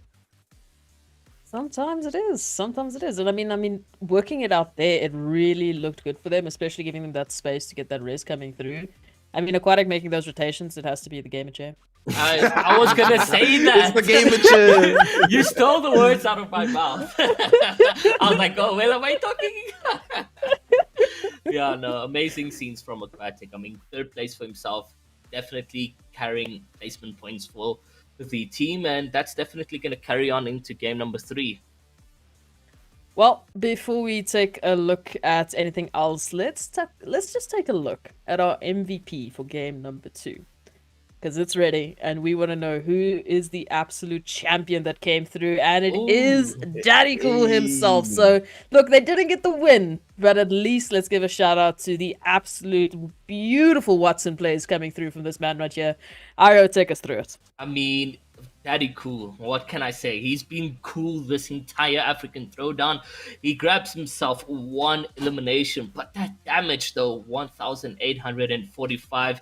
Sometimes it is. Sometimes it is. And I mean, working it out there, it really looked good for them, especially giving them that space to get that res coming through. I mean, Aquatic making those rotations, it has to be the gamer chair. I was gonna say that. It's the gamer chair. You stole the words out of my mouth. I was like, oh, well, am I talking? Yeah, no, amazing scenes from Aquatic. I mean, 3rd place for himself, definitely carrying placement points for the team, and that's definitely going to carry on into game number 3. Well, before we take a look at anything else, let's just take a look at our MVP for game number 2. Because it's ready, and we want to know who is the absolute champion that came through, and it is Daddy Cool himself. So, look, they didn't get the win, but at least let's give a shout out to the absolute beautiful Watson plays coming through from this man right here. Ario, take us through it. I mean, Daddy Cool, what can I say? He's been cool this entire African Throwdown. He grabs himself 1 elimination, but that damage though, 1,845.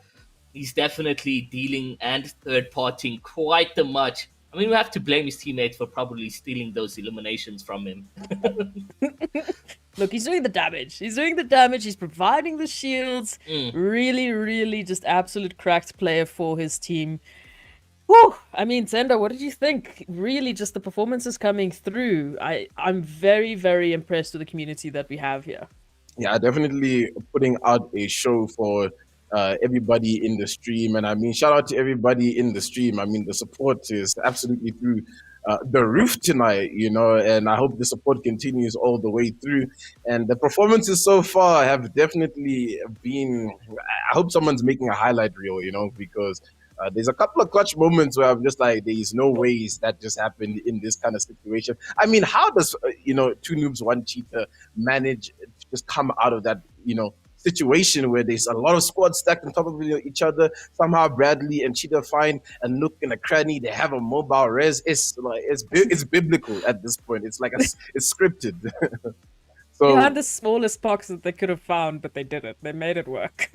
He's definitely dealing and third-partying quite the much. I mean, we have to blame his teammates for probably stealing those eliminations from him. Look, he's doing the damage. He's doing the damage. He's providing the shields. Really, really just absolute cracked player for his team. Whew! I mean, Zenda, what did you think? Really, just the performances coming through. I'm very, very impressed with the community that we have here. Yeah, definitely putting out a show for everybody in the stream. And I mean, shout out to everybody in the stream. I mean, the support is absolutely through the roof tonight, you know, and I hope the support continues all the way through. And the performances so far have definitely been, I hope someone's making a highlight reel, you know, because there's a couple of clutch moments where I'm just like, there's no ways that just happened in this kind of situation. I mean, how does, you know, 2 noobs, 1 cheater manage to just come out of that, you know, situation where there's a lot of squads stacked on top of each other? Somehow Bradley and Cheetah find a nook in a cranny. They have a mobile res. It's like it's biblical at this point. It's like it's scripted. So you had the smallest box that they could have found, but they did it. They made it work.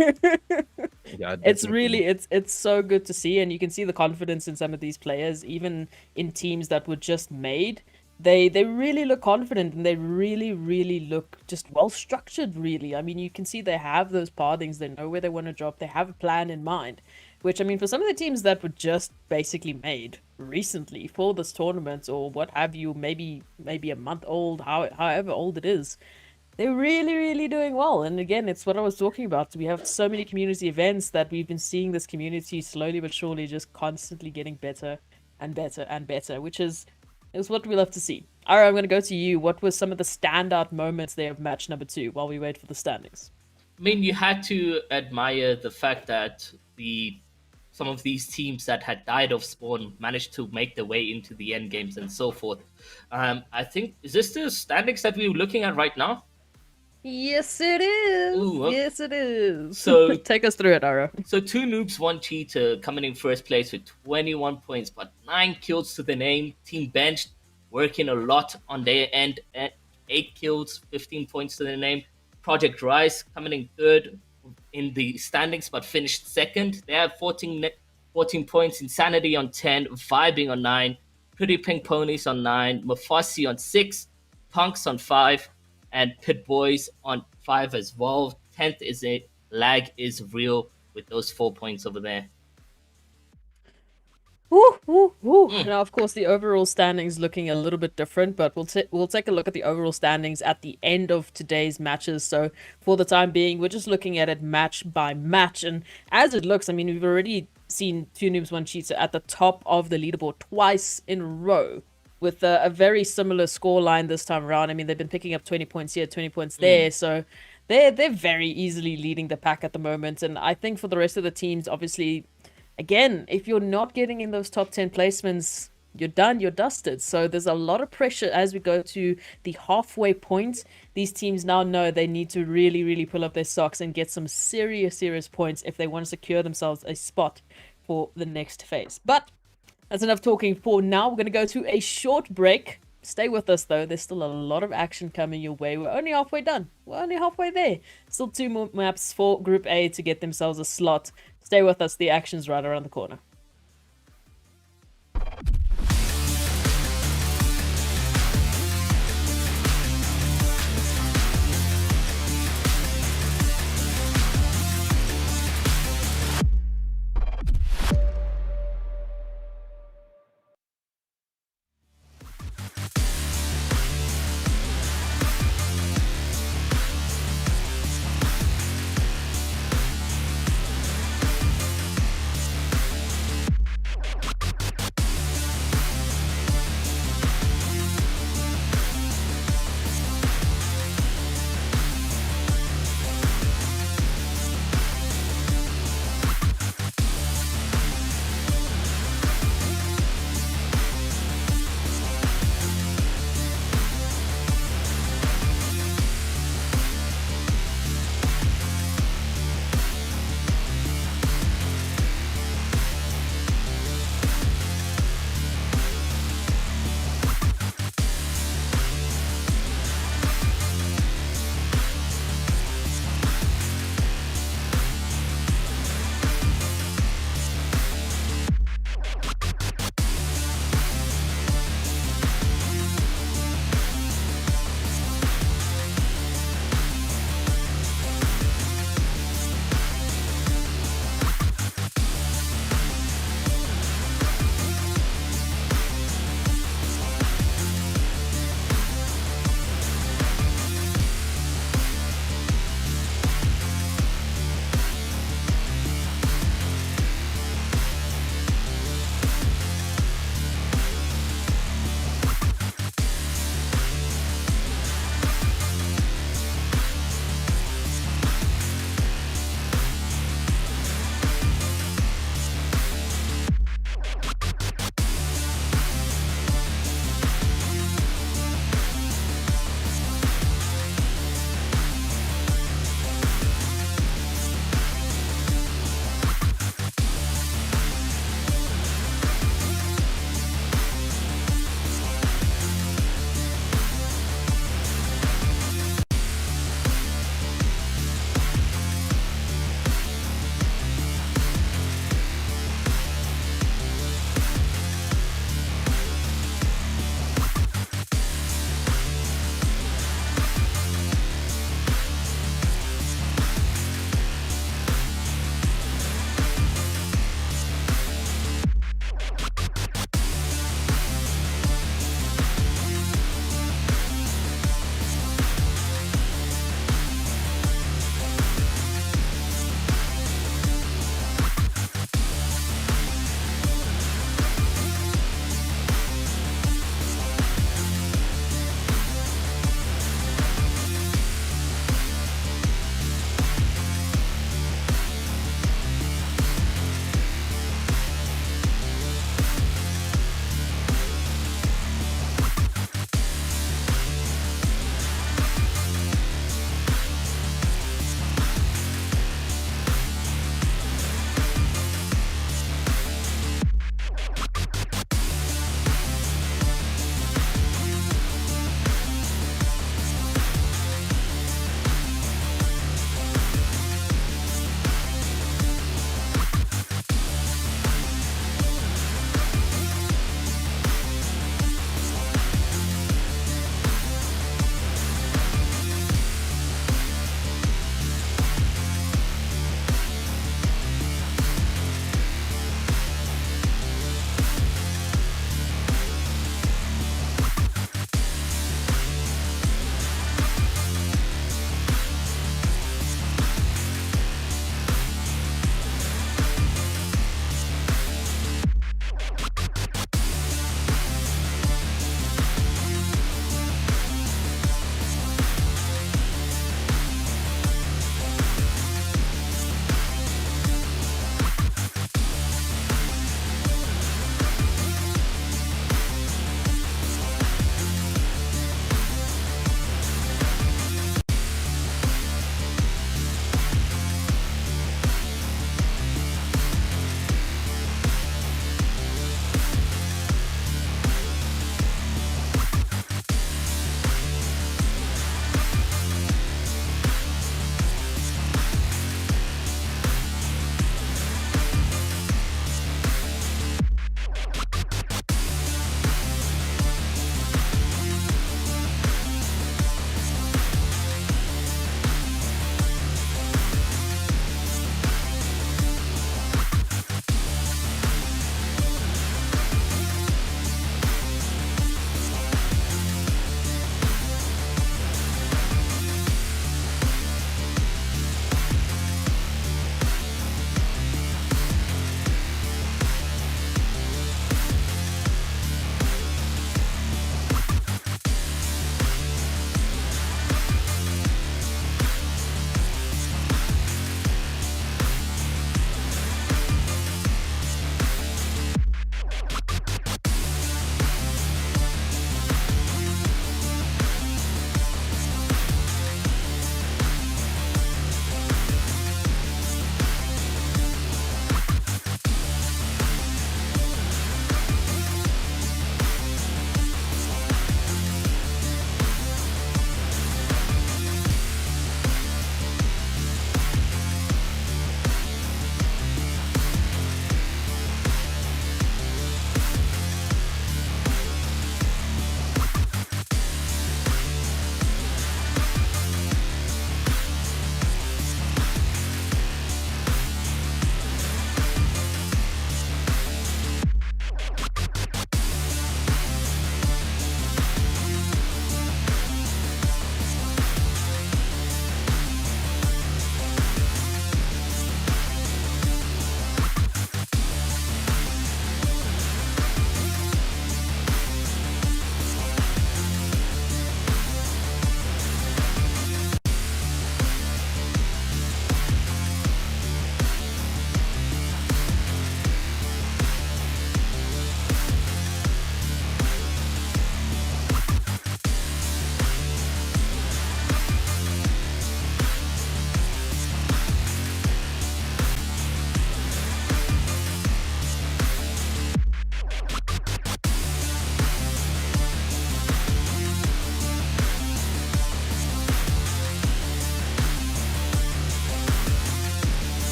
Yeah, it's really it's so good to see, and you can see the confidence in some of these players, even in teams that were just made. They really look confident, and they really look just well structured, really. I mean, you can see they have those pathings, they know where they want to drop, they have a plan in mind. Which, I mean, for some of the teams that were just basically made recently for this tournament, or what have you, maybe a month old, however old it is, they're really doing well. And again, it's what I was talking about. We have so many community events that we've been seeing this community slowly but surely just constantly getting better and better and better, which is what we love to see. All right, I'm going to go to you. What were some of the standout moments there of match number 2 while we wait for the standings? I mean, you had to admire the fact that some of these teams that had died of spawn managed to make their way into the end games and so forth. I think, is this the standings that we're looking at right now? Yes, it is. Ooh, okay. Yes, it is. So take us through it, Ara. So 2 noobs, 1 cheater coming in first place with 21 points, but 9 kills to the name. Team Benched working a lot on their end, 8 kills, 15 points to the name. Project Rise coming in 3rd in the standings, but finished 2nd. They have 14 points. Insanity on 10, VYBN on 9, PrettyPinkPonies on 9, Mafisi on 6, Punx on 5, and Pit Boys on 5 as well. 10th is it. Lag is real with those 4 points over there. Woo, woo, woo. Now, of course, the overall standings looking a little bit different, but we'll take a look at the overall standings at the end of today's matches. So, for the time being, we're just looking at it match by match. And as it looks, I mean, we've already seen Two Noobs One Cheater at the top of the leaderboard twice in a row, with a very similar score line this time around. I mean, they've been picking up 20 points here, 20 points there. So they're very easily leading the pack at the moment. And I think for the rest of the teams, obviously, again, if you're not getting in those top 10 placements, you're done, you're dusted. So there's a lot of pressure as we go to the halfway point. These teams now know they need to really, really pull up their socks and get some serious points if they want to secure themselves a spot for the next phase. But that's enough talking for now. We're going to go to a short break. Stay with us, though. There's still a lot of action coming your way. We're only halfway done. We're only halfway there. Still 2 more maps for Group A to get themselves a slot. Stay with us. The action's right around the corner.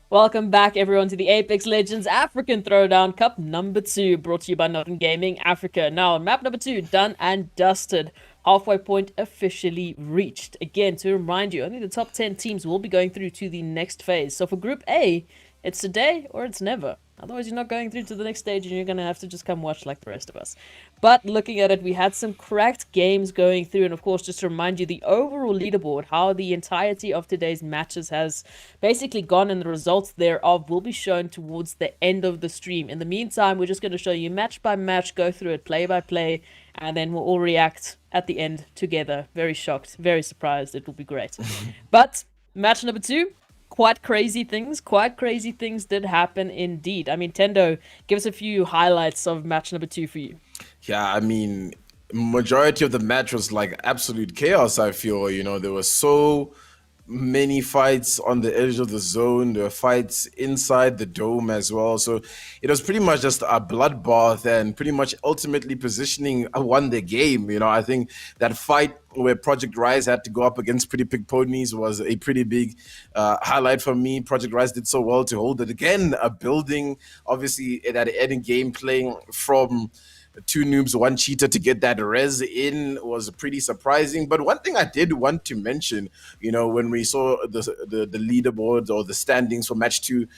Welcome back, everyone, to the Apex Legends African Throwdown Cup number 2, brought to you by NODWIN Gaming Africa. Now, map number 2, done and dusted. Halfway point officially reached. Again, to remind you, only the top 10 teams will be going through to the next phase. So for Group A, it's today or it's never. Otherwise, you're not going through to the next stage and you're going to have to just come watch like the rest of us. But looking at it, we had some cracked games going through. And of course, just to remind you, the overall leaderboard, how the entirety of today's matches has basically gone, and the results thereof will be shown towards the end of the stream. In the meantime, we're just going to show you match by match, go through it play by play, and then we'll all react at the end together. Very shocked, very surprised. It will be great. But match number 2, quite crazy things did happen indeed. I mean, Tendo, give us a few highlights of match number 2 for you. Yeah, I mean, majority of the match was like absolute chaos, I feel. You know, there were so many fights on the edge of the zone. There were fights inside the dome as well. So it was pretty much just a bloodbath, and pretty much ultimately positioning won the game. You know, I think that fight where Project Rise had to go up against PrettyPinkPonies was a pretty big highlight for me. Project Rise did so well to hold it again, a building, obviously, that ending game playing from 2 noobs, 1 cheater to get that res in was pretty surprising. But one thing I did want to mention, you know, when we saw the leaderboards or the standings for match 2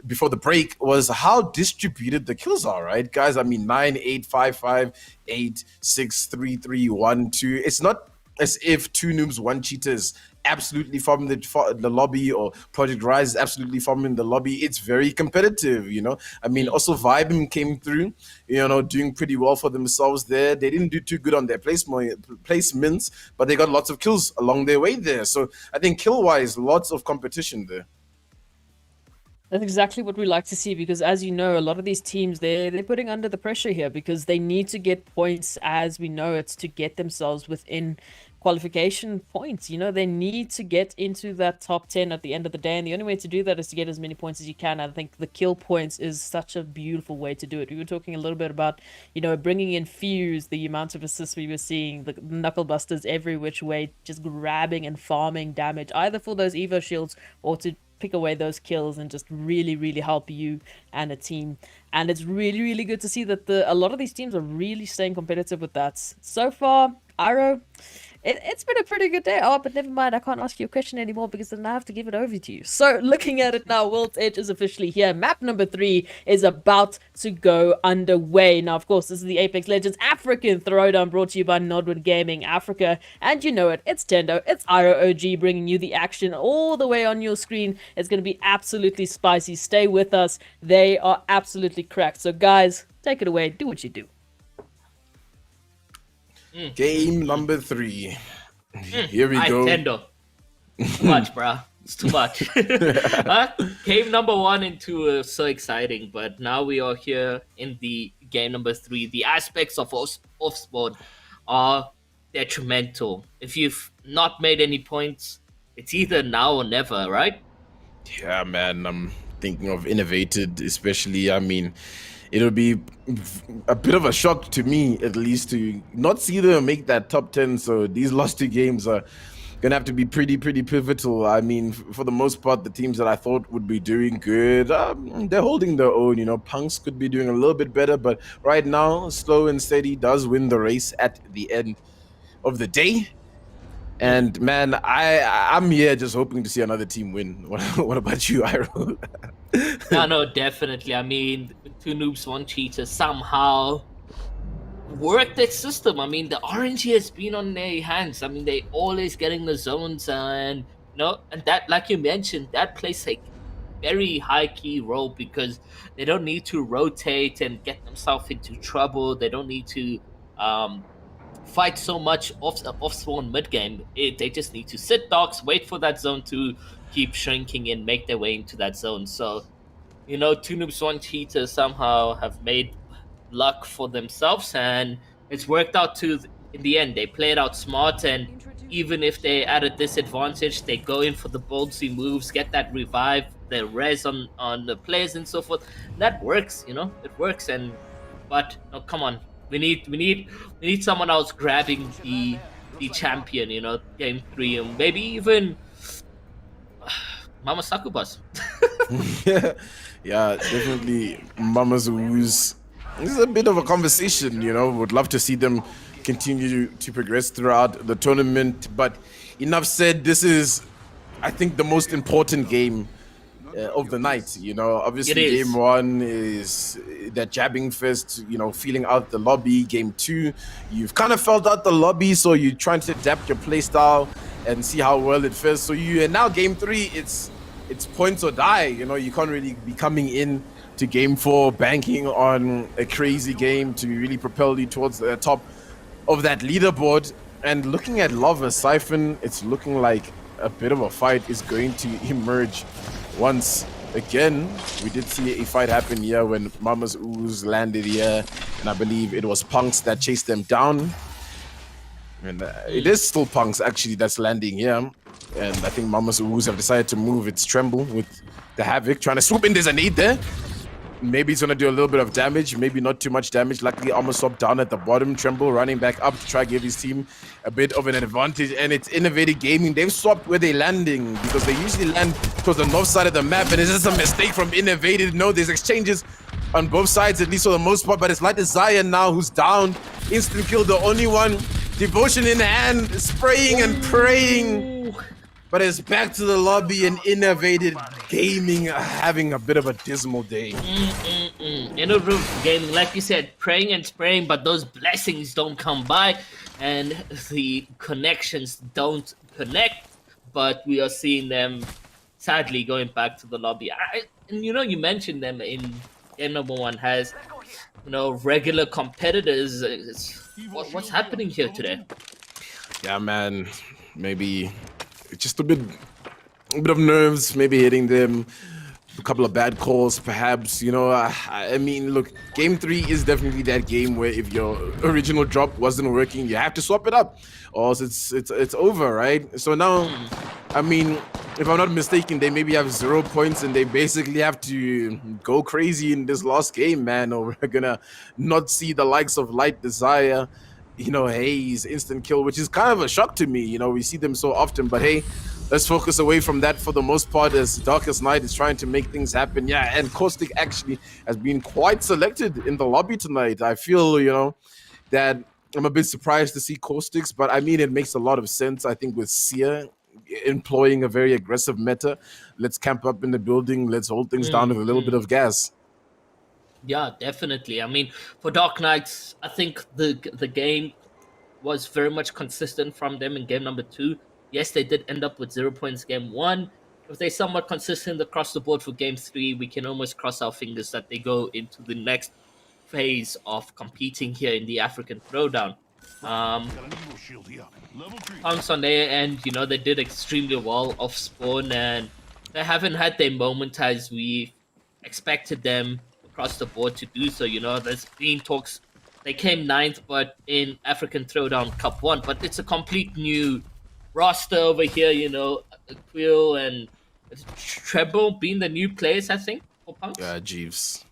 before the break, was how distributed the kills are, right, guys? I mean, 9, 8, 5, 5, 8, 6, 3, 3, 1, 2. It's not as if 2 noobs, 1 cheater is absolutely from the lobby, or Project Rise is absolutely from in the lobby. It's very competitive, you know. I mean, also VYBN came through, you know, doing pretty well for themselves there. They didn't do too good on their placements, but they got lots of kills along their way there. So I think kill-wise, lots of competition there. That's exactly what we like to see, because as you know, a lot of these teams, they're putting under the pressure here because they need to get points, as we know it's to get themselves within qualification points. You know, they need to get into that top 10 at the end of the day, and the only way to do that is to get as many points as you can. I think the kill points is such a beautiful way to do it. We were talking a little bit about, you know, bringing in Fuse, the amount of assists we were seeing, the knuckle busters every which way, just grabbing and farming damage, either for those Evo shields or to pick away those kills and just really help you and a team. And it's really good to see that a lot of these teams are really staying competitive with that. So far, Iro, it's been a pretty good day. Oh, but never mind, I can't ask you a question anymore because then I have to give it over to you. So looking at it now, World's Edge is officially here. Map number 3 is about to go underway. Now, of course, this is the Apex Legends African Throwdown, brought to you by NODWIN Gaming Africa. And you know it, it's Tendo, it's Iro OG, bringing you the action all the way on your screen. It's going to be absolutely spicy. Stay with us. They are absolutely cracked. So guys, take it away. Do what you do. Game number 3. Here we go. Tendo. Too much, bro. It's too much. Game number 1 into so exciting, but now we are here in the game number 3. The aspects of off-spawn are detrimental. If you've not made any points, it's either now or never, right? Yeah, man. I'm thinking of Innovated, especially. I mean, it'll be a bit of a shock to me, at least, to not see them make that top 10. So these last 2 games are gonna have to be pretty pivotal. I mean, for the most part, the teams that I thought would be doing good, they're holding their own. You know, Punx could be doing a little bit better, but right now, slow and steady does win the race at the end of the day. And man, I'm here just hoping to see another team win. What about you, Iro? No, definitely. I mean, 2 noobs, 1 cheater somehow worked that system. I mean, the RNG has been on their hands. I mean, they always getting the zones, and you know, and that, like you mentioned, that plays a very high key role because they don't need to rotate and get themselves into trouble. They don't need to fight so much off spawn mid game. They just need to sit dogs, wait for that zone to keep shrinking and make their way into that zone. So, you know, 2 noobs, 1 cheater somehow have made luck for themselves, and it's worked out in the end. They played out smart, and even if they at a disadvantage, they go in for the ballsy moves, get that revive, the res on the players and so forth. That works, you know, it works. But oh, come on, we need someone else grabbing the champion, you know, game 3, and maybe even Mama Sakubas. Yeah, definitely Mama's Ooze. This is a bit of a conversation, you know. Would love to see them continue to progress throughout the tournament. But enough said, this is, I think, the most important game of the night. You know, obviously, It is. game one is that jabbing fest, you know, feeling out the lobby. Game two, you've kind of felt out the lobby, so you're trying to adapt your play style and see how well it feels. So and now game three, it's points or die. You know, you can't really be coming in to game four banking on a crazy game to really propel you towards the top of that leaderboard. And looking at Lava Siphon, it's looking like a bit of a fight is going to emerge once again. We did see a fight happen here when Mama's Ooze landed here, and I believe it was Punx that chased them down. And it is still Punx actually that's landing here. And I think Mama's Ooze have decided to move its Tremble with the Havoc, trying to swoop in. There's a nade there. Maybe it's going to do a little bit of damage, maybe not too much damage. Luckily, Armor Swap down at the bottom. Tremble running back up to try to give his team a bit of an advantage. And it's Innovated Gaming. They've swapped where they're landing because they usually land towards the north side of the map. And it's just a mistake from Innovated. No, there's exchanges on both sides, at least for the most part. But it's Light Desire now who's down. Instant kill, the only one. Devotion in hand, spraying and praying. But it's back to the lobby and Innovated Gaming having a bit of a dismal day. Innovated Gaming, like you said, praying and spraying, but those blessings don't come by and the connections don't connect. But we are seeing them sadly going back to the lobby. And you know, you mentioned them in game number one has, you know, regular competitors. What's happening here today? Yeah, man, maybe just a bit of nerves, maybe hitting them. A couple of bad calls, perhaps. You know, I mean, look, game three is definitely that game where if your original drop wasn't working, you have to swap it up, or else it's over, right? So now, I mean, if I'm not mistaken, they maybe have 0 points and they basically have to go crazy in this last game, man, or we're gonna not see the likes of Light Desire, you know, Haze, instant kill, which is kind of a shock to me. You know, we see them so often, but hey, let's focus away from that for the most part as Darkest Night is trying to make things happen. Yeah, and Caustic actually has been quite selected in the lobby tonight. I feel, you know, that I'm a bit surprised to see Caustics, but I mean, it makes a lot of sense. I think with Seer employing a very aggressive meta, let's camp up in the building, let's hold things down with a little bit of gas. Yeah, definitely. I mean, for Dark Knights, I think the game was very much consistent from them in game number two. Yes, they did end up with 0 points game one. If they're somewhat consistent across the board for game three, we can almost cross our fingers that they go into the next phase of competing here in the African Throwdown. Punx on their end, you know, they did extremely well off spawn, and they haven't had their moment as we expected them across the board to do so. You know, there's been talks. They came ninth, but in African Throwdown Cup 1, but it's a complete new roster over here. You know, Quill and Treble being the new players, I think, for Punx. Yeah, Jeeves.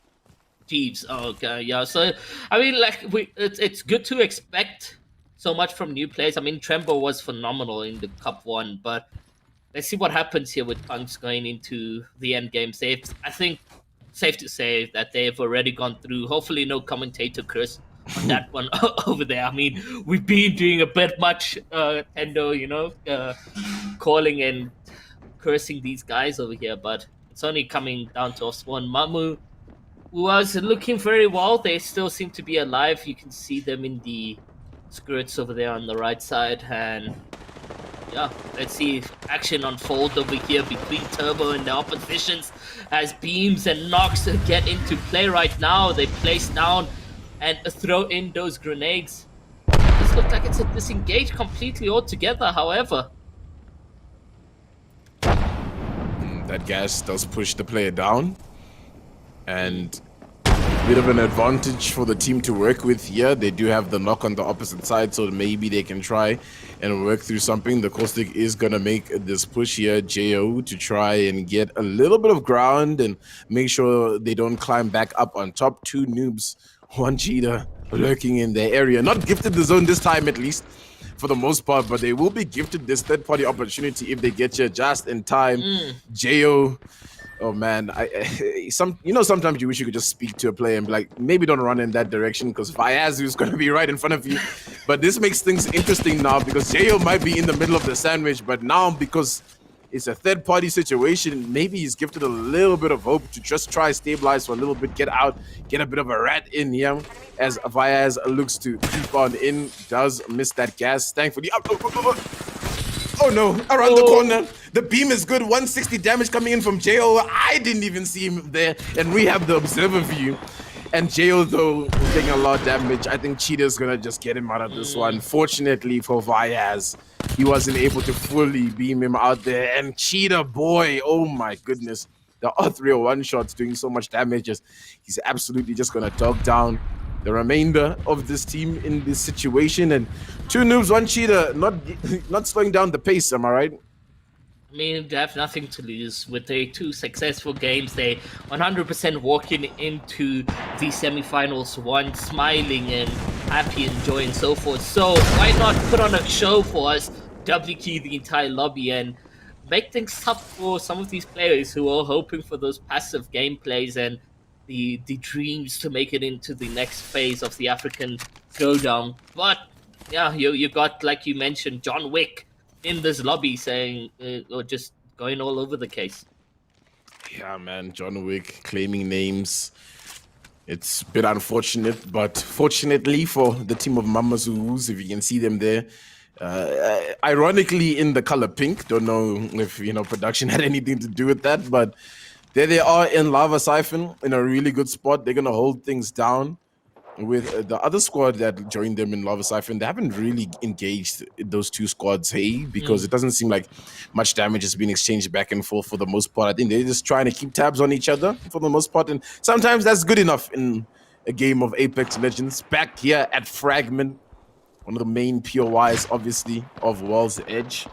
Oh, okay, yeah. So, I mean, like, it's good to expect so much from new players. I mean, Tremble was phenomenal in the Cup 1, but let's see what happens here with Punx going into the end game. I think safe to say that they've already gone through. Hopefully, no commentator curse on that one over there. I mean, we've been doing a bit much, Tendo, you know, calling and cursing these guys over here, but it's only coming down to Oswan Mamu, who was looking very well. They still seem to be alive. You can see them in the skirts over there on the right side, and yeah, let's see action unfold over here between Turbo and the oppositions as beams and knocks get into play right now. They place down and throw in those grenades. This looks like it's a disengage completely altogether, however. That gas does push the player down, and a bit of an advantage for the team to work with here. They do have the knock on the opposite side, so maybe they can try and work through something. The Caustic is going to make this push here, JO, to try and get a little bit of ground and make sure they don't climb back up on top. Two noobs, one cheater lurking in their area. Not gifted the zone this time, at least, for the most part, but they will be gifted this third-party opportunity if they get you just in time. Jo, oh man, sometimes you wish you could just speak to a player and be like, maybe don't run in that direction because Vayazu is going to be right in front of you. But this makes things interesting now because Jo might be in the middle of the sandwich, but now because it's a third-party situation, maybe he's gifted a little bit of hope to just try stabilize for a little bit, get out, get a bit of a rat in here as Vyaz looks to keep on in, does miss that gas. Thankfully, oh no, around the corner. The beam is good, 160 damage coming in from Jo. I didn't even see him there, and we have the observer view. And Jo, though, taking a lot of damage. I think Cheetah's gonna just get him out of this one. Fortunately for Vyaz, he wasn't able to fully beam him out there. And Cheetah, boy, oh my goodness. The R3 one-shot's doing so much damage. He's absolutely just gonna dog down the remainder of this team in this situation. And 2 noobs, 1 Cheetah, not slowing down the pace, am I right? I mean, they have nothing to lose. With their 2 successful games, they 100% walking into the semifinals, one smiling and happy and joy and so forth. So why not put on a show for us, W-key the entire lobby, and make things tough for some of these players who are hoping for those passive gameplays and the dreams to make it into the next phase of the African Throwdown. But yeah, you got, like you mentioned, John Wick in this lobby saying, or just going all over the case. Yeah, man, John Wick claiming names. It's a bit unfortunate, but fortunately for the team of Mamazoos, if you can see them there, ironically in the color pink. Don't know if, production had anything to do with that, but there they are in Lava Siphon in a really good spot. They're going to hold things down. With the other squad that joined them in Lava Siphon, they haven't really engaged those 2 squads, because it doesn't seem like much damage has been exchanged back and forth for the most part. I think they're just trying to keep tabs on each other for the most part, and sometimes that's good enough in a game of Apex Legends. Back here at Fragment, one of the main POIs, obviously, of World's Edge.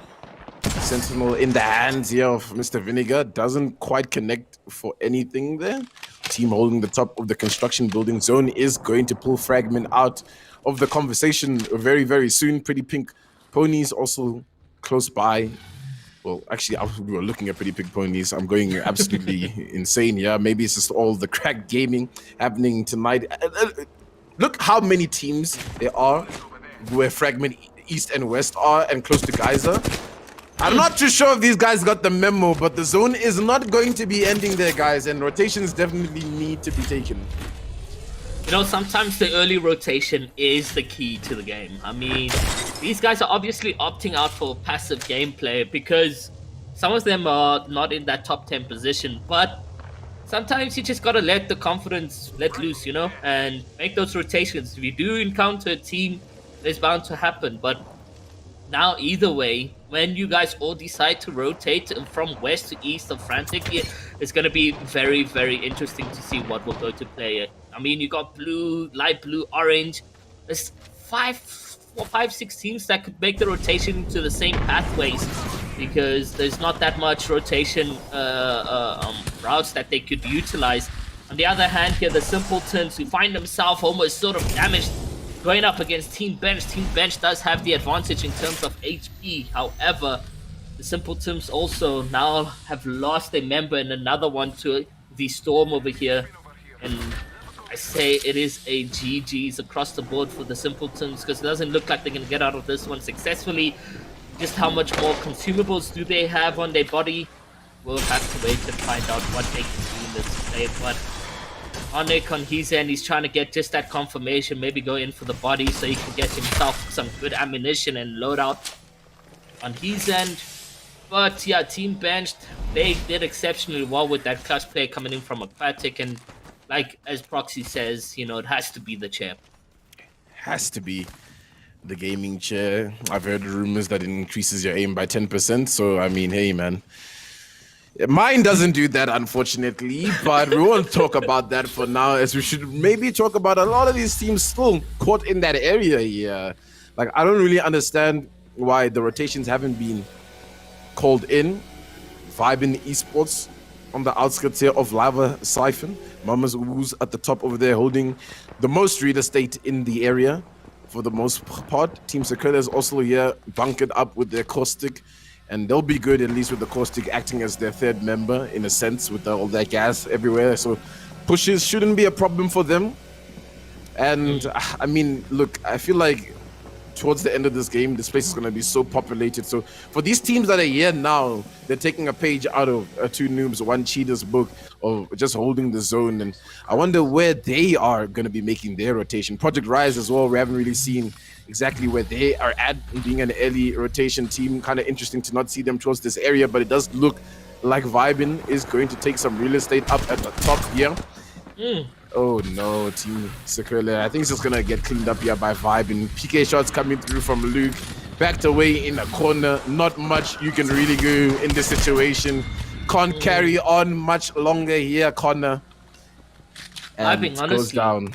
Sentinel in the hands here of Mr. Vinegar, doesn't quite connect for anything there. Team holding the top of the construction building. Zone is going to pull Fragment out of the conversation very, very soon. PrettyPinkPonies also close by. Well, actually, we were looking at PrettyPinkPonies. I'm going absolutely insane here. Maybe it's just all the crack gaming happening tonight. Look how many teams there are where Fragment East and West are and close to Geyser. I'm not too sure if these guys got the memo, but the zone is not going to be ending there, guys, and rotations definitely need to be taken. Sometimes the early rotation is the key to the game. I mean, these guys are obviously opting out for passive gameplay because some of them are not in that top 10 position, but sometimes you just gotta let the confidence let loose, and make those rotations. If you do encounter a team, it's bound to happen, but now, either way, when you guys all decide to rotate from west to east of Frantic, it's going to be very, very interesting to see what will go to play. I mean, you got blue, light blue, orange. There's 6 teams that could make the rotation to the same pathways because there's not that much rotation routes that they could utilize. On the other hand, here, the Simpletons who find themselves almost sort of damaged going up against Team Bench. Team Bench does have the advantage in terms of HP. However, the Simpletons also now have lost a member and another one to the Storm over here. And I say it is a GG's across the board for the Simpletons because it doesn't look like they're going to get out of this one successfully. Just how much more consumables do they have on their body? We'll have to wait to find out what they can do in this play. But Onik on his end, he's trying to get just that confirmation, maybe go in for the body so he can get himself some good ammunition and loadout on his end. But yeah, Team Benched, they did exceptionally well with that clutch play coming in from Aquatic, and like as Proxy says, it has to be the chair. Has to be the gaming chair. I've heard rumors that it increases your aim by 10%, so I mean, hey man. Mine doesn't do that, unfortunately, but we won't talk about that for now, as we should maybe talk about a lot of these teams still caught in that area here. Like, I don't really understand why the rotations haven't been called in. VYBN esports on the outskirts here of Lava Siphon. Mama's Ooze at the top over there holding the most real estate in the area. for the most part. Team Sekwele is also here, bunkered up with their caustic, and they'll be good at least with the caustic acting as their third member in a sense with all that gas everywhere. So pushes shouldn't be a problem for them. And I mean, look, I feel like towards the end of this game, this place is going to be so populated. So for these teams that are here now, they're taking a page out of Two Noobs, One Cheater's book of just holding the zone. And I wonder where they are going to be making their rotation. Project Rise as well, we haven't really seen exactly where they are at being an early rotation team. Kind of interesting to not see them towards this area, but it does look like VYBN is going to take some real estate up at the top here. Oh no, Team Sekwele. I think it's just gonna get cleaned up here by VYBN. PK shots coming through from Luke. Backed away in a corner. Not much you can really do in this situation. Can't carry on much longer here, Connor. And VYBN, it goes down.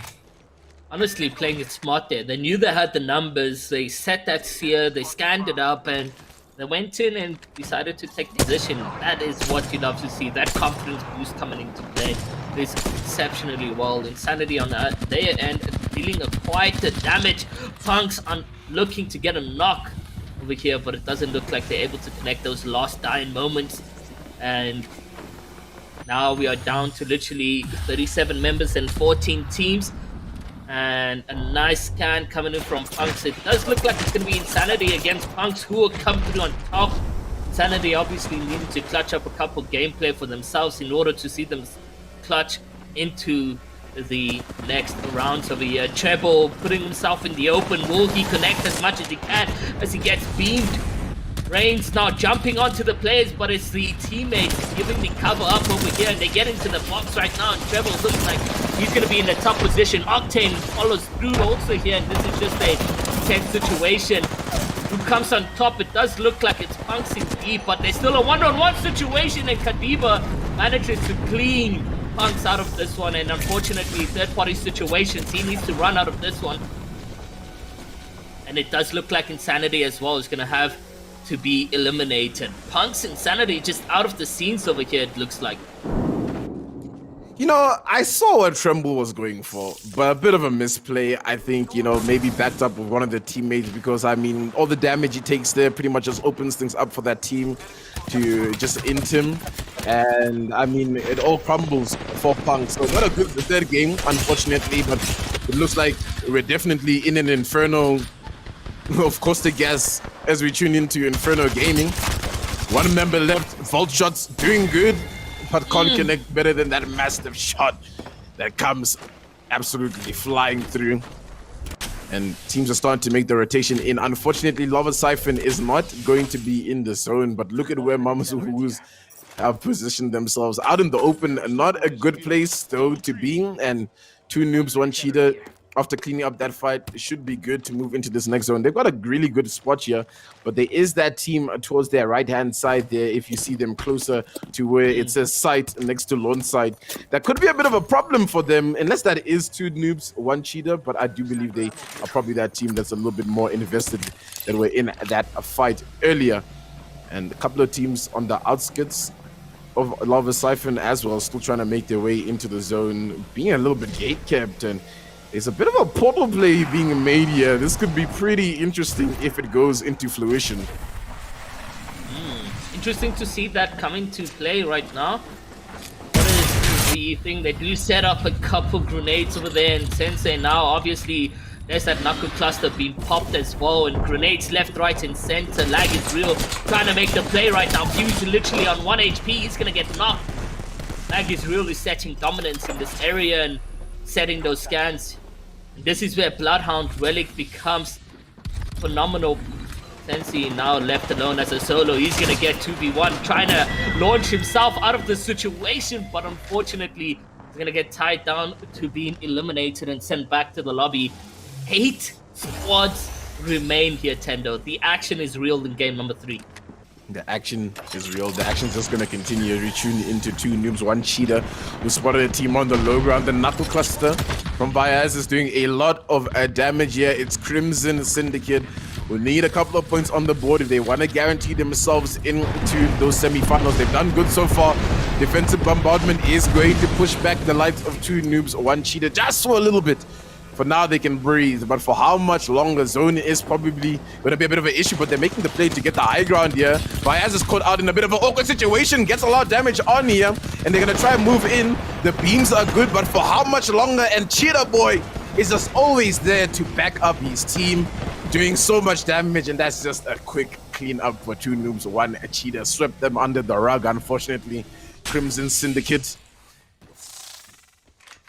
Honestly, playing it smart there. They knew they had the numbers. They set that sphere. They scanned it up, and they went in and decided to take position. That is what you love to see. That confidence boost coming into play is exceptionally well. Insanity on their end dealing quite the damage. Punx on looking to get a knock over here, but it doesn't look like they're able to connect those last dying moments. And now we are down to literally 37 members and 14 teams. And a nice scan coming in from Punx. It does look like it's going to be Insanity against Punx, who will come through on top. Insanity obviously needing to clutch up a couple gameplay for themselves in order to see them clutch into the next rounds over here. Treble putting himself in the open. Will he connect as much as he can as he gets beamed? Reigns now jumping onto the players, but it's the teammates giving the cover up over here, and they get into the box right now, and Treble looks like he's going to be in a tough position. Octane follows through also here, and this is just a tense situation. Who comes on top? It does look like it's Punx indeed, but there's still a one-on-one situation, and Kadiba manages to clean Punx out of this one, and unfortunately, third-party situations, he needs to run out of this one. And it does look like Insanity as well is going to have to be eliminated. Punx, Insanity just out of the scenes over here, it looks like. You know, I saw what Tremble was going for, but a bit of a misplay. I think, you know, maybe backed up with one of the teammates, because, I mean, all the damage he takes there pretty much just opens things up for that team to just int him. And, I mean, it all crumbles for Punx. So not a good third game, unfortunately, but it looks like we're definitely in an Inferno. Of course, the gas as we tune into Inferno Gaming. One member left, Vault Shots doing good, but can't connect better than that massive shot that comes absolutely flying through. And teams are starting to make the rotation in. Unfortunately, Lava Siphon is not going to be in the zone, but look at where Mamazuhus have positioned themselves out in the open. Not a good place, though, to be. And Two Noobs, One Cheater, after cleaning up that fight, it should be good to move into this next zone. They've got a really good spot here, but there is that team towards their right-hand side there, if you see them closer to where it says site next to lawn side. That could be a bit of a problem for them, unless that is Two Noobs, One Cheater, but I do believe they are probably that team that's a little bit more invested than were in that fight earlier. And a couple of teams on the outskirts of Lava Siphon as well, still trying to make their way into the zone, being a little bit gate-kept, and there's a bit of a portal play being made here. This could be pretty interesting if it goes into fruition. Interesting to see that coming to play right now. What is the thing? They do set up a couple grenades over there, and Sensei now, obviously, there's that knuckle cluster being popped as well, and grenades left, right, and center. Lag is real, trying to make the play right now. Fuse literally on 1 HP, he's gonna get knocked. Lag is really setting dominance in this area and setting those scans. This is where Bloodhound Relic becomes phenomenal. Sensei now left alone as a solo. He's going to get 2v1, trying to launch himself out of the situation, but unfortunately, he's going to get tied down to being eliminated and sent back to the lobby. 8 squads remain here, Tendo. The action is real in game number 3. The action is real. The action's just going to continue. We tune into Two Noobs, One Cheater, who spotted a team on the low ground. The knuckle cluster from Boyz is doing a lot of damage here. It's Crimson Syndicate will need a couple of points on the board if they want to guarantee themselves into those semi-finals. They've done good so far. Defensive bombardment is going to push back the likes of Two Noobs, One Cheater just for a little bit. For now, they can breathe, but for how much longer? Zone is probably going to be a bit of an issue, but they're making the play to get the high ground here. Vyaz is caught out in a bit of an awkward situation, gets a lot of damage on here, and they're going to try and move in. The beams are good, but for how much longer? And Cheetah Boy is just always there to back up his team, doing so much damage, and that's just a quick clean up for two noobs. One Cheetah swept them under the rug, unfortunately. Crimson Syndicate.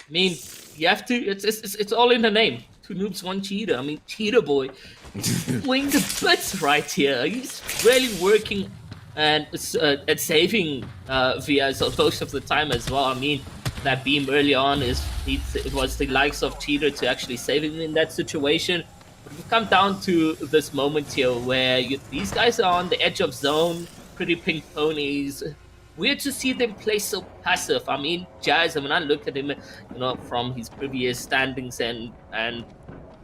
I mean, you have to. It's all in the name. Two noobs, one cheetah. I mean, Cheetah Boy doing the bits right here. He's really working and at saving Vyaz most of the time as well. I mean, that beam early on it was the likes of Cheetah to actually save him in that situation. But we come down to this moment here where these guys are on the edge of zone. PrettyPinkPonies. Weird to see them play so passive. I mean, Jazz, when I look at him, you know, from his previous standings and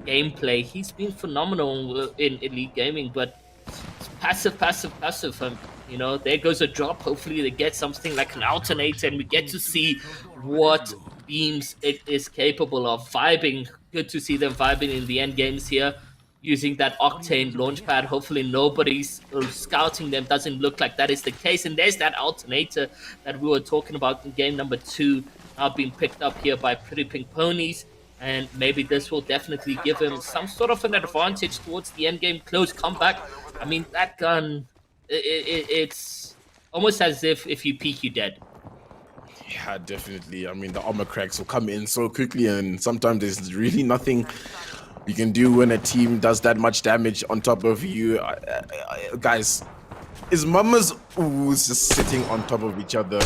gameplay, he's been phenomenal in Elite Gaming, but it's passive. You know, there goes a drop. Hopefully they get something like an alternator and we get to see what beams it is capable of. Vibing, good to see them vibing in the end games here. Using that Octane launchpad. Hopefully nobody's scouting them. Doesn't look like that is the case. And there's that alternator that we were talking about in game number 2 now being picked up here by PrettyPinkPonies. And maybe this will definitely give him some sort of an advantage towards the end game close comeback. I mean, that gun, it's almost as if you peek, you're dead. Yeah, definitely. I mean, the armor cracks will come in so quickly, and sometimes there's really nothing you can do when a team does that much damage on top of you. Guys, is Mama's ooze just sitting on top of each other?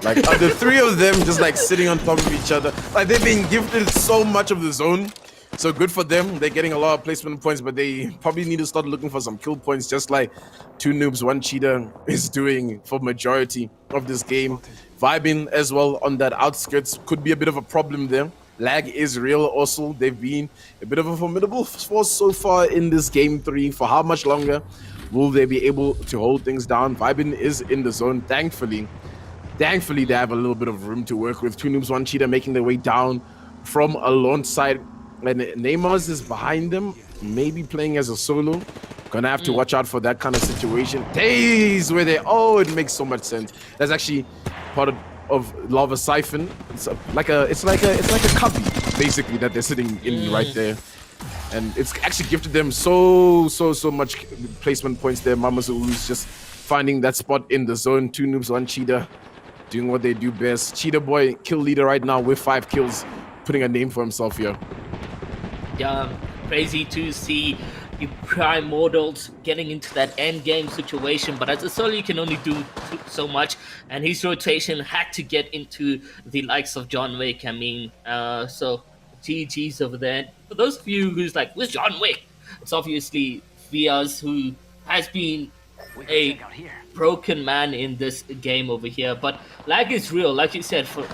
Like, are the three of them just like sitting on top of each other? Like, they've been gifted so much of the zone. So good for them. They're getting a lot of placement points, but they probably need to start looking for some kill points, just like two noobs, one cheetah is doing for majority of this game. Vibing as well on that outskirts could be a bit of a problem there. Lag is real also. They've been a bit of a formidable force so far in this game 3. For how much longer will they be able to hold things down? Vibin is in the zone, thankfully. Thankfully, they have a little bit of room to work with. Two noobs, one cheetah making their way down from a launch side. And Neymars is behind them, maybe playing as a solo. Gonna have to watch out for that kind of situation. Days where they, oh, it makes so much sense. That's actually part of Lava Siphon. It's like a cubby basically that they're sitting in right there, and it's actually gifted them so much placement points there. Mamazu's just finding that spot in the zone. Two noobs, one cheetah, doing what they do best. Cheetah Boy, kill leader right now with 5 kills, putting a name for himself here. Yeah, crazy to see the Primordials getting into that end game situation, but as a solo you can only do so much, and his rotation had to get into the likes of John Wick. I mean, so GG's over there. For those of you who's like, where's John Wick? It's obviously Vyaz, who has been a broken man in this game over here, but lag is real, like you said. For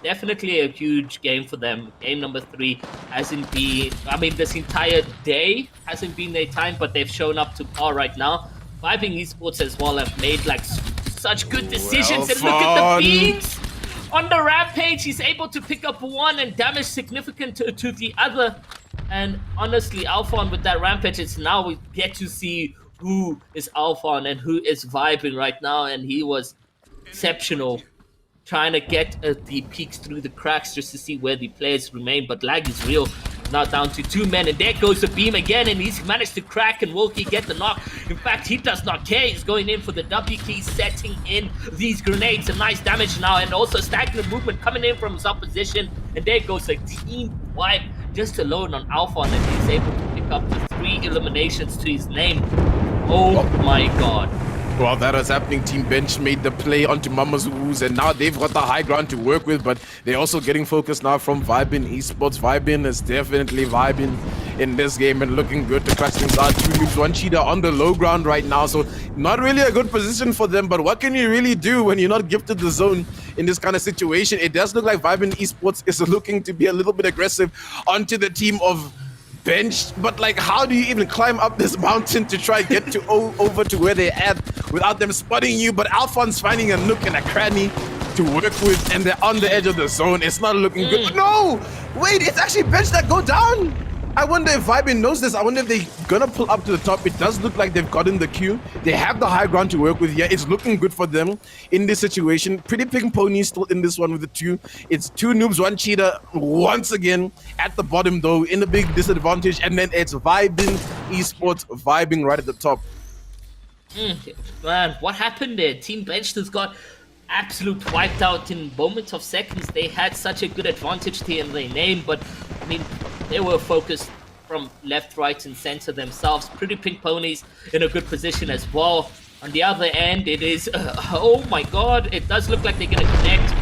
definitely a huge game for them. Game number 3 hasn't been, I mean, this entire day hasn't been their time, but they've shown up to par right now. Vibing Esports as well have made like such good decisions. And look at the beams on the rampage. He's able to pick up one and damage significant to the other. And honestly, Alphon with that rampage, it's now we get to see who is Alphon and who is vibing right now. And he was exceptional, trying to get the peeks through the cracks just to see where the players remain, but lag is real. Now down to 2 men, and there goes the beam again, and he's managed to crack, and will he get the knock? In fact, he does not care. He's going in for the W key, setting in these grenades. A nice damage now, and also stagnant movement coming in from his opposition, and there goes a team wipe just alone on Alphon, and he's able to pick up the 3 eliminations to his name. Oh my god. While that was happening, Team Bench made the play onto Mamazu's, and now they've got the high ground to work with, but they're also getting focused now from VYBN Esports. VYBN is definitely vibing in this game and looking good to clutch things out. Two noobs, one cheetah on the low ground right now, so not really a good position for them, but what can you really do when you're not gifted the zone in this kind of situation? It does look like VYBN Esports is looking to be a little bit aggressive onto the team of Bench, but like, how do you even climb up this mountain to try get to over to where they're at without them spotting you? But Alphon's finding a nook and a cranny to work with, and they're on the edge of the zone. It's not looking good. No! Wait, it's actually bench that go down! I wonder if VYBN knows this. I wonder if they're gonna pull up to the top. It does look like they've gotten the queue. They have the high ground to work with here. It's looking good for them in this situation. PrettyPinkPonies still in this one with the 2. It's 2 noobs, 1 cheater once again at the bottom though, in a big disadvantage. And then it's VYBN esports vibing right at the top. Man, what happened there? Team Bench has got absolute wiped out in moments of seconds. They had such a good advantage there in their name, but I mean, they were focused from left, right, and center themselves. PrettyPinkPonies in a good position as well. On the other end, it is, oh my god, it does look like they're going to connect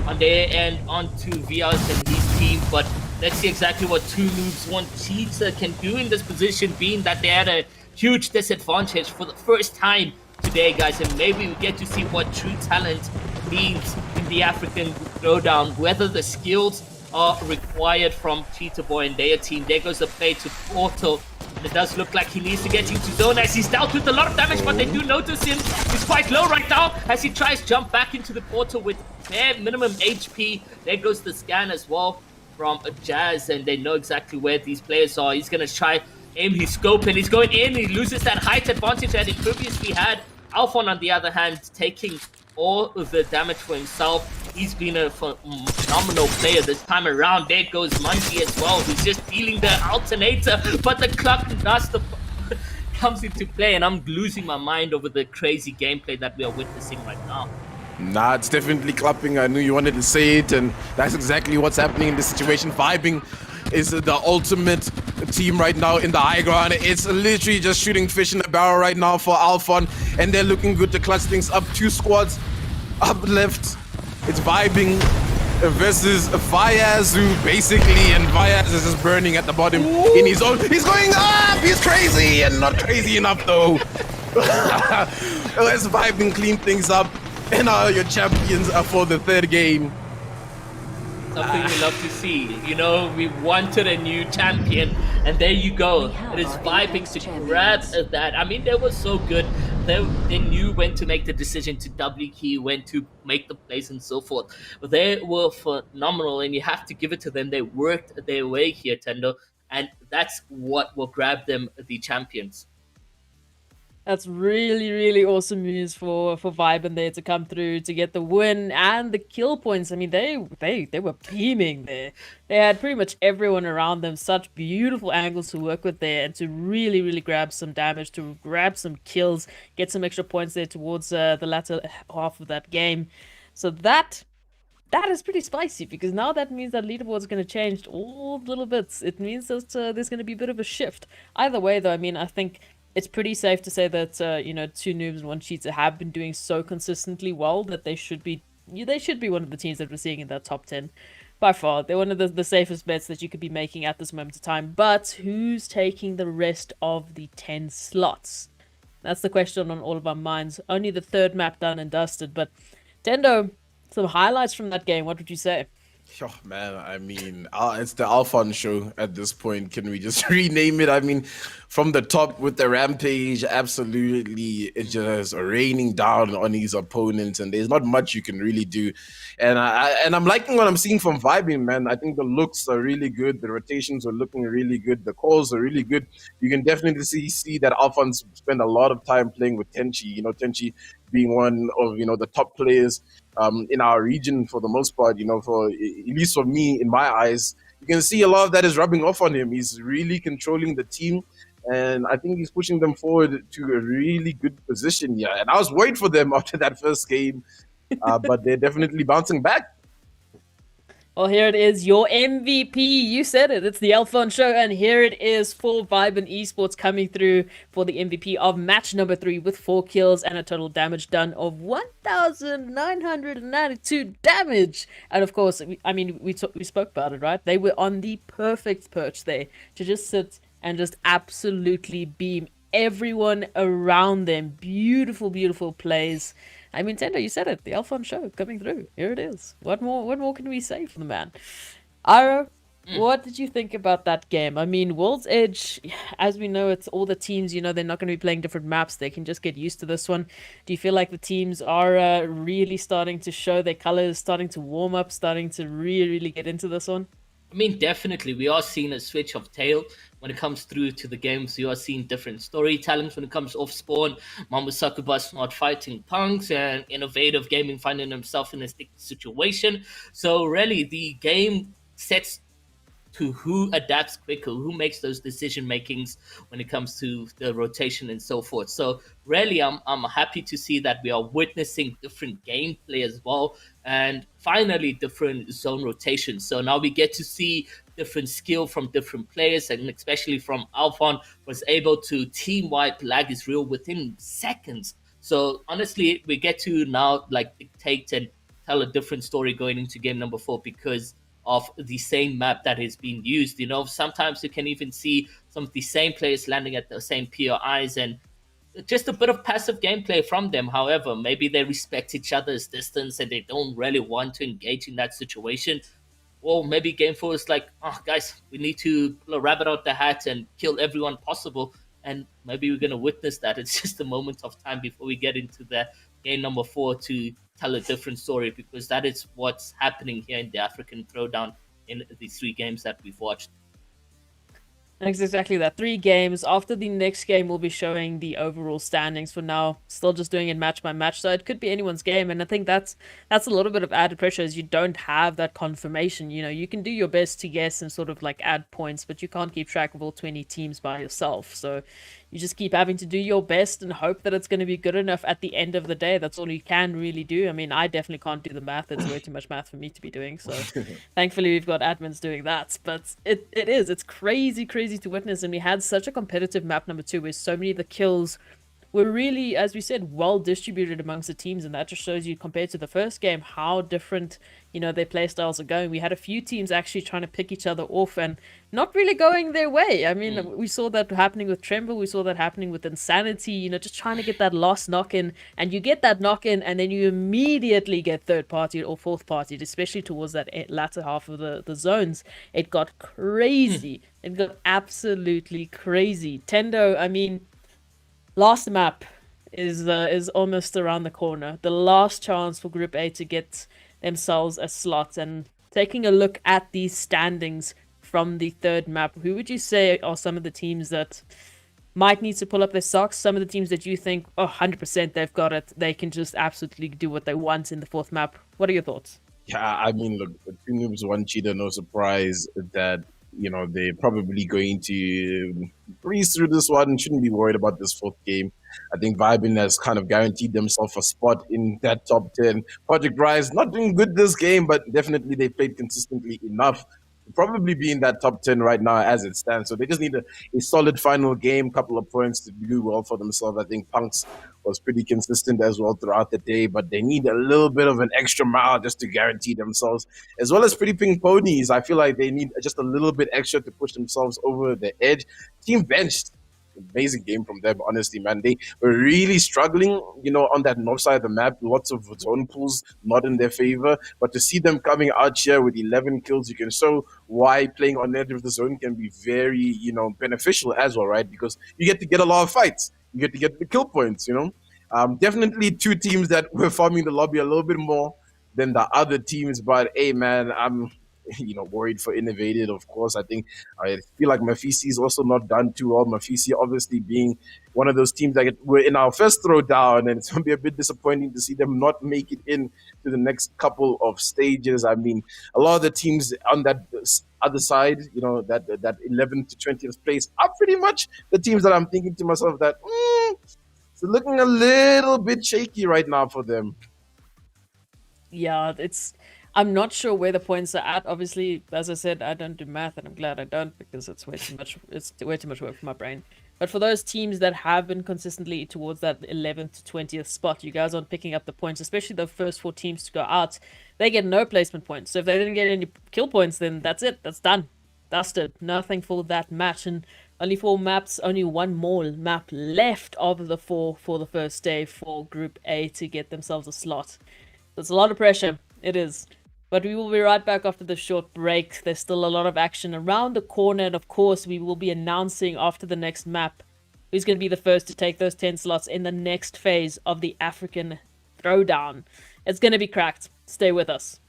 on their end onto Vias and his team, but let's see exactly what 2 noobs, 1 cheater can do in this position, being that they had a huge disadvantage for the first time today, guys, and maybe we get to see what true talent means in the African Throwdown, whether the skills are required from Cheetah Boy and their team. There goes the play to Portal. And it does look like he needs to get into zone as he's dealt with a lot of damage, but they do notice him. He's quite low right now as he tries to jump back into the portal with bare minimum HP. There goes the scan as well from Jazz, and they know exactly where these players are. He's going to try aim his scope, and he's going in. He loses that height advantage that he previously had. Alphon, on the other hand, taking all of the damage for himself. He's been a phenomenal player this time around. There goes Monkey as well, who's just dealing the alternator, but the clock dust comes into play, and I'm losing my mind over the crazy gameplay that we are witnessing right now. Nah, it's definitely clapping. I knew you wanted to say it, and that's exactly what's happening in this situation. Vibing is the ultimate team right now in the high ground. It's literally just shooting fish in a barrel right now for Alphon, and they're looking good to clutch things up. 2 squads up left. It's Vibing versus Fayazu, basically, and Fayaz is just burning at the bottom in his own. He's going up! He's crazy, and not crazy enough, though. Let's Vibing clean things up, and your champions are for the 3rd game. Something we love to see. You know, we wanted a new champion, and there you go. It is Vibing to grab that. I mean, they were so good. They knew when to make the decision to W key, when to make the plays, and so forth. But they were phenomenal, and you have to give it to them. They worked their way here, Tendo, and that's what will grab them the champions. That's really, really awesome news for VYBN there to come through to get the win and the kill points. I mean, they were beaming there. They had pretty much everyone around them. Such beautiful angles to work with there, and to really, really grab some damage, to grab some kills, get some extra points there towards the latter half of that game. So that is pretty spicy, because now that means that leaderboard is going to change all little bits. It means that there's going to be a bit of a shift. Either way, though, I mean, I think it's pretty safe to say that, you know, 2 noobs, 1 cheater have been doing so consistently well that they should be one of the teams that we're seeing in that top 10. By far, they're one of the safest bets that you could be making at this moment of time. But who's taking the rest of the 10 slots? That's the question on all of our minds. Only the 3rd map done and dusted. But Tendo, some highlights from that game. What would you say? Oh, man, I mean, it's the Alphon show at this point. Can we just rename it? I mean, from the top with the rampage, absolutely, it's just raining down on his opponents, and there's not much you can really do. And I'm liking what I'm seeing from VYBN, man. I think the looks are really good. The rotations are looking really good. The calls are really good. You can definitely see that Alphon spend a lot of time playing with Tenchi. You know, Tenchi being one of, you know, the top players in our region for the most part, you know, for at least for me, in my eyes. You can see a lot of that is rubbing off on him. He's really controlling the team, and I think he's pushing them forward to a really good position here. And I was worried for them after that first game, but they're definitely bouncing back. Well, here it is, your MVP. You said it. It's the Alphon show, and here it is for VYBN Esports coming through for the MVP of match number 3 with 4 kills and a total damage done of 1,992 damage. And of course, I mean, we spoke about it, right? They were on the perfect perch there to just sit and just absolutely beam everyone around them. Beautiful, beautiful plays. I mean, Tendo, you said it. The Alphon show coming through. Here it is. What more can we say for the man? Aro, What did you think about that game? I mean, World's Edge, as we know, it's all the teams, they're not going to be playing different maps. They can just get used to this one. Do you feel like the teams are really starting to show their colors, starting to warm up, starting to really get into this one? I mean, definitely, we are seeing a switch of tail when it comes through to the games. We are seeing different storytellings when it comes off spawn. Mama Succubus not fighting Punx, and Innovative Gaming finding himself in a sticky situation. So really, the game sets to who adapts quicker, who makes those decision makings when it comes to the rotation and so forth. So really, I'm happy to see that we are witnessing different gameplay as well, and finally different zone rotations. So now we get to see different skill from different players, and especially from Alphon, was able to team wipe Lag is Real within seconds. So honestly, we get to now like dictate and tell a different story going into game number 4 because of the same map that is being used. Sometimes you can even see some of the same players landing at the same POIs and just a bit of passive gameplay from them. However, maybe they respect each other's distance and they don't really want to engage in that situation. Or maybe Game 4 is like, oh, guys, we need to pull a rabbit out the hat and kill everyone possible. And maybe we're going to witness that. It's just a moment of time before we get into the game number 4 to tell a different story, because that is what's happening here in the African Throwdown in the 3 games that we've watched. It's exactly that. 3 games. After the next game, we'll be showing the overall standings. For now, still just doing it match by match, so it could be anyone's game. And I think that's a little bit of added pressure, as you don't have that confirmation. You can do your best to guess and sort of like add points, but you can't keep track of all 20 teams by yourself. So you just keep having to do your best and hope that it's going to be good enough at the end of the day. That's all you can really do. I mean, I definitely can't do the math. It's way too much math for me to be doing. So thankfully, we've got admins doing that. But it's crazy to witness. And we had such a competitive map number 2 where so many of the kills were really, as we said, well distributed amongst the teams, and that just shows you, compared to the first game, how different their playstyles are going. We had a few teams actually trying to pick each other off and not really going their way. I mean, we saw that happening with Tremble, we saw that happening with Insanity, just trying to get that last knock-in, and you get that knock-in and then you immediately get third party or fourth party, especially towards that latter half of the zones. It got crazy. It got absolutely crazy. Tendo, I mean, last map is almost around the corner. The last chance for Group A to get themselves a slot. And taking a look at these standings from the 3rd map, who would you say are some of the teams that might need to pull up their socks? Some of the teams that you think, 100% they've got it. They can just absolutely do what they want in the 4th map. What are your thoughts? Yeah, I mean, look, 2 noobs, 1 cheater, no surprise that they're probably going to breeze through this one. Shouldn't be worried about this 4th game. I think VYBN has kind of guaranteed themselves a spot in that top 10. Project Rise, not doing good this game, but definitely they played consistently enough to probably be in that top 10 right now as it stands. So they just need a solid final game, couple of points to do well for themselves. I think Punx was pretty consistent as well throughout the day, but they need a little bit of an extra mile just to guarantee themselves, as well as PrettyPinkPonies. I feel like they need just a little bit extra to push themselves over the edge. Team benched. Amazing game from them, honestly, man. They were really struggling, on that north side of the map. Lots of zone pools not in their favor. But to see them coming out here with 11 kills, you can show why playing on the edge of the zone can be very, beneficial as well, right? Because you get to get a lot of fights. You get to get the kill points, Definitely 2 teams that were farming the lobby a little bit more than the other teams. But, hey, man, I'm worried for Innovated, of course. I feel like Mafisi is also not done too well. Mafisi obviously being one of those teams that were in our first throwdown, and it's going to be a bit disappointing to see them not make it in to the next couple of stages. I mean, a lot of the teams on that other side, that 11th to 20th place are pretty much the teams that I'm thinking to myself that it's looking a little bit shaky right now for them. Yeah, I'm not sure where the points are at. Obviously, as I said, I don't do math, and I'm glad I don't, because it's way too much. It's way too much work for my brain. But for those teams that have been consistently towards that 11th to 20th spot, you guys aren't picking up the points, especially the first 4 teams to go out. They get no placement points. So if they didn't get any kill points, then that's it. That's done. Dusted. Nothing for that match. And only 4 maps, only 1 more map left of the 4 for the first day for Group A to get themselves a slot. So it's a lot of pressure. It is. But we will be right back after the short break. There's still a lot of action around the corner, and of course, we will be announcing after the next map who's going to be the first to take those 10 slots in the next phase of the African Throwdown. It's going to be cracked. Stay with us.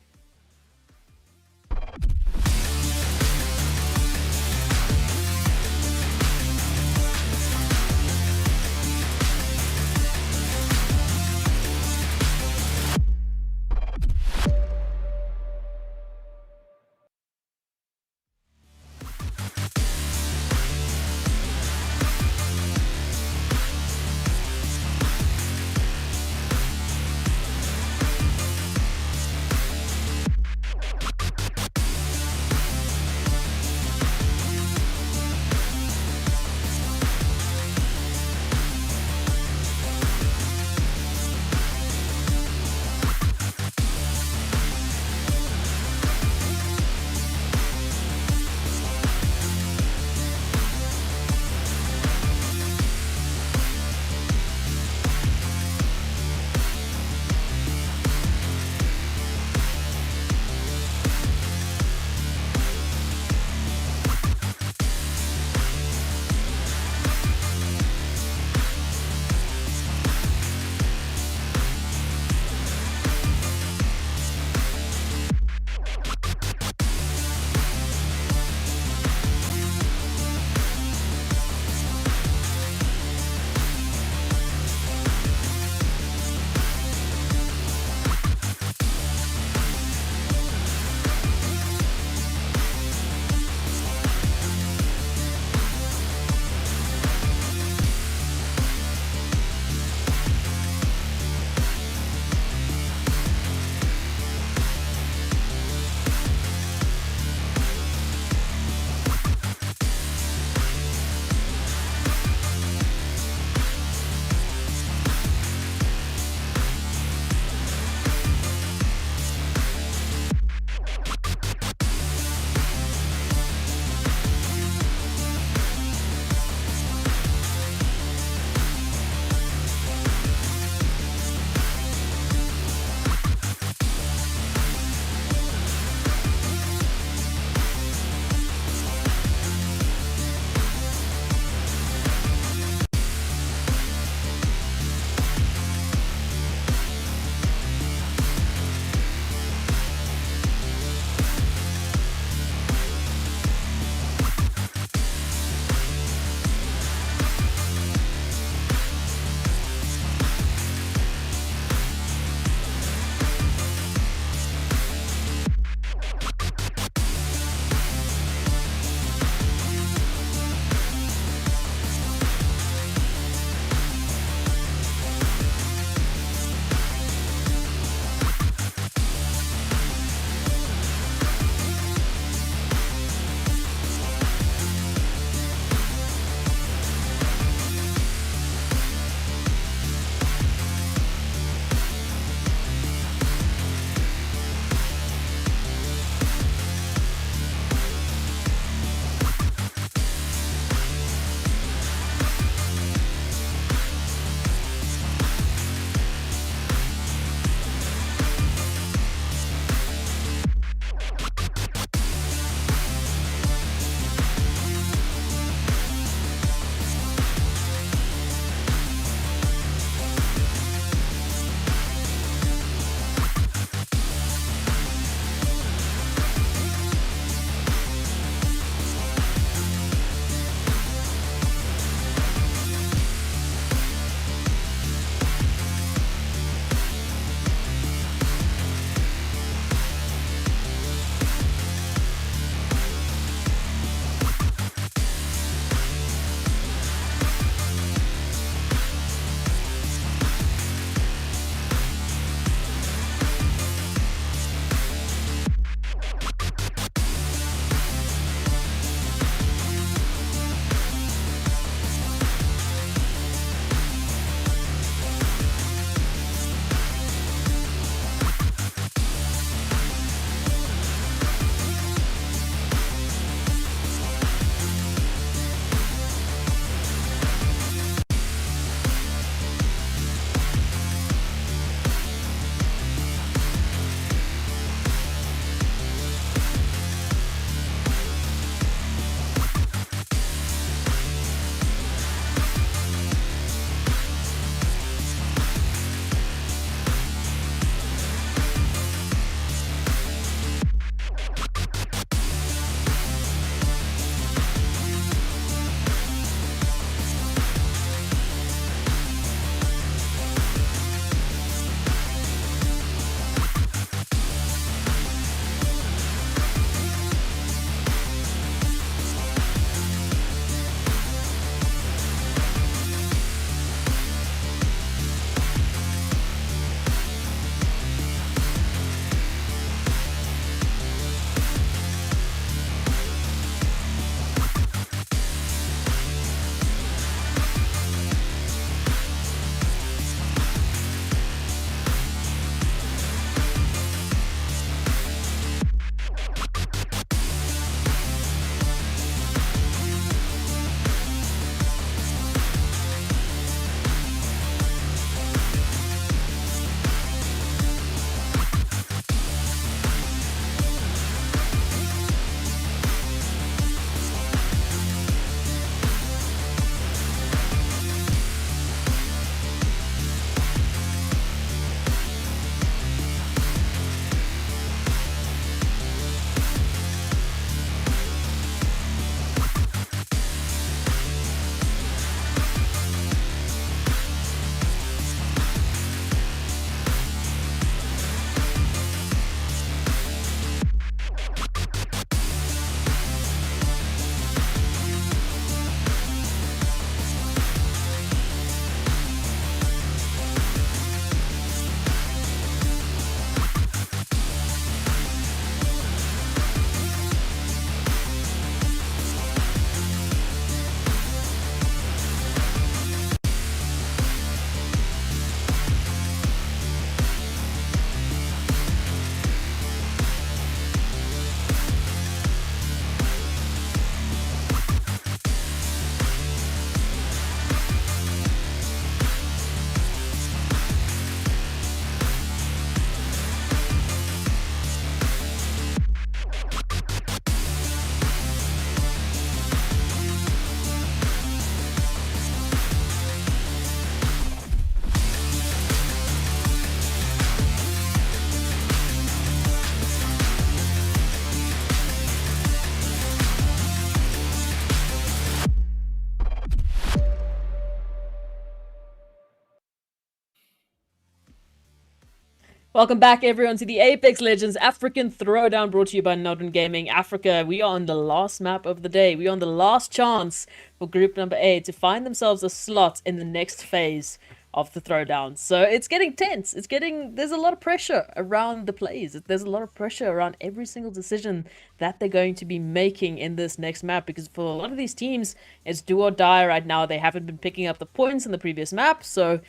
Welcome back, everyone, to the Apex Legends African Throwdown, brought to you by NODWIN Gaming Africa. We are on the last map of the day. We are on the last chance for group number A to find themselves a slot in the next phase of the Throwdown. So it's getting tense. There's a lot of pressure around the plays. There's a lot of pressure around every single decision that they're going to be making in this next map, because for a lot of these teams, it's do or die right now. They haven't been picking up the points in the previous map, so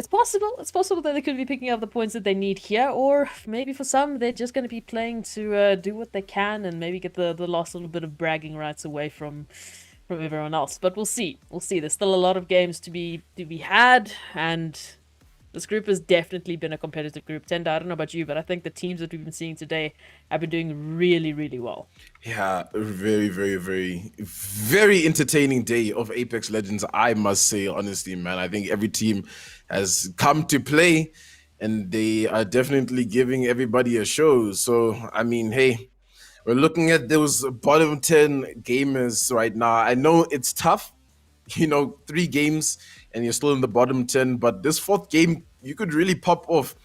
it's possible that they could be picking up the points that they need here, or maybe for some, they're just going to be playing to do what they can and maybe get the last little bit of bragging rights away from everyone else. But we'll see. There's still a lot of games to be had, and this group has definitely been a competitive group. Tenda, I don't know about you, but I think the teams that we've been seeing today have been doing really, really well. Yeah, a very, very, very, very entertaining day of Apex Legends, I must say, honestly, man. I think every team has come to play, and they are definitely giving everybody a show. So, I mean, hey, we're looking at those bottom 10 gamers right now. I know it's tough, 3 games and you're still in the bottom 10, but this 4th game, you could really pop off.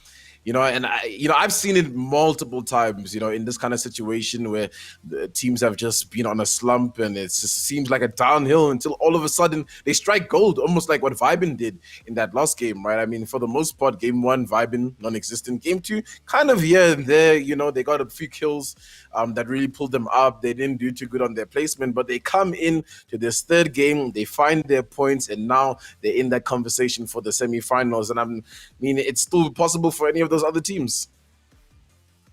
And I've seen it multiple times, in this kind of situation where the teams have just been on a slump and it just seems like a downhill until all of a sudden they strike gold, almost like what VYBN did in that last game, right? I mean, for the most part, game 1, VYBN, non-existent. Game 2, kind of here and there, they got a few kills that really pulled them up. They didn't do too good on their placement, but they come in to this 3rd game, they find their points, and now they're in that conversation for the semi-finals. And I mean, it's still possible for any of those other teams.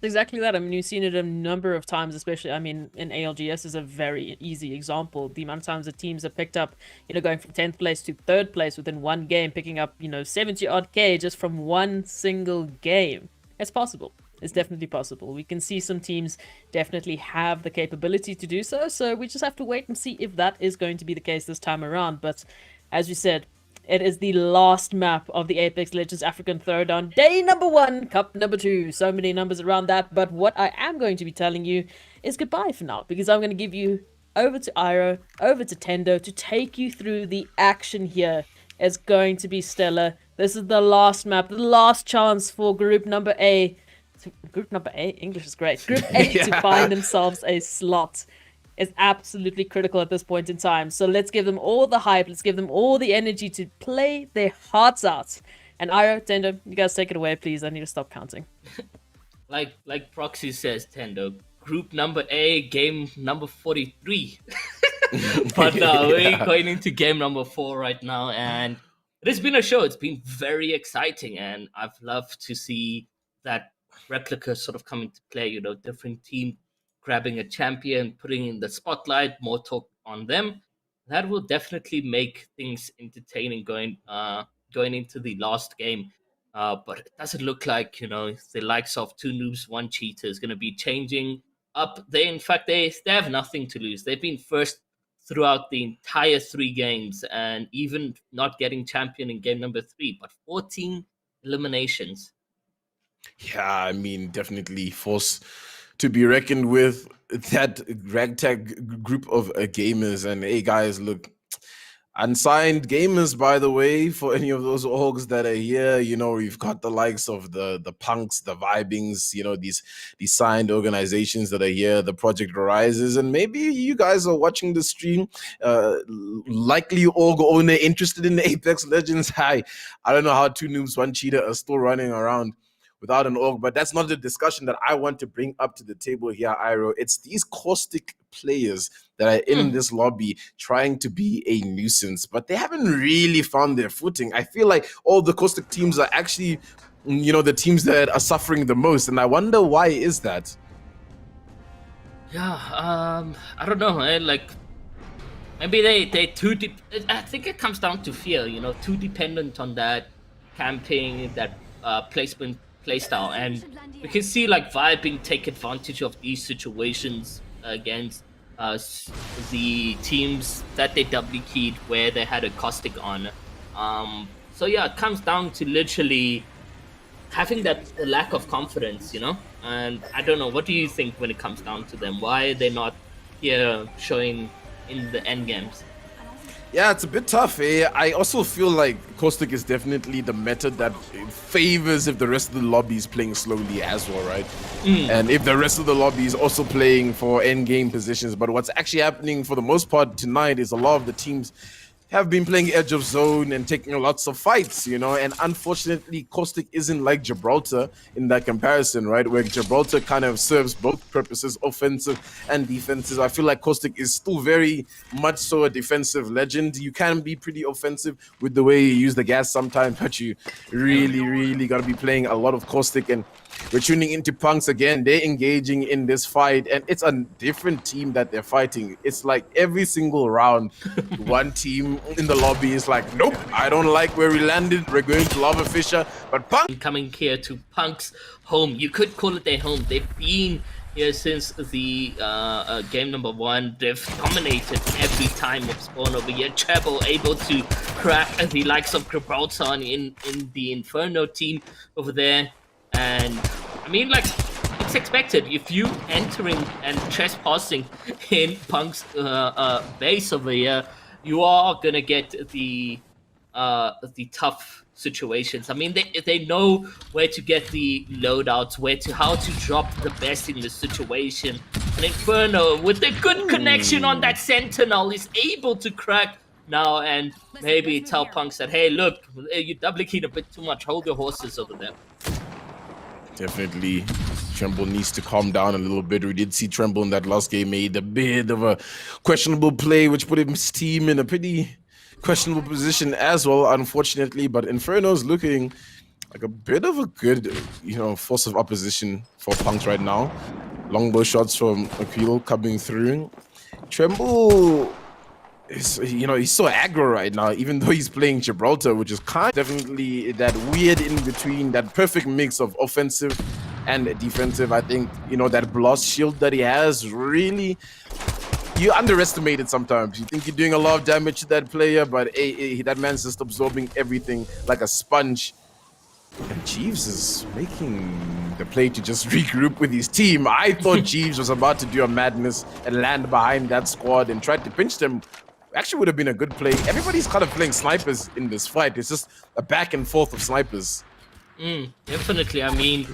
Exactly that. I mean, you've seen it a number of times, especially, I mean, in ALGS is a very easy example. The amount of times that teams have picked up, going from 10th place to 3rd place within one game, picking up, 70-odd K just from one single game. It's possible. It's definitely possible. We can see some teams definitely have the capability to do so, so we just have to wait and see if that is going to be the case this time around. But as you said, it is the last map of the Apex Legends African Throwdown. Day number 1, cup number 2. So many numbers around that, but what I am going to be telling you is goodbye for now, because I'm going to give you over to Iro, over to Tendo to take you through the action here. It's going to be stellar. This is the last map, the last chance for group number A. English is great. Group A to find themselves a slot. Is absolutely critical at this point in time. So let's give them all the hype. Let's give them all the energy to play their hearts out. And Iro, Tendo, you guys take it away, please. I need to stop counting. Like Proxy says, Tendo, group number A, game number 43. But we're going into game number 4 right now, and it has been a show. It's been very exciting, and I've loved to see that replica sort of come into play. Different team grabbing a champion, putting in the spotlight, more talk on them. That will definitely make things entertaining going into the last game. But it doesn't look like, the likes of 2 noobs, 1 cheater is going to be changing up. In fact, they have nothing to lose. They've been first throughout the entire 3 games, and even not getting champion in game number 3, but 14 eliminations. Yeah, I mean, definitely force to be reckoned with, that ragtag group of gamers. And hey, guys, look, unsigned gamers, by the way, for any of those orgs that are here, we've got the likes of the Punx, the Vibings, these signed organizations that are here, the Project Arises, and maybe you guys are watching the stream, likely org owner interested in Apex Legends. Hi, I don't know how 2 noobs, 1 cheater are still running around without an org, but that's not the discussion that I want to bring up to the table here, Iro. It's these caustic players that are in this lobby trying to be a nuisance, but they haven't really found their footing. I feel like all the caustic teams are actually, the teams that are suffering the most, and I wonder why is that? Yeah, I don't know. Maybe they too. I think it comes down to fear. Too dependent on that camping, that placement playstyle, and we can see VYBN take advantage of these situations against the teams that they doubly keyed where they had a caustic on. So yeah, it comes down to literally having that lack of confidence, and I don't know, what do you think when it comes down to them? Why are they not here showing in the end games? Yeah, it's a bit tough, eh? I also feel like Caustic is definitely the method that favors if the rest of the lobby is playing slowly as well, right? And if the rest of the lobby is also playing for end game positions. But what's actually happening for the most part tonight is a lot of the teams have been playing edge of zone and taking lots of fights, you know, and unfortunately Caustic isn't like Gibraltar in that comparison, right, where Gibraltar kind of serves both purposes, offensive and defensive. I feel like Caustic is still very much so a defensive legend. You can be pretty offensive with the way you use the gas sometimes, but you really gotta be playing a lot of Caustic. And we're tuning into Punx again. They're engaging in this fight, and it's a different team that they're fighting. It's like every single round, one team in the lobby is like, nope, I don't like where we landed. We're going to Lava Fisher. But Punx Coming here to Punk's home. You could call it their home. They've been here since the game number 1. They've dominated every time of spawn over here. Treble able to crack the likes of Gibraltar in the Inferno team over there. And I mean, like, it's expected. If you entering and trespassing in Punk's base over here, you are gonna get the tough situations. I mean, they know where to get the loadouts, how to drop the best in the situation. And Inferno, with a good connection on that Sentinel, is able to crack now and maybe tell Punx that, hey, look, you're double keyed a bit too much. Hold your horses over there. definitely Tremble needs to calm down a little bit. We did see Tremble in that last game made a bit of a questionable play, which put his team in a pretty questionable position as well, unfortunately. But Inferno's looking like a bit of a good, force of opposition for Punx right now. Longbow shots from Akil coming through. Tremble is, he's so aggro right now, even though he's playing Gibraltar, which is definitely that weird in between, that perfect mix of offensive and defensive. I think, that blast shield that he has, really, you underestimate it sometimes. You think you're doing a lot of damage to that player, but that man's just absorbing everything like a sponge. And Jeeves is making the play to just regroup with his team. I thought Jeeves was about to do a madness and land behind that squad and tried to pinch them. Actually would have been a good play. Everybody's kind of playing snipers in this fight. It's just a back and forth of snipers. Definitely. I mean,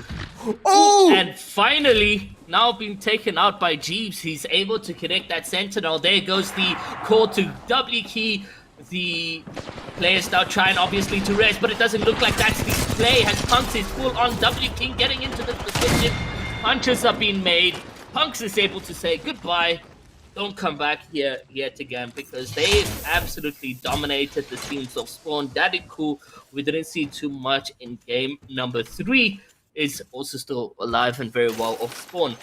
oh! And finally, now being taken out by Jeeves, he's able to connect that Sentinel. There goes the call to W key. The players now trying obviously to rest, but it doesn't look like that's the play. Has Punx is full on W King getting into the position. Punches are being made. Punx is able to say goodbye. Don't come back here yet again, because they absolutely dominated the scenes of Spawn. That is cool. We didn't see too much in game number 3. Is also still alive and very well of Spawn.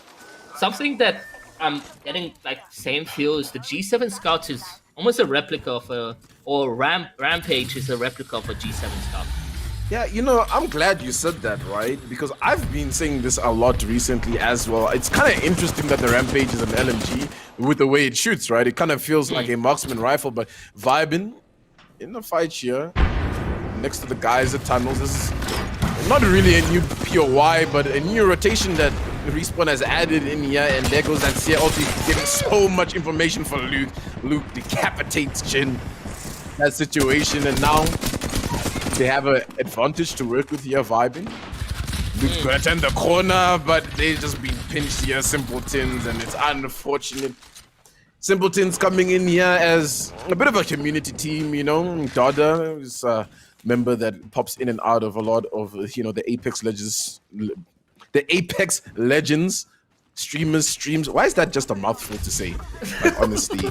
Something that I'm getting like same feel is the G7 Scout is almost a replica of Rampage is a replica of a G7 Scout. Yeah, I'm glad you said that, right? Because I've been saying this a lot recently as well. It's kind of interesting that the Rampage is an LMG with the way it shoots, right? It kind of feels like a marksman rifle, but VYBN in the fight here, next to the guys at Tunnels, this is not really a new POI, but a new rotation that Respawn has added in here, and there goes that CLT getting so much information for Luke. Luke decapitates Jin. That situation, and now they have an advantage to work with here, VYBN. Luke's gonna turn the corner, but they've just been pinched here, Simpletons, and it's unfortunate. Simpletons coming in here as a bit of a community team, Dada is a member that pops in and out of a lot of, the Apex Legends. The Apex Legends streams. Why is that just a mouthful to say? Like, honestly.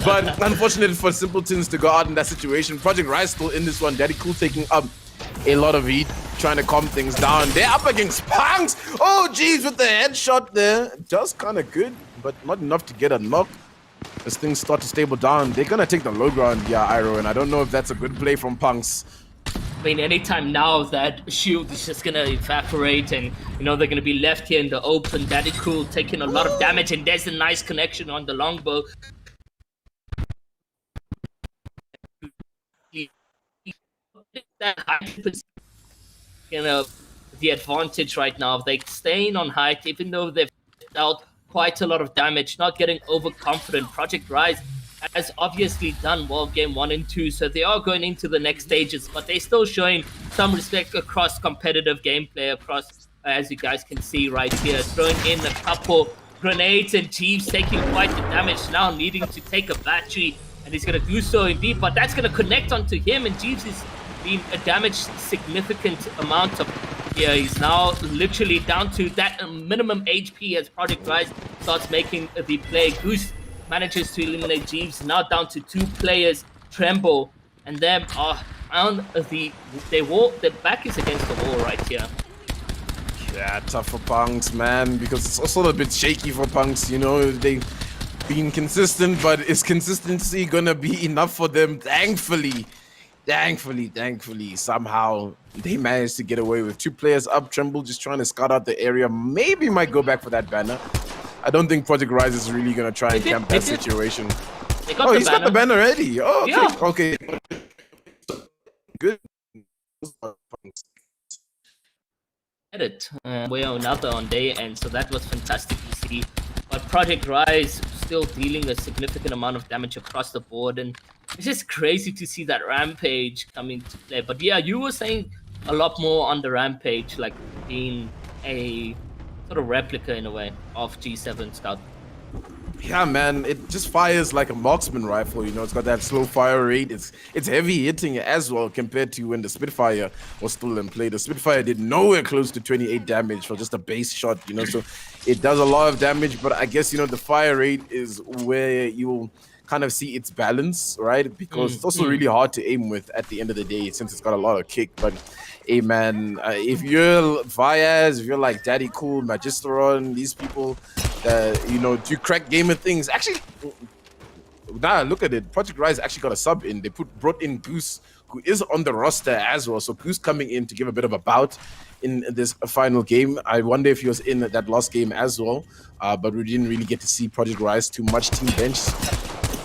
But unfortunate for Simpletons to go out in that situation. Project Rise still in this one. Daddy Cool taking up a lot of heat, trying to calm things down. They're up against Punx. Oh, geez, with the headshot there. Just kind of good, but not enough to get a knock. As things start to stable down, they're going to take the low ground, Iroh, and I don't know if that's a good play from Punx. I mean, anytime now that shield is just gonna evaporate, and they're gonna be left here in the open. Daddy Cool taking a lot of damage, and there's a nice connection on the longbow. The advantage right now. They're staying on height, even though they've dealt quite a lot of damage, not getting overconfident. Project Rise has obviously done well game 1 and 2, so they are going into the next stages, but they're still showing some respect across competitive gameplay, across, as you guys can see right here, throwing in a couple grenades, and Jeeves taking quite the damage now, needing to take a battery, and he's going to do so indeed, but that's going to connect onto him, and Jeeves is being damaged significant amount of. Yeah, he's now literally down to that minimum HP as Project Rise starts making the play. Goose manages to eliminate Jeeves, now down to 2 players, Tremble, and them are on the wall. The back is against the wall right here. Yeah, tough for Punx, man, because it's also a bit shaky for Punx, you know, they've been consistent, but is consistency gonna be enough for them? Thankfully, somehow they managed to get away with 2 players up. Tremble just trying to scout out the area. Maybe might go back for that banner. I don't think Project Rise is really gonna try and camp that situation. Oh, he's got the banner already. Oh, okay. Yeah. Okay. Good. Edit way or another on day end, so that was fantastic to see. But Project Rise still dealing a significant amount of damage across the board, and it's just crazy to see that Rampage coming to play. But yeah, you were saying a lot more on the Rampage, like being a sort of replica in a way of G7 Scout. Yeah, man, it just fires like a marksman rifle, you know, it's got that slow fire rate, it's heavy hitting as well compared to when the Spitfire was still in play. The Spitfire did nowhere close to 28 damage for just a base shot, you know, so it does a lot of damage, but I guess, you know, the fire rate is where you'll kind of see its balance, right? Because it's also really hard to aim with at the end of the day since it's got a lot of kick. But hey, man, if you're Vyaz, if you're like Daddy Cool, Magisteron, these people that, you know, do crack gamer things. Actually, now look at it. Project Rise actually got a sub in. They brought in Goose, who is on the roster as well. So Goose coming in to give a bit of a bout in this final game. I wonder if he was in that last game as well. But we didn't really get to see Project Rise too much. Team bench.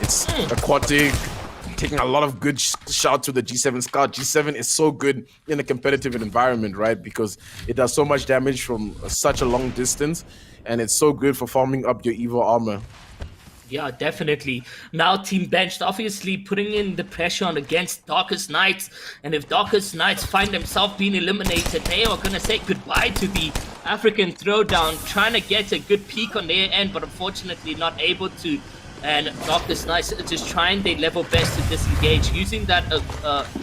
It's aquatic, taking a lot of good shots to the G7 Scout. G7 is so good in a competitive environment, right? Because it does so much damage from such a long distance, and it's so good for farming up your Evo armor. Yeah, definitely. Now Team Benched obviously putting in the pressure on against Darkest Knights, and if Darkest Knights find themselves being eliminated, they are going to say goodbye to the African Throwdown, trying to get a good peek on their end, but unfortunately not able to. And Darkest Knights are just trying their level best to disengage, using that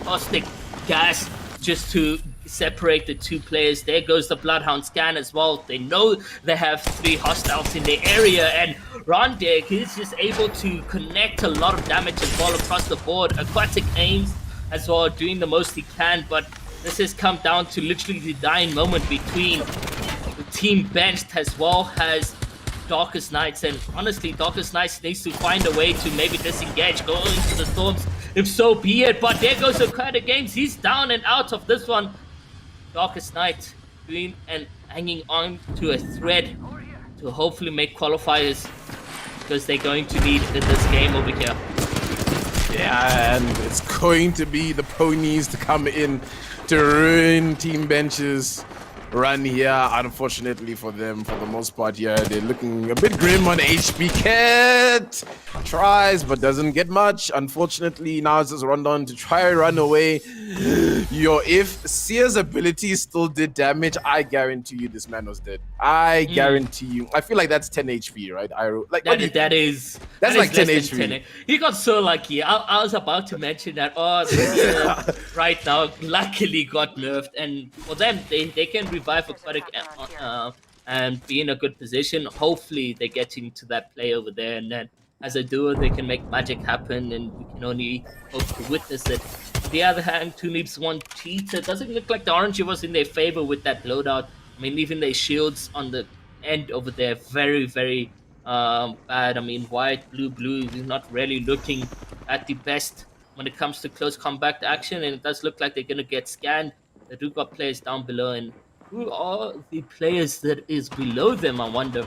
caustic gas just to separate the 2 players. There goes the Bloodhound scan as well. They know they have 3 hostiles in their area, and Rondek is just able to connect a lot of damage as well across the board. Aquatic aims as well, doing the most he can, but this has come down to literally the dying moment between the Team Benched as well as Darkest Knights, and honestly, Darkest Knights needs to find a way to maybe disengage, go into the storms, if so be it. But there goes Aquatic Games. He's down and out of this one. Darkest Knight doing and hanging on to a thread to hopefully make qualifiers, because they're going to need this game over here. Yeah, and it's going to be the ponies to come in to ruin Team Bench's run here. Unfortunately for them, for the most part here, they're looking a bit grim on HP. Cat tries but doesn't get much. Unfortunately, now it's just run down to try and run away. If Seer's ability still did damage, I guarantee you this man was dead. I guarantee you. I feel like that's 10 HP, right? That's like 10 HP. He got so lucky. I was about to mention that. Right now, luckily got nerfed, and for them, they can revive Aquatic and be in a good position. Hopefully, they get into that play over there, and then as a duo, they can make magic happen, and we can only hope to witness it. On the other hand, 2 Noobs, 1 Cheetah. Doesn't look like the orange was in their favor with that loadout. I mean, even their shields on the end over there, very, very bad. I mean, white, blue is not really looking at the best when it comes to close combat action, and it does look like they're going to get scanned. They do got players down below, and who are the players that is below them, I wonder?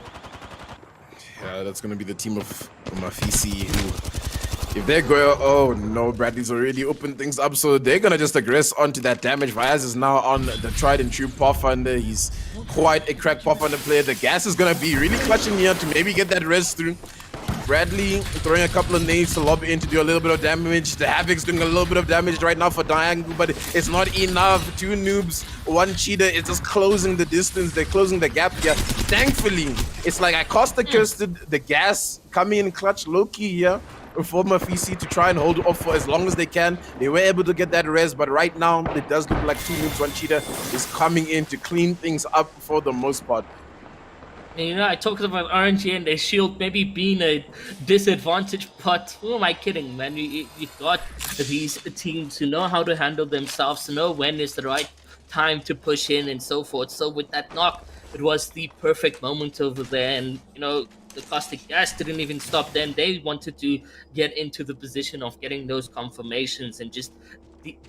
Yeah, that's going to be the team of Mafisi, who, if they're going, oh no, Bradley's already opened things up, so they're going to just aggress onto that damage. Vyaz is now on the tried and true Pathfinder. He's quite a crack Pathfinder player. The gas is going to be really clutching here to maybe get that res through. Bradley throwing a couple of nades to lob in to do a little bit of damage. The Havoc's doing a little bit of damage right now for Diangu, but it's not enough. 2 noobs, 1 cheetah. It's just closing the distance. They're closing the gap here. Thankfully, it's like I Costa cursed the gas coming in clutch low-key here for Mafisi to try and hold off for as long as they can. They were able to get that res, but right now it does look like 2 noobs, 1 cheetah is coming in to clean things up for the most part. And, you know, I talked about RNG and their shield maybe being a disadvantage, but who am I kidding, man? You got these teams who know how to handle themselves, to know when is the right time to push in and so forth. So with that knock, it was the perfect moment over there, and you know, the caustic gas didn't even stop then. They wanted to get into the position of getting those confirmations and just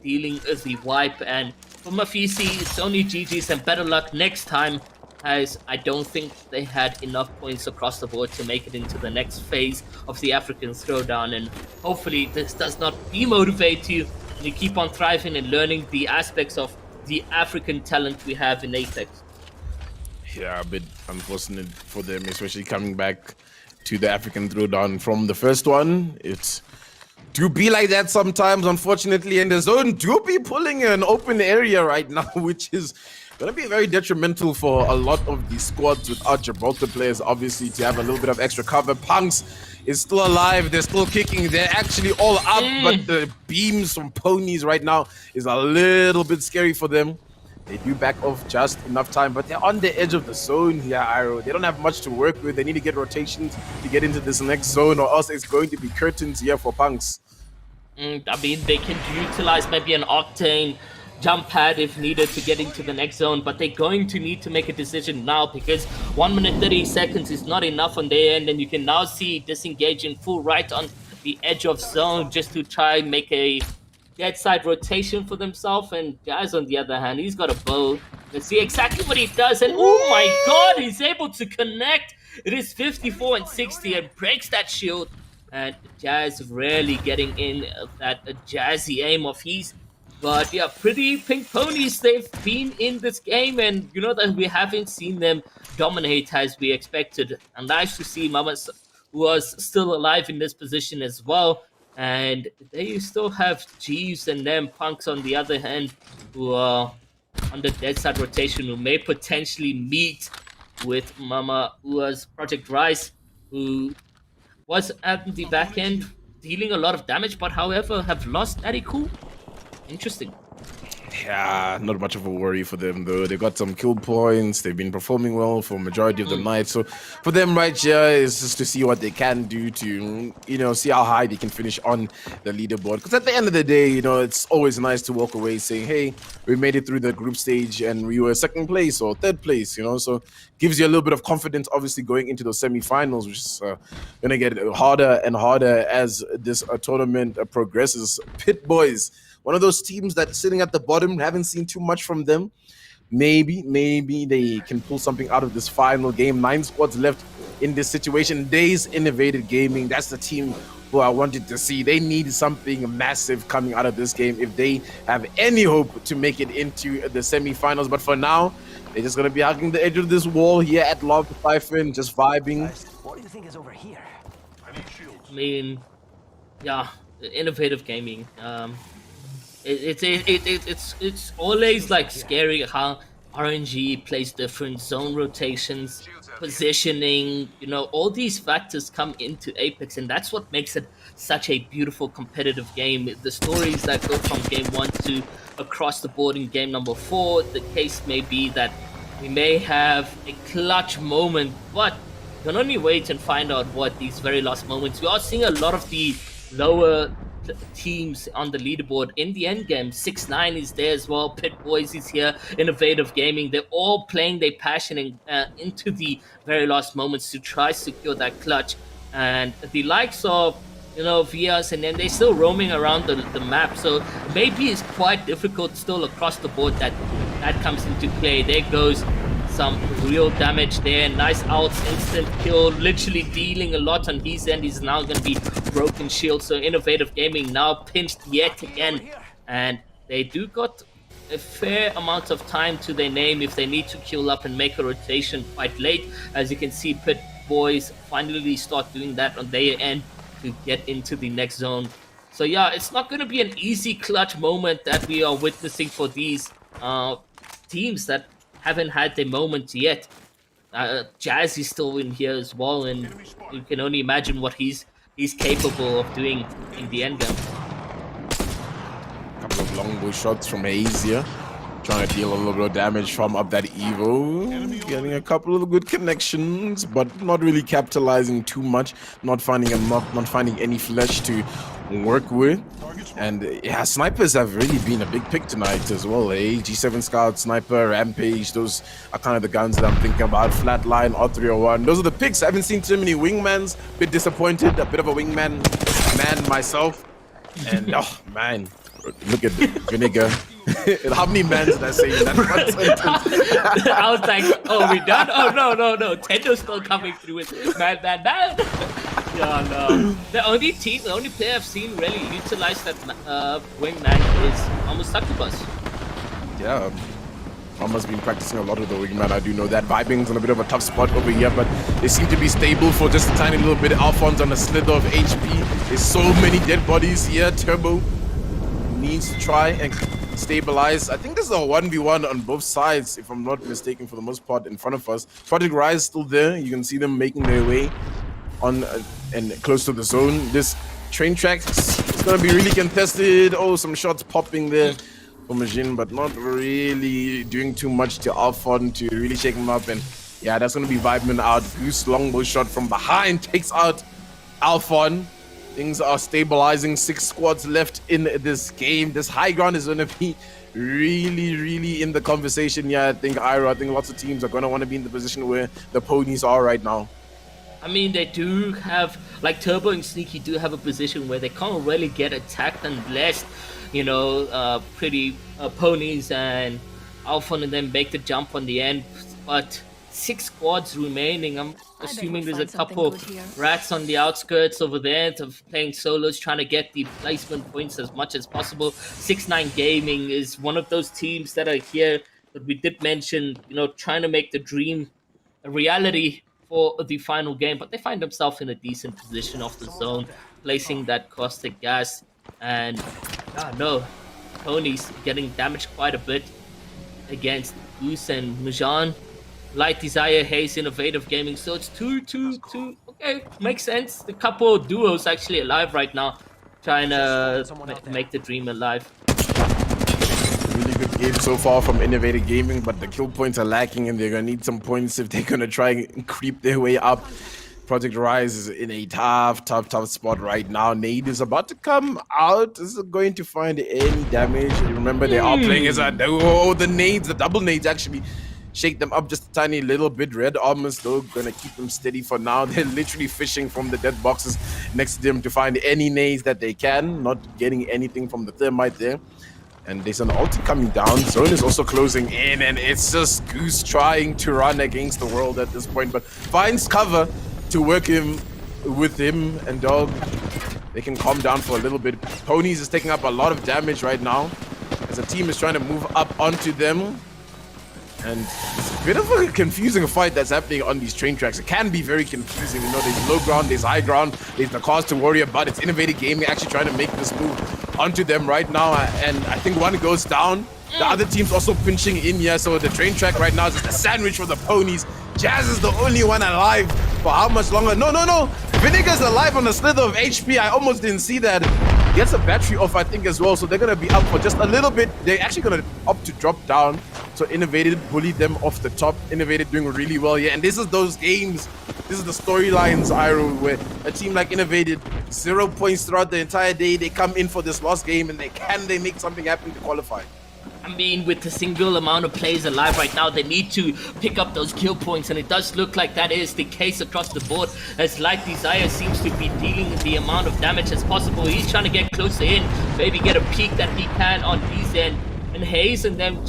dealing with the wipe. And for Mafisi, it's only GG's and better luck next time, as I don't think they had enough points across the board to make it into the next phase of the African Throwdown. And hopefully this does not demotivate you and you keep on thriving and learning the aspects of the African talent we have in Apex. Yeah, a bit unfortunate for them, especially coming back to the African Throwdown from the first one. It's do be like that sometimes, unfortunately, and the zone do be pulling an open area right now, which is going to be very detrimental for a lot of these squads without Gibraltar players, obviously, to have a little bit of extra cover. Punx is still alive. They're still kicking. They're actually all up, but the beams from Ponies right now is a little bit scary for them. They do back off just enough time, but they're on the edge of the zone here, Iro. They don't have much to work with. They need to get rotations to get into this next zone, or else it's going to be curtains here for Punx. I mean, they can utilize maybe an Octane jump pad if needed to get into the next zone, but they're going to need to make a decision now, because 1 minute 30 seconds is not enough on their end, and you can now see disengaging full right on the edge of zone just to try and make a dead side rotation for themselves. And Jazz, on the other hand, he's got a bow. Let's see exactly what he does, and oh my god, he's able to connect. It is 54 and 60 and breaks that shield, and Jazz rarely getting in that jazzy aim of his. But yeah, PrettyPinkPonies, they've been in this game, and you know that we haven't seen them dominate as we expected. And nice to see Mama was still alive in this position as well. And they still have Jeeves and them Punx on the other hand, who are on the dead side rotation, who may potentially meet with Mama Ua's Project Rise, who was at the back end dealing a lot of damage, but however have lost Cool. Interesting. Yeah, not much of a worry for them though. They got some kill points. They've been performing well for majority of the night. So for them right here is just to see what they can do to, you know, see how high they can finish on the leaderboard. Because at the end of the day, you know, it's always nice to walk away saying, hey, we made it through the group stage and we were second place or third place, you know. So gives you a little bit of confidence, obviously, going into those semi-finals, which is going to get harder and harder as this tournament progresses. Pit Boys, one of those teams that's sitting at the bottom, haven't seen too much from them. Maybe they can pull something out of this final game. 9 squads left in this situation. Days Innovated Gaming, that's the team who I wanted to see. They need something massive coming out of this game if they have any hope to make it into the semi-finals. But for now, they're just going to be hugging the edge of this wall here at Lob Siphon, just vibing. What do you think is over here? I mean, yeah, Innovative Gaming. It's always like scary how RNG plays different zone rotations, positioning, you know, all these factors come into Apex, and that's what makes it such a beautiful competitive game. The stories that go from game 1 to across the board in game number 4, the case may be that we may have a clutch moment, but you can only wait and find out what these very last moments. We are seeing a lot of the lower teams on the leaderboard in the end game. Sixnine is there as well. Pit Boyz is here. Innovative Gaming. They're all playing their passion into the very last moments to try secure that clutch. And the likes of, you know, VS, and then they're still roaming around the map. So maybe it's quite difficult still across the board that comes into play. There goes some real damage there. Nice outs, instant kill, literally dealing a lot on his end. He's now going to be broken shield. So Innovative Gaming now pinched yet again, and they do got a fair amount of time to their name if they need to queue up and make a rotation quite late. As you can see, Pit Boyz finally start doing that on their end to get into the next zone. So yeah, it's not going to be an easy clutch moment that we are witnessing for these teams that haven't had their moments yet. Jazz is still in here as well, and you can only imagine what he's capable of doing in the end game. Couple of long bow shots from Haze here, trying to deal a little bit of damage from up that Evo. Getting a couple of good connections, but not really capitalizing too much. Not finding any flesh to work with. And yeah, snipers have really been a big pick tonight as well. G7 Scout, Sniper, Rampage, those are kind of the guns that I'm thinking about. Flatline, R301, those are the picks. I haven't seen too many wingmans. Bit disappointed, a bit of a wingman man myself. And oh man, look at Vinegar. How many mans did I say in that one sentence? I was like, oh, we done? Oh, no. Tendo's still coming through with man. Yeah, no. The only player I've seen really utilize that wingman is almost Succubus. Yeah, Mama's been practicing a lot of the wingman. I do know that. VYBN's on a bit of a tough spot over here, but they seem to be stable for just a tiny little bit. Alphonse on a slither of HP. There's so many dead bodies here. Turbo needs to try and stabilize. I think this is a 1v1 on both sides, if I'm not mistaken, for the most part in front of us. Project Rise still there. You can see them making their way on and close to the zone. This train track is going to be really contested. Oh, some shots popping there for Majin, but not really doing too much to Alphon to really shake him up. And yeah, that's going to be VYBN out. Goose longbow shot from behind takes out Alphon. Things are stabilizing. 6 squads left in this game. This high ground is going to be really in the conversation. Yeah, I think lots of teams are going to want to be in the position where the ponies are right now. I mean, they do have, like Turbo and Sneaky do have a position where they can't really get attacked unless, you know, pretty ponies and Alphon and then make the jump on the end. But 6 squads remaining. I'm assuming there's a couple rats on the outskirts over there playing solos, trying to get the placement points as much as possible. Sixnine Gaming is one of those teams that are here that we did mention, you know, trying to make the dream a reality for the final game, but they find themselves in a decent position off the zone, placing that caustic gas. And no, ponies getting damaged quite a bit against Goose and Mujan. Light Desire, Haze, Innovative Gaming. So it's 2-2-2. Okay, makes sense. The couple of duos actually alive right now, trying to make the dream alive. Really good game so far from Innovated Gaming, but the kill points are lacking and they're going to need some points if they're going to try and creep their way up. Project Rise is in a tough spot right now. Nade is about to come out. Is it going to find any damage? Remember, they are playing as a duo. The nades, the double nades actually shake them up just a tiny little bit. Red Armors, though, going to keep them steady for now. They're literally fishing from the dead boxes next to them to find any nades that they can. Not getting anything from the thermite there. And there's an ulti coming down. Zone is also closing in, and it's just Goose trying to run against the world at this point, but finds cover to work with him and Dog. They can calm down for a little bit. Ponies is taking up a lot of damage right now as the team is trying to move up onto them. And it's a bit of a confusing fight that's happening on these train tracks. It can be very confusing. You know, there's low ground, there's high ground, there's the cause to worry about. It's Innovated Gaming actually trying to make this move onto them right now. And I think one goes down. The other team's also pinching in here. So the train track right now is just a sandwich for the ponies. Jazz is the only one alive. For how much longer? No. Vinegar's alive on a slither of HP. I almost didn't see that. Gets a battery off, I think, as well. So they're going to be up for just a little bit. They're actually going to opt to drop down. So Innovated bullied them off the top. Innovated doing really well here. And this is those games. This is the storylines, Iroh, where a team like Innovated, 0 points throughout the entire day. They come in for this last game and they make something happen to qualify. I mean, with the single amount of players alive right now, they need to pick up those kill points, and it does look like that is the case across the board, as Light Desire seems to be dealing the amount of damage as possible. He's trying to get closer in, maybe get a peek that he can on these end, and Haze and them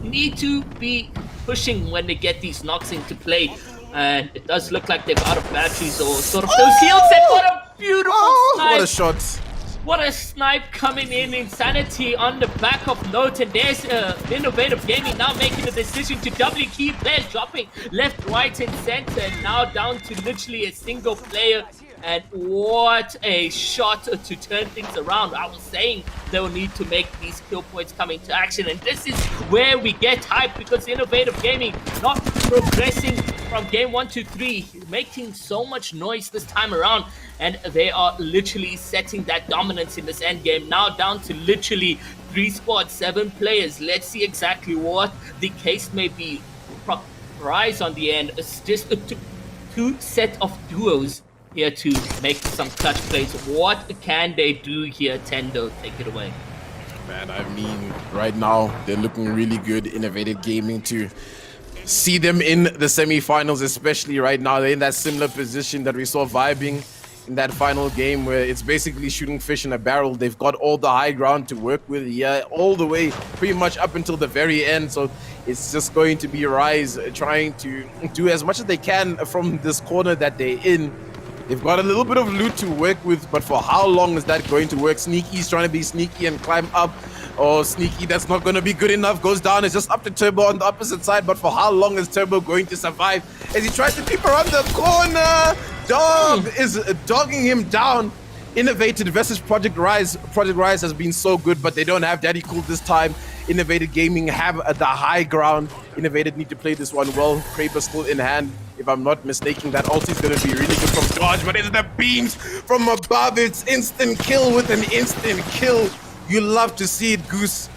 need to be pushing when they get these knocks into play, and it does look like they're out of batteries or sort of those heals, and what a beautiful snipe. What a shot. What a snipe coming in. Insanity on the back of Note. And there's Innovative Gaming now making the decision to doubly keep players dropping left, right, and center. And now down to literally a single player. And what a shot to turn things around. I was saying they'll need to make these kill points come into action. And this is where we get hype, because Innovative Gaming not progressing from game 1 to 3, making so much noise this time around. And they are literally setting that dominance in this end game. Now down to literally 3 squads, 7 players. Let's see exactly what the case may be. Rise on the end. It's just a two set of duos here to make some clutch plays. What can they do here, Tendo? Take it away. Man, I mean, right now, they're looking really good. Innovated Gaming to see them in the semifinals, especially right now. They're in that similar position that we saw vibing in that final game, where it's basically shooting fish in a barrel. They've got all the high ground to work with, yeah, all the way pretty much up until the very end. So it's just going to be Rise trying to do as much as they can from this corner that they're in. They've got a little bit of loot to work with, but for how long is that going to work? Sneaky's trying to be sneaky and climb up. Oh, Sneaky, that's not going to be good enough. Goes down. It's just up to Turbo on the opposite side, but for how long is Turbo going to survive as he tries to peep around the corner? Dog is dogging him down. Innovated versus Project Rise. Project Rise has been so good, but they don't have Daddy Cool this time. Innovated Gaming have the high ground. Innovated need to play this one well. Kraber still in hand. If I'm not mistaken, that ulti is going to be really good from Dodge, but it's the beams from above. It's instant kill with an instant kill. You love to see it, Goose.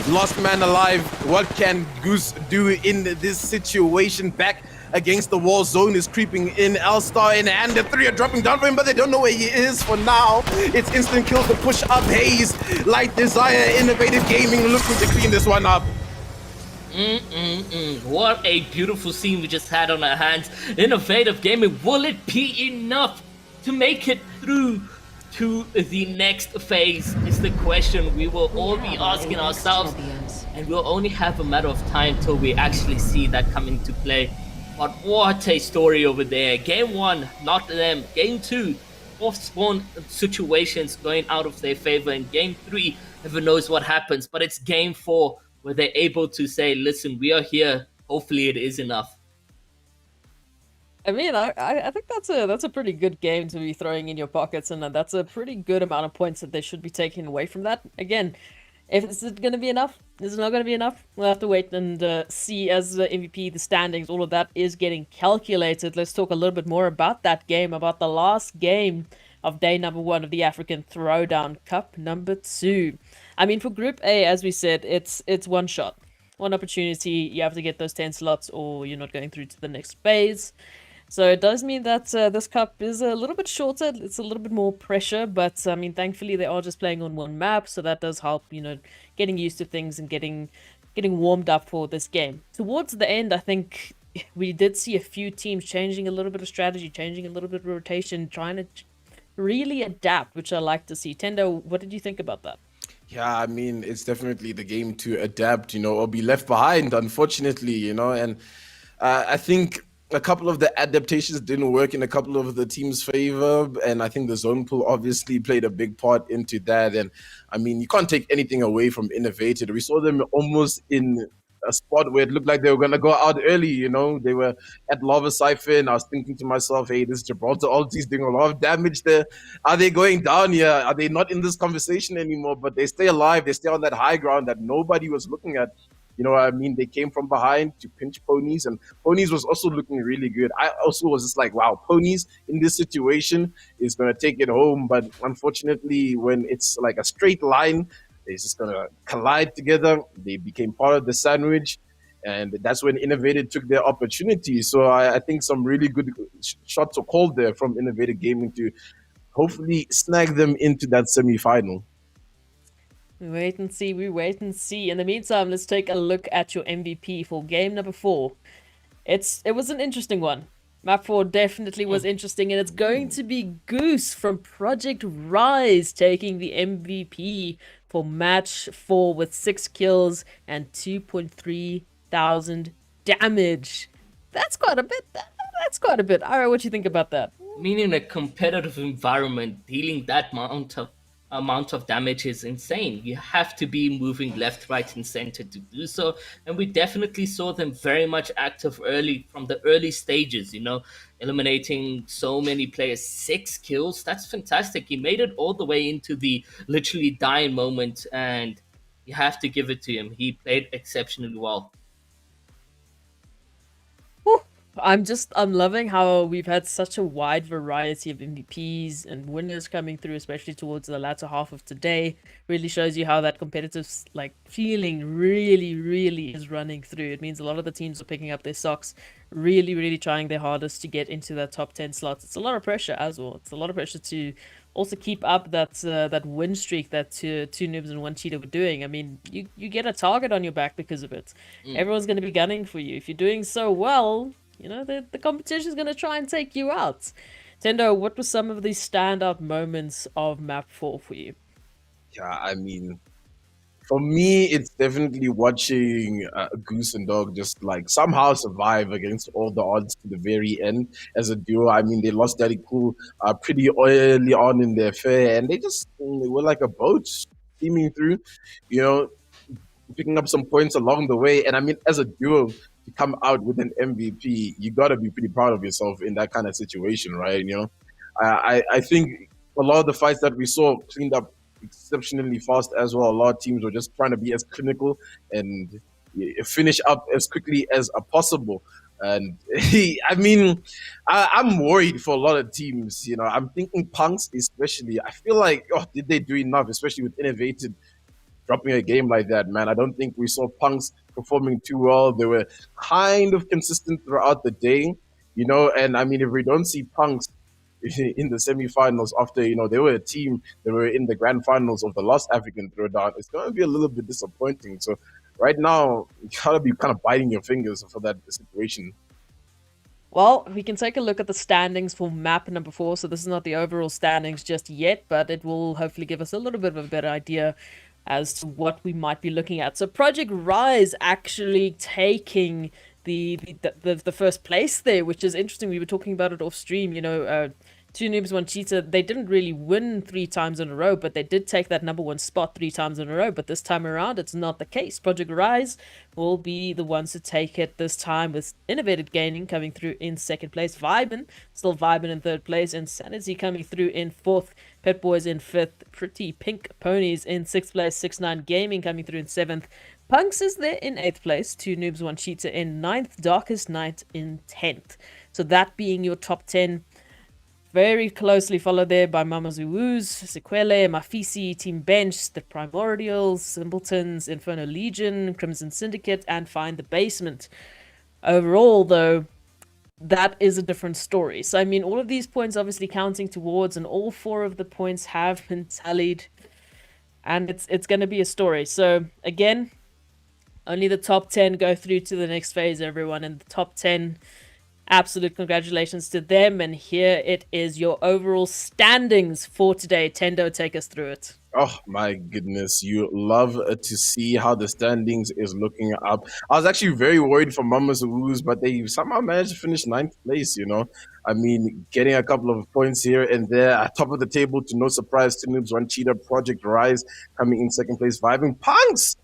Lost man alive. What can Goose do in this situation? Back against the wall. Zone is creeping in. L-Star in hand. The 3 are dropping down for him, but they don't know where he is for now. It's instant kill to push up Haze. Light Desire. Innovative Gaming looking to clean this one up. What a beautiful scene we just had on our hands. Innovative Gaming, will it be enough to make it through to the next phase is the question we will all be asking ourselves, and we'll only have a matter of time till we actually see that come into play. But what a story over there. Game 1, not them. Game 2, off spawn situations going out of their favor. In game 3, never knows what happens, but it's game 4 where they're able to say, listen, we are here. Hopefully it is enough. I mean, I think that's a pretty good game to be throwing in your pockets, and that's a pretty good amount of points that they should be taking away from that. Again, if it's going to be enough, is it not going to be enough? We'll have to wait and see as the MVP, the standings, all of that is getting calculated. Let's talk a little bit more about that game, about the last game of day number 1 of the African Throwdown Cup number 2. I mean, for Group A, as we said, it's one shot, one opportunity. You have to get those 10 slots, or you're not going through to the next phase. So it does mean that this cup is a little bit shorter. It's a little bit more pressure, but I mean, thankfully they are just playing on one map, so that does help, you know, getting used to things and getting warmed up for this game. Towards the end, I think we did see a few teams changing a little bit of strategy, changing a little bit of rotation, trying to really adapt, which I like to see. Tendo, what did you think about that? Yeah, I mean, it's definitely the game to adapt, you know, or be left behind, unfortunately, you know, and I think a couple of the adaptations didn't work in a couple of the teams' favor, and I think the zone pool obviously played a big part into that. And I mean, you can't take anything away from Innovated. We saw them almost in a spot where it looked like they were going to go out early, you know. They were at Lava Siphon. I was thinking to myself, hey, this Gibraltar ulti's doing a lot of damage there. Are they going down here? Are they not in this conversation anymore? But they stay alive. They stay on that high ground that nobody was looking at. You know what I mean? They came from behind to pinch Ponies, and Ponies was also looking really good. I also was just like, wow, Ponies in this situation is going to take it home. But unfortunately, when it's like a straight line, they're just going to collide together. They became part of the sandwich, and that's when Innovated took their opportunity. So I think some really good shots are called there from Innovated Gaming to hopefully snag them into that semi-final. We wait and see, we wait and see. In the meantime, let's take a look at your MVP for game number 4. It was an interesting one. Map 4 definitely was interesting, and it's going to be Goose from Project Rise taking the MVP for match 4 with 6 kills and 2.3 thousand damage. That's quite a bit. That's quite a bit. Ira, what do you think about that? Meaning a competitive environment, dealing that amount of amount of damage is insane. You have to be moving left, right, and center to do so. And we definitely saw them very much active early from the early stages, eliminating so many players. 6 kills. That's fantastic. He made it all the way into the literally dying moment, and you have to give it to him. He played exceptionally well. I'm loving how we've had such a wide variety of MVPs and winners coming through, especially towards the latter half of today. Really shows you how that competitive feeling really is running through. It means a lot of the teams are picking up their socks, really trying their hardest to get into that top 10 slots. It's a lot of pressure as well. It's a lot of pressure to also keep up that win streak that two noobs and one cheater were doing. I mean, you get a target on your back because of it. Everyone's going to be gunning for you. If you're doing so well, the competition is going to try and take you out. Tendo, what were some of the standout moments of map 4 for you? Yeah, I mean, for me, it's definitely watching Goose and Dog just somehow survive against all the odds to the very end as a duo. I mean, they lost Daddy Cool pretty early on in their affair, and they were like a boat steaming through, picking up some points along the way. And I mean, as a duo, to come out with an MVP, you got to be pretty proud of yourself in that kind of situation, right? I think a lot of the fights that we saw cleaned up exceptionally fast as well. A lot of teams were just trying to be as clinical and finish up as quickly as possible. And I mean, I'm worried for a lot of teams. I'm thinking Punx especially. I feel like, did they do enough, especially with Innovated dropping a game like that, man? I don't think we saw Punx performing too well. They were kind of consistent throughout the day, and I mean, if we don't see Punx in the semifinals after, they were a team that were in the grand finals of the last African Throwdown, it's going to be a little bit disappointing. So right now, you got to be kind of biting your fingers for that situation. Well, we can take a look at the standings for map number 4. So this is not the overall standings just yet, but it will hopefully give us a little bit of a better idea as to what we might be looking at. So Project Rise actually taking the first place there, which is interesting. We were talking about it off stream. Two noobs, one cheater. They didn't really win 3 times in a row, but they did take that number 1 spot 3 times in a row. But this time around, it's not the case. Project Rise will be the ones to take it this time, with Innovated Gaming coming through in 2nd place. VYBN, still VYBN in 3rd place. Insanity coming through in 4th. Pet Boys in 5th. PrettyPinkPonies in 6th place. Sixnine Gaming coming through in 7th. Punx is there in 8th place. 2 noobs, 1 cheater in 9th. Darkest Night in 10th. So that being your top 10. Very closely followed there by Mamazuwus, Sekwele, Mafisi, Team Bench, the Primordials, Simpletons, Inferno Legion, Crimson Syndicate, and FindtheBASEMENT. Overall, though, that is a different story. So, I mean, all of these points obviously counting towards, and all 4 of the points have been tallied, and it's going to be a story. So, again, only the top 10 go through to the next phase, everyone, and the top 10... absolute congratulations to them, and here it is, your overall standings for today. Tendo, take us through it. Oh my goodness, you love to see how the standings is looking up. I was actually very worried for Mamas Woos, but they somehow managed to finish 9th place, I mean, getting a couple of points here and there at top of the table, to no surprise. 2 noobs, 1 cheater. Project Rise coming in 2nd place. Vibing Punx.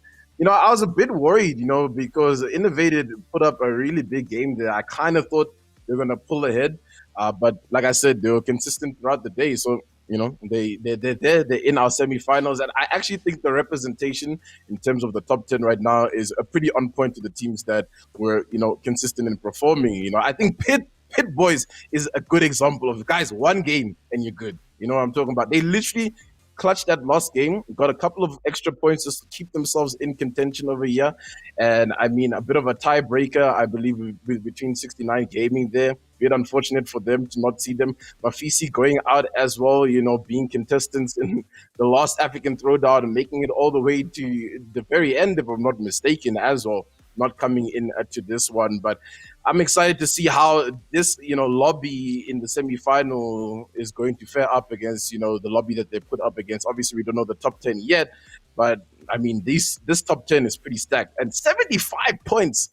I was a bit worried, because Innovated put up a really big game there. I kind of thought they were going to pull ahead. But like I said, they were consistent throughout the day. So, they're there. They're in our semifinals. And I actually think the representation in terms of the top 10 right now is a pretty on point to the teams that were, consistent in performing. I think Pit Boyz is a good example of, guys, 1 game and you're good. You know what I'm talking about? They literally clutched that last game, got a couple of extra points just to keep themselves in contention over here. And I mean, a bit of a tiebreaker, I believe, between Sixnine Gaming there. Bit unfortunate for them to not see them. Mafisi going out as well, being contestants in the last African Throwdown and making it all the way to the very end, if I'm not mistaken, as well. Not coming in to this one, but I'm excited to see how this, lobby in the semifinal is going to fare up against, the lobby that they put up against. Obviously, we don't know the top 10 yet, but I mean, this top 10 is pretty stacked. And 75 points,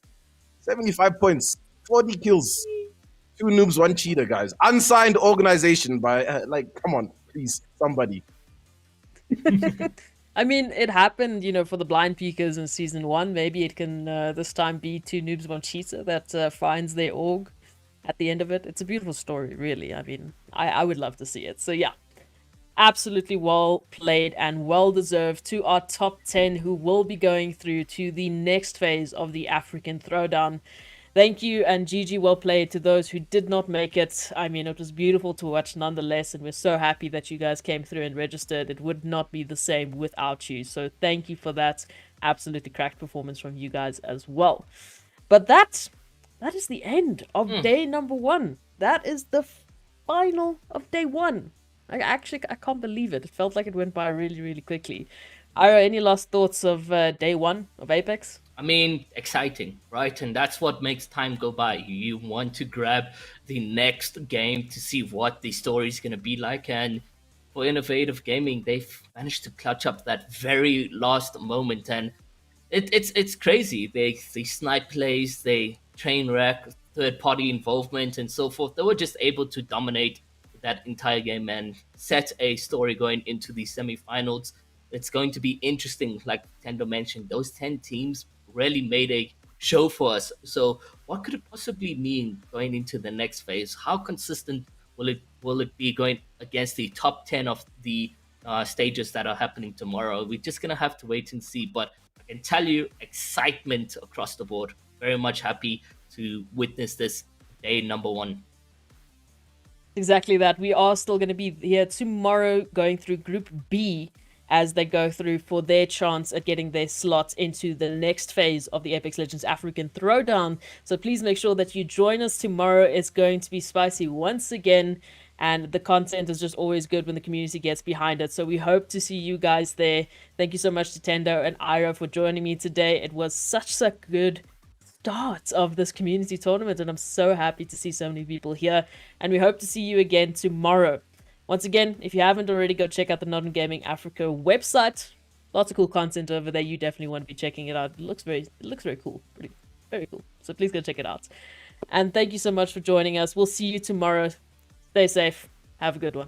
40 kills, 2 noobs, 1 cheater, guys. Unsigned organization by, come on, please, somebody. I mean, it happened, for the blind peekers in season 1. Maybe it can this time be 2 noobs, 1 cheater that finds their org at the end of it. It's a beautiful story, really. I mean, I would love to see it. So yeah, absolutely well played and well deserved to our top 10 who will be going through to the next phase of the African Throwdown. Thank you and GG, well played to those who did not make it. I mean, it was beautiful to watch nonetheless, and we're so happy that you guys came through and registered. It would not be the same without you, so thank you for that. Absolutely cracked performance from you guys as well. But that is the end of day number 1. That is the final of day 1. I can't believe it. It felt like it went by really, really quickly. Ira, any last thoughts of day 1 of Apex? I mean, exciting, right? And that's what makes time go by. You want to grab the next game to see what the story is going to be like. And for Innovative Gaming, they've managed to clutch up that very last moment. And it's crazy. They snipe plays, they train wreck, third-party involvement, and so forth. They were just able to dominate that entire game and set a story going into the semifinals. It's going to be interesting, like Tendo mentioned. Those 10 teams really made a show for us. So what could it possibly mean going into the next phase? How consistent will it be going against the top 10 of the stages that are happening tomorrow? We're just going to have to wait and see. But I can tell you, excitement across the board. Very much happy to witness this day number 1. Exactly that. We are still going to be here tomorrow going through Group B as they go through for their chance at getting their slots into the next phase of the Apex Legends African Throwdown. So please make sure that you join us tomorrow. It's going to be spicy once again, and the content is just always good when the community gets behind it. So we hope to see you guys there. Thank you so much to Tendo and Ira for joining me today. It was such a good start of this community tournament, and I'm so happy to see so many people here, and we hope to see you again tomorrow. Once again, if you haven't already, go check out the NODWIN Gaming Africa website. Lots of cool content over there. You definitely want to be checking it out. It looks very cool. Very cool. So please go check it out. And thank you so much for joining us. We'll see you tomorrow. Stay safe. Have a good one.